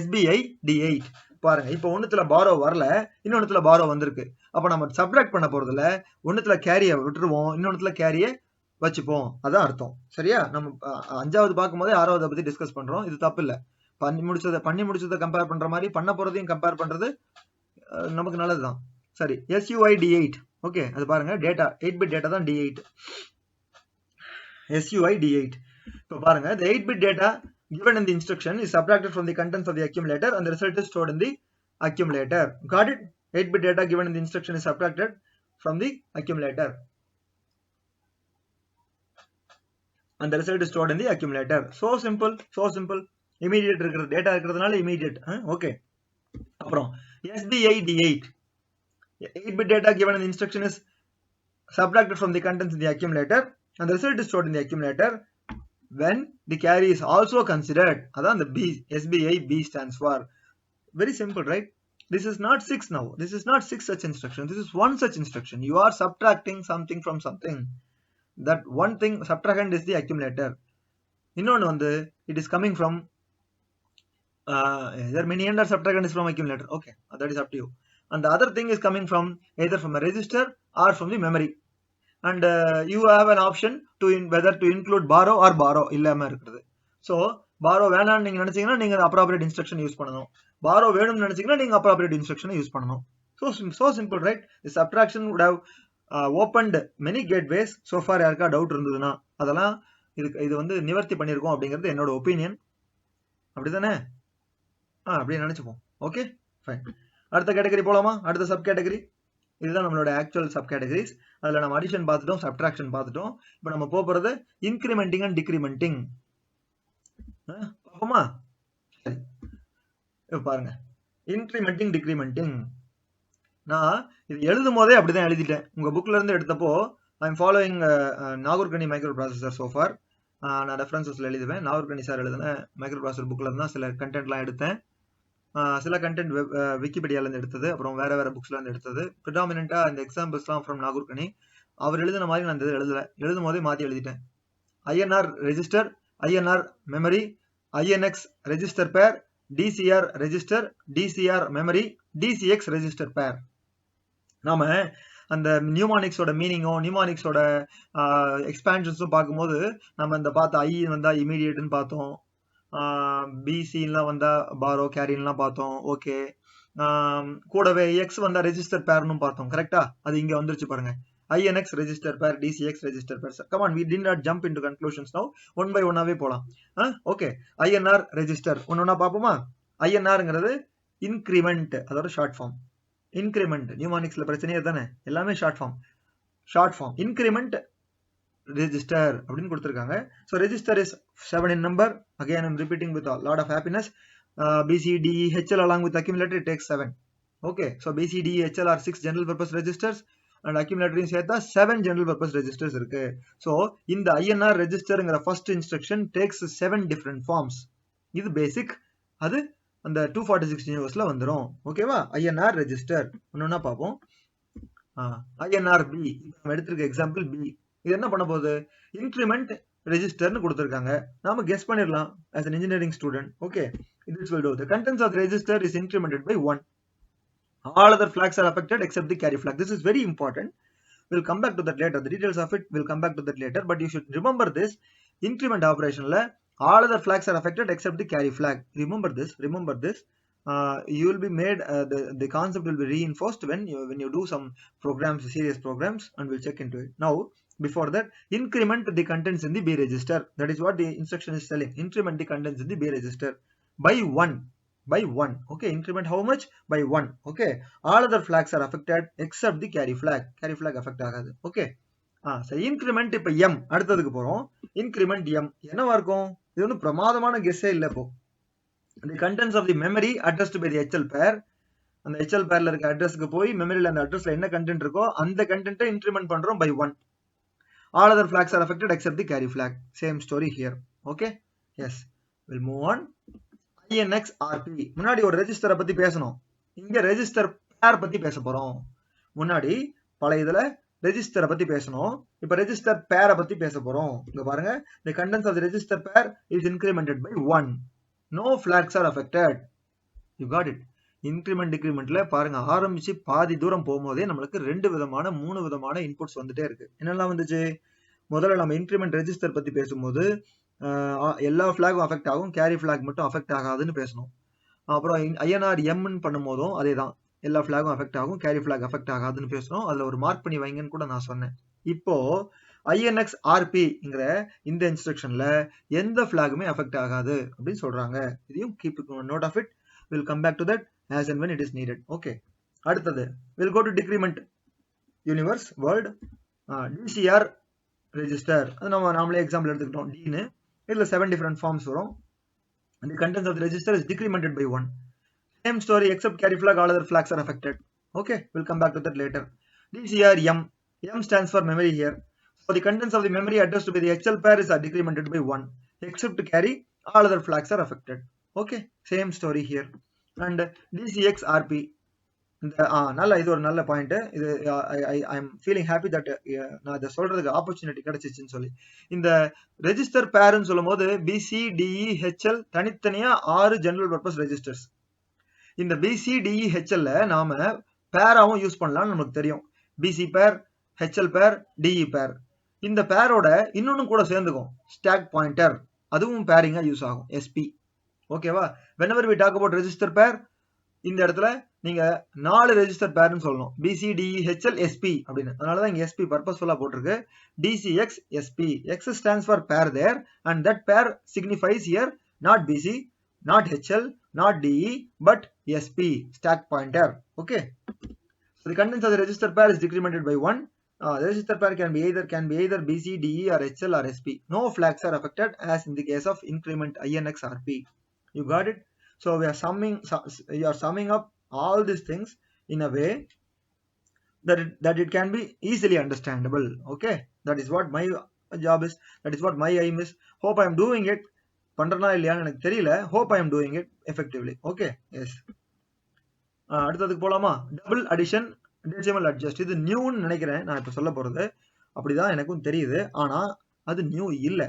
SBI D8. பாருங்க, இப்போ ஒண்ணுத்துல பாரோ வரல, இன்னொன்னுத்துல பாரோ வந்திருக்கு. அப்ப நம்ம சப்ட்ராக்ட் பண்ண போறதுல ஒண்ணுத்துல கேரிய விட்டுருவோம், இன்னொன்னுத்துல கேரிய வச்சுப்போம். அதான் அர்த்தம். சரியா? நம்ம 5வது பார்க்கும்போது 6வது பத்தி டிஸ்கஸ் பண்றோம். இது தப்பு இல்ல. பண்ணி முடிச்சதை கம்பேர் பண்ற மாதிரி பண்ண போறதையும் கம்பேர் பண்றது நமக்கு நல்லதுதான். சரி, SUI D8. ஓகே, அது பாருங்க, டேட்டா 8-bit டேட்டா தான் D8. SUI D8. இப்போ பாருங்க, the 8-bit data given in the instruction is subtracted from the contents of the accumulator and the result is stored in the accumulator. Got it? 8-bit data given in the instruction is subtracted from the accumulator and the result is stored in the accumulator. So simple, so simple. Immediate data இருக்கிறதுனால immediate. Okay. அப்புறம் SBI D8. 8-bit data given in the instruction is subtracted from the contents in the accumulator and the result is stored in the accumulator when the carry is also considered. Adan the B, SBI B stands for. Very simple, right? This is not 6 now. This is not 6 such instruction. This is one such instruction. You are subtracting something from something. That one thing, subtrahend is the accumulator. Innone vandu it is coming from either mini-end or subtrahend is from accumulator. Okay, that is up to you. And the other thing is coming from either from a register or from the memory. And you have an option to whether to include borrow or borrow இல்லாம இருக்குது. So borrow வேணாம்னு நீங்க நினைச்சீங்கன்னா நீங்க appropriate instruction use பண்ணணும். borrow வேணும்னு நினைச்சீங்கன்னா நீங்க appropriate instruction யூஸ் பண்ணணும். So simple, right? The subtraction would have opened many gateways. So far யாருக்கா டவுட் இருந்ததுன்னா அதெல்லாம் இது வந்து நிவர்த்தி பண்ணிருக்கோம் அப்படிங்கிறது என்னோட ஒப்பீனியன். அப்படிதானே? அப்படியே நினைச்சுப்போம். Okay, fine. அடுத்த கேட்டகரி போலாமா? அடுத்த சப் கேட்டகரி இதுதான் நம்மளோட ஆக்சுவல் சப் கேட்டகரிஸ். அதுல நம்ம அடிஷன் பார்த்துட்டோம், சப்ட்ராக்ஷன் பார்த்துட்டோம். இப்போ நம்ம போறது இன்கிரிமெண்டிங் அண்ட் டிக்ரிமெண்டிங். பாப்போமா? சரி, இப்போ பாருங்க, இன்கிரிமெண்டிங் டிக்ரிமெண்டிங். நான் இது எழுதும் போதே அப்படிதான் எழுதிட்டேன். உங்க புக்ல இருந்து எடுத்தப்போ I am following Nagoorkani microprocessor so far. நான் ரெஃபரன்சஸ்ல எழுதுவேன். நாகூர்கனி சார் எழுதின மைக்ரோ ப்ராசஸர் புக்ல இருந்து தான் சில கண்டென்ட்லாம் எடுத்தேன். சில கண்டென்ட் விக்கிபீடியால இருந்து எடுத்தது, அப்புறம் வேற வேற புக்ஸ்ல இருந்து எடுத்தது. ப்ரிடாமினண்டா இந்த எக்ஸாம்பிள்ஸ்லாம் ஃப்ரம் நாகூர்கனி. அவர் எழுதின மாதிரி நான் இந்த எழுதல, எழுதும் போதே மாத்தி எழுதிட்டேன். INR register, INR memory, INX register பேர், DCR register, DCR memory, DCX register பேர். நாம அந்த நியூமானிக்ஸோட மீனிங்கும் நியூமானிக்ஸோட எக்ஸ்பான்ஷன்ஸும் பார்க்கும்போது நம்ம இந்த பார்த்த I வந்தா இமீடியட்னு பார்த்தோம், பிசிலாம் வந்தா பாரோ கேரின்லாம் பார்த்தோம். ஓகே, கூடவே எக்ஸ் வந்தா ரெஜிஸ்டர் பேர்னு பார்த்தோம். கரெக்டா? அது இங்க வந்துருச்சு பாருங்க. INX register pair, DCX register pair. Come on, we did not jump into conclusions now. One by ஒன்னாவே போலாம். ஓகே, INR ரெஜிஸ்டர் ஒன்னொன்னா பாப்போமா? INRங்கிறது இன்கிரிமெண்ட், அதோட ஷார்ட் ஃபார்ம். இன்கிரிமெண்ட் நியூமானிக்ஸ்ல பிரச்சனையே தானே, எல்லாமே ஷார்ட் ஃபார்ம். இன்கிரிமெண்ட் register அப்படின்னு கொடுத்திருக்காங்க. So register is 7 in number. Again I'm repeating with a lot of happiness. BCDEHL along with accumulator it takes 7. Okay, so BCDEHL are 6 general purpose registers and accumulator சேர்த்தா 7 general purpose registers இருக்கு. So இந்த INR registerங்கிற first instruction takes 7 different forms. இது basic, அது அந்த 246 யூனிவர்ஸ்ல வந்துரும். ஓகேவா? INR register ஒன்னொன்னா பார்ப்போம். INR B நம்ம எடுத்திருக்க எக்ஸாம்பிள் B. இது என்ன பண்ண போகுது? இன்கிரிமெண்ட் ரெஜிஸ்டர்னு கொடுத்திருக்காங்க. நாம கெஸ் பண்ணிரலாம் as an engineering student. Okay, this will do. The contents of the register is incremented by 1. All other flags are affected except the carry flag. This is very important. We'll come back to that later. The details of it will come back to that later. But you should remember this. Increment operation la all other flags are affected except the carry flag. Remember this. Remember this. You will be made the concept will be reinforced when you do some programs, serious programs, and we'll check into it. Now before that, increment the contents in the B register. That is what the instruction is telling. Increment the contents in the B register by 1. By 1. Okay, increment how much? By 1. Okay, all other flags are affected except the carry flag. Carry flag affect ஆகாது. Okay, so increment இப்ப M அடுத்ததுக்கு போறோம். Increment M என்னவா இருக்கும்? இது வந்து பிரமாதமான கெஸ்ஸே இல்ல இப்போ. The contents of the memory addressed by the HL pair. அந்த HL pairல இருக்க அட்ரஸ்க்கு போய் மெமரியில அந்த அட்ரஸ்ல என்ன கண்டென்ட் இருக்கோ அந்த கண்டென்ட்டை இன்க்ரிமெண்ட் பண்றோம் by 1. All other flags are affected except the carry flag. Same story here. Okay, yes, we'll move on. INX RP முன்னாடி ஒரு ரெஜிஸ்டரை பத்தி பேசணும். இங்க ரெஜிஸ்டர் பேர் பத்தி பேச போறோம். முன்னாடி பழைய இதுல ரெஜிஸ்டரை பத்தி பேசணும். இப்ப ரெஜிஸ்டர் பேரை பத்தி பேச போறோம். இங்க பாருங்க, the contents of the register pair is incremented by 1. No flags are affected. You got it. Increment டிக்ரிமெண்ட்ல பாருங்க, ஆரம்பிச்சு பாதி தூரம் போகும்போதே நம்மளுக்கு 2 விதமான 3 விதமான இன்புட்ஸ் வந்துட்டே இருக்கு. என்னெல்லாம் வந்துச்சு? முதல்ல நம்ம இன்க்ரிமெண்ட் ரெஜிஸ்டர் பத்தி பேசும்போது எல்லா ஃபிளாகும் அஃபெக்ட் ஆகும், கேரி ஃபிளாக் மட்டும் அஃபெக்ட் ஆகாதுன்னு பேசணும். அப்புறம் INR Mன்னு பண்ணும்போதும் அதே தான், எல்லா ஃபிளாகும் அஃபெக்ட் ஆகும், கேரி ஃபிளாக் அஃபெக்ட் ஆகாதுன்னு பேசணும். அதுல ஒரு மார்க் பண்ணி வைங்கன்னு கூட நான் சொன்னேன். இப்போ INX RPங்கிற இந்த இன்ஸ்ட்ரக்ஷன்ல எந்த ஃபிளாகுமே அஃபெக்ட் ஆகாது அப்படின்னு சொல்றாங்க. இதையும் keep note of it. We'll come back to that as and when it is needed. Okay, அடுத்தது we'll go to decrement universe world. DCR register அது நம்ம நாமளே எக்ஸாம்பிள் எடுத்துக்கிட்டோம். D னு இதுல 7 different forms வரும். And the contents of the register is decremented by 1. Same story except carry flag, all other flags are affected. Okay, we'll come back to that later. DCR M. M stands for memory here. So the contents of the memory addressed by the HL pair is decremented by 1. Except carry, all other flags are affected. Okay, same story here. And DCX RP. நல்ல இது ஒரு நல்ல point. இது I am feeling happy that நான் இதை சொல்றதுக்கு opportunity கிடைச்சிச்சுன்னு சொல்லி. இந்த ரெஜிஸ்டர் பேர்னு சொல்லும் போது BCDEHL தனித்தனியா 6 ஜெனரல் பர்பஸ் ரெஜிஸ்டர்ஸ். இந்த BCDEHL நாம பேராவும் யூஸ் பண்ணலாம்னு நமக்கு தெரியும். BC பேர், HL பேர், DE பேர். இந்த பேரோட இன்னொன்னு கூட சேர்ந்துக்கும், ஸ்டாக் பாயிண்டர், அதுவும் பேரிங்கா யூஸ் ஆகும், SP. ஓகேவா? whenever we talk about register pair, இந்த இடத்துல நீங்க 4 ரெஜிஸ்டர் பேர்னு சொல்லணும். BCDEHL SP அப்படின்னு. அதனாலதான் இங்க SP பர்பஸ்ஃபுல்லா போட்டிருக்கு. DCX SP. X stands for pair there and that pair signifies here not BC, not HL, not DE but SP, stack pointer. Okay, so the contents of the register pair is decremented by 1. The register pair can be either BC, DE or HL or SP. No flags are affected as in the case of increment INX RP. You got it? So we are summing up all these things in a way that it can be easily understandable. Okay, that is what my job is, that is what my aim is. Hope I am doing it. பண்றனா இல்லையான்னு எனக்கு தெரியல. Hope I am doing it effectively. Okay, yes. அடுத்ததுக்கு போலாமா? Double addition, decimal adjust. இது நியூன்னு நினைக்கிறேன் நான் இப்ப சொல்ல போறது. அப்படிதான் எனக்கும் தெரியுது. ஆனா அது நியூ இல்ல.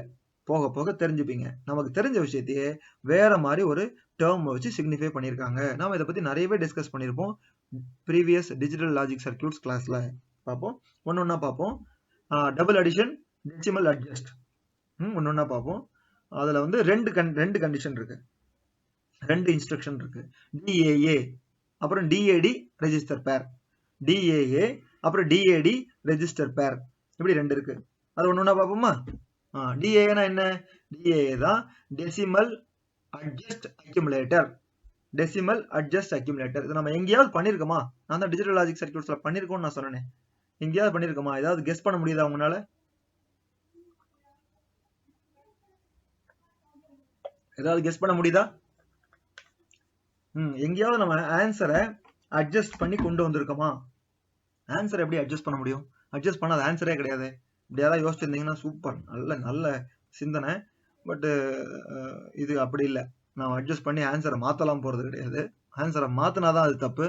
போக போக தெரிஞ்சுப்பீங்க. நமக்கு தெரிஞ்ச விஷயத்தையே வேற மாதிரி ஒரு டேர்ம் வச்சு சிக்னிஃபை பண்ணியிருக்காங்க. நாம இதை பத்தி நிறையவே டிஸ்கஸ் பண்ணியிருப்போம் ப்ரீவியஸ் டிஜிட்டல் லாஜிக் சர்க்யூட்ஸ் கிளாஸ்ல. பார்ப்போம், ஒன்னொன்னா பார்ப்போம். டபுள் அடிஷன், டெசிமல் அட்ஜஸ்ட் ஒன்னொன்னா பார்ப்போம். அதுல வந்து ரெண்டு கண்டிஷன் இருக்கு, 2 இன்ஸ்ட்ரக்ஷன் இருக்கு. DAA அப்புறம் DAD ரெஜிஸ்டர் பேர், DAA அப்புறம் DAD ரெஜிஸ்டர் பேர், இப்படி 2 இருக்கு. அது ஒன்னொன்னா பார்ப்போமா? DAA னா என்ன? DAA தான் decimal adjust accumulator. Decimal adjust accumulator. இது நம்ம எங்கேயாவது பண்ணிருக்கோமா? நான் தான் டிஜிட்டல் லாஜிக் சர்க்யூட்ஸ்ல பண்ணிருக்கோம்னு நான் சொன்னேன். எங்கேயாவது பண்ணிருக்கோமா? ஏதாவது கெஸ் பண்ண முடியுதா உங்களால? ஏதாவது கெஸ் பண்ண முடியுதா? எங்கேயாவது நம்ம ஆன்சரை அட்ஜஸ்ட் பண்ணி கொண்டு வந்திருக்கோமா? ஆன்சர் எப்படி அட்ஜஸ்ட் பண்ண முடியும்? அட்ஜஸ்ட் பண்ணாத ஆன்சரே கிடையாது. இப்படி யாராவது யோசிச்சிருந்தீங்கன்னா சூப்பர், நல்ல சிந்தனை. பட் இது அப்படி இல்லை. நான் அட்ஜஸ்ட் பண்ணி ஆன்சரை மாத்தலாம் போறது கிடையாது. ஆன்சரை மாத்தினாதான் அது தப்பு.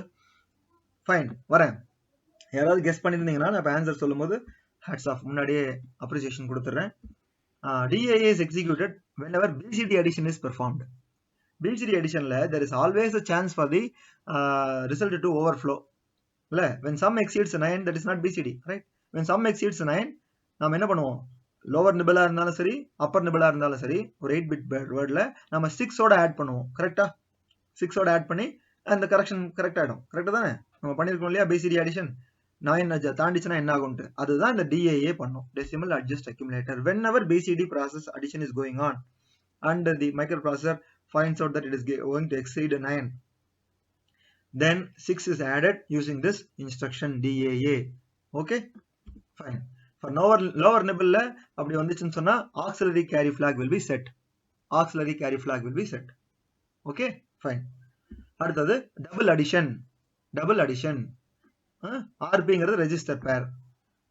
ஃபைன், வரேன். யாராவது கெஸ் பண்ணிருந்தீங்கன்னா நான் இப்போ ஆன்சர் சொல்லும்போது ஹேட்ஸ் ஆஃப், முன்னாடியே அப்ரிசியேஷன் கொடுத்துட்றேன். DAA is executed whenever BCD addition is performed. BCD additionல there is always a chance for the result to overflow. இல்ல, when sum exceeds 9, that is not BCD, right? When sum exceeds 9, நாம என்ன பண்ணுவோம்? Lower நிபிளா இருந்தாலும் சரி, அப்பர் நிபிளா இருந்தாலும் சரி, ஒரு 8-bit வேர்ட்ல நம்ம 6ஓட ஆட் பண்ணுவோம். கரெக்டா? 6ஓட ஆட் பண்ணி அந்த கரெக்ஷன் கரெக்ட் ஆயிடும். கரெக்டா தானே? நம்ம பண்ணிருக்கோம் இல்லையா BCD addition? 9 தாண்டிச்சுன்னா என்ன ஆகும்ட்டு, அதுதான் இந்த DAA பண்ணும், decimal adjust accumulator. Whenever BCD process addition is going on and the microprocessor finds out that it is going to exceed 9, then 6 is added using this instruction DAA. Okay, fine. For lower nibble அப்படி வந்துச்சுன்னு சொன்னா auxiliary carry flag will be set. Auxiliary carry flag will be set. Okay, fine. அடுத்தது double addition. Double addition. RPங்கிறது register pair.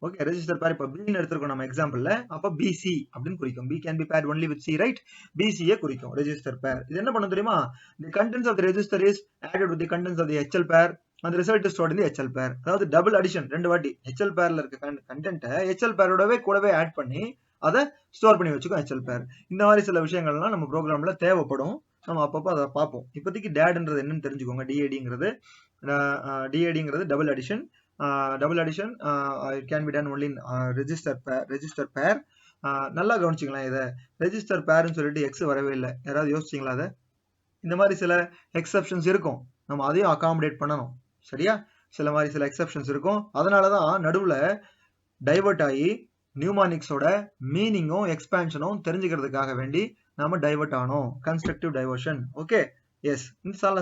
Okay, register pair இப்போ B ன்னு எடுத்துருக்கோம் நம்ம எக்ஸாம்பிள்ல. அப்ப BC அப்படின்னு குறிக்கும். B can be paired only with C, right? BC குறிக்கும் ரெஜிஸ்டர் பேர். இது என்ன பண்ணும் தெரியுமா? The contents of the register is added with the contents of the HL pair and the result is stored in the HL pair. அதாவது double addition, ரெண்டு வாட்டி HL பேர்ல இருக்க கண்டென்ட்டை HL பேரோடவே கூடவே ஆட் பண்ணி அதை ஸ்டோர் பண்ணி வச்சுக்கும் HL பேர். இந்த மாதிரி சில விஷயங்கள்லாம் நம்ம ப்ரோக்ராம்ல தேவைப்படும். நம்ம அப்பப்போ அதை பார்ப்போம். இப்போதைக்கு டேட்ன்றது என்னன்னு தெரிஞ்சுக்கோங்க. DADங்கிறது double addition. Double addition it can be done only in register pair. நல்லா கவனிச்சிக்கலாம். இதை ரெஜிஸ்டர் பேர்னு சொல்லிட்டு எக்ஸ் வரவே இல்லை. யாராவது யோசிச்சிங்களா? அதை இந்த மாதிரி சில எக்ஸப்ஷன்ஸ் இருக்கும், நம்ம அதையும் அகாமடேட் பண்ணணும். சரியா? சில மாதிரி சில எக்ஸப்ஷன்ஸ் இருக்கும். அதனாலதான் நடுவுல டைவர்ட் ஆகி நியூமானிக்ஸோட மீனிங்கும் எக்ஸ்பான்ஷனும் தெரிஞ்சுக்கிறதுக்காக வேண்டி நாம டைவர்ட் ஆனோம். Constructive diversion. Okay, yes,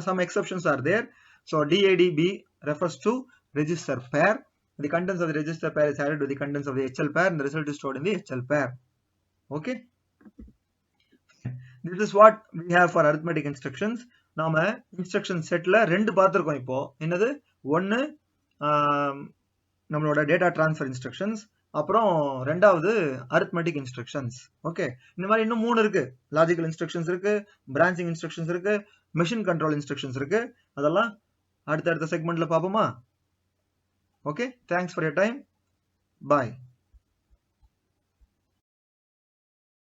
some exceptions are there. So DADB refers to register pair. The contents of the register pair is added to the contents of the HL pair and the result is stored in the HL pair. Okay, this is what we have for arithmetic instructions. நாம instruction setல ரெண்டு பார்த்திருக்கோம். இப்போ என்னது? ஒன்னு நம்மளோட data transfer instructions, அப்புறம் ரெண்டாவது arithmetic instructions. Okay, இந்த மாதிரி இன்னும் 3 இருக்கு. logical instructions இருக்கு, branching instructions இருக்கு, machine control instructions இருக்கு. அதெல்லாம் அடுத்த செக்மெண்ட்ல பாப்போமா? Okay, thanks for your time. Bye.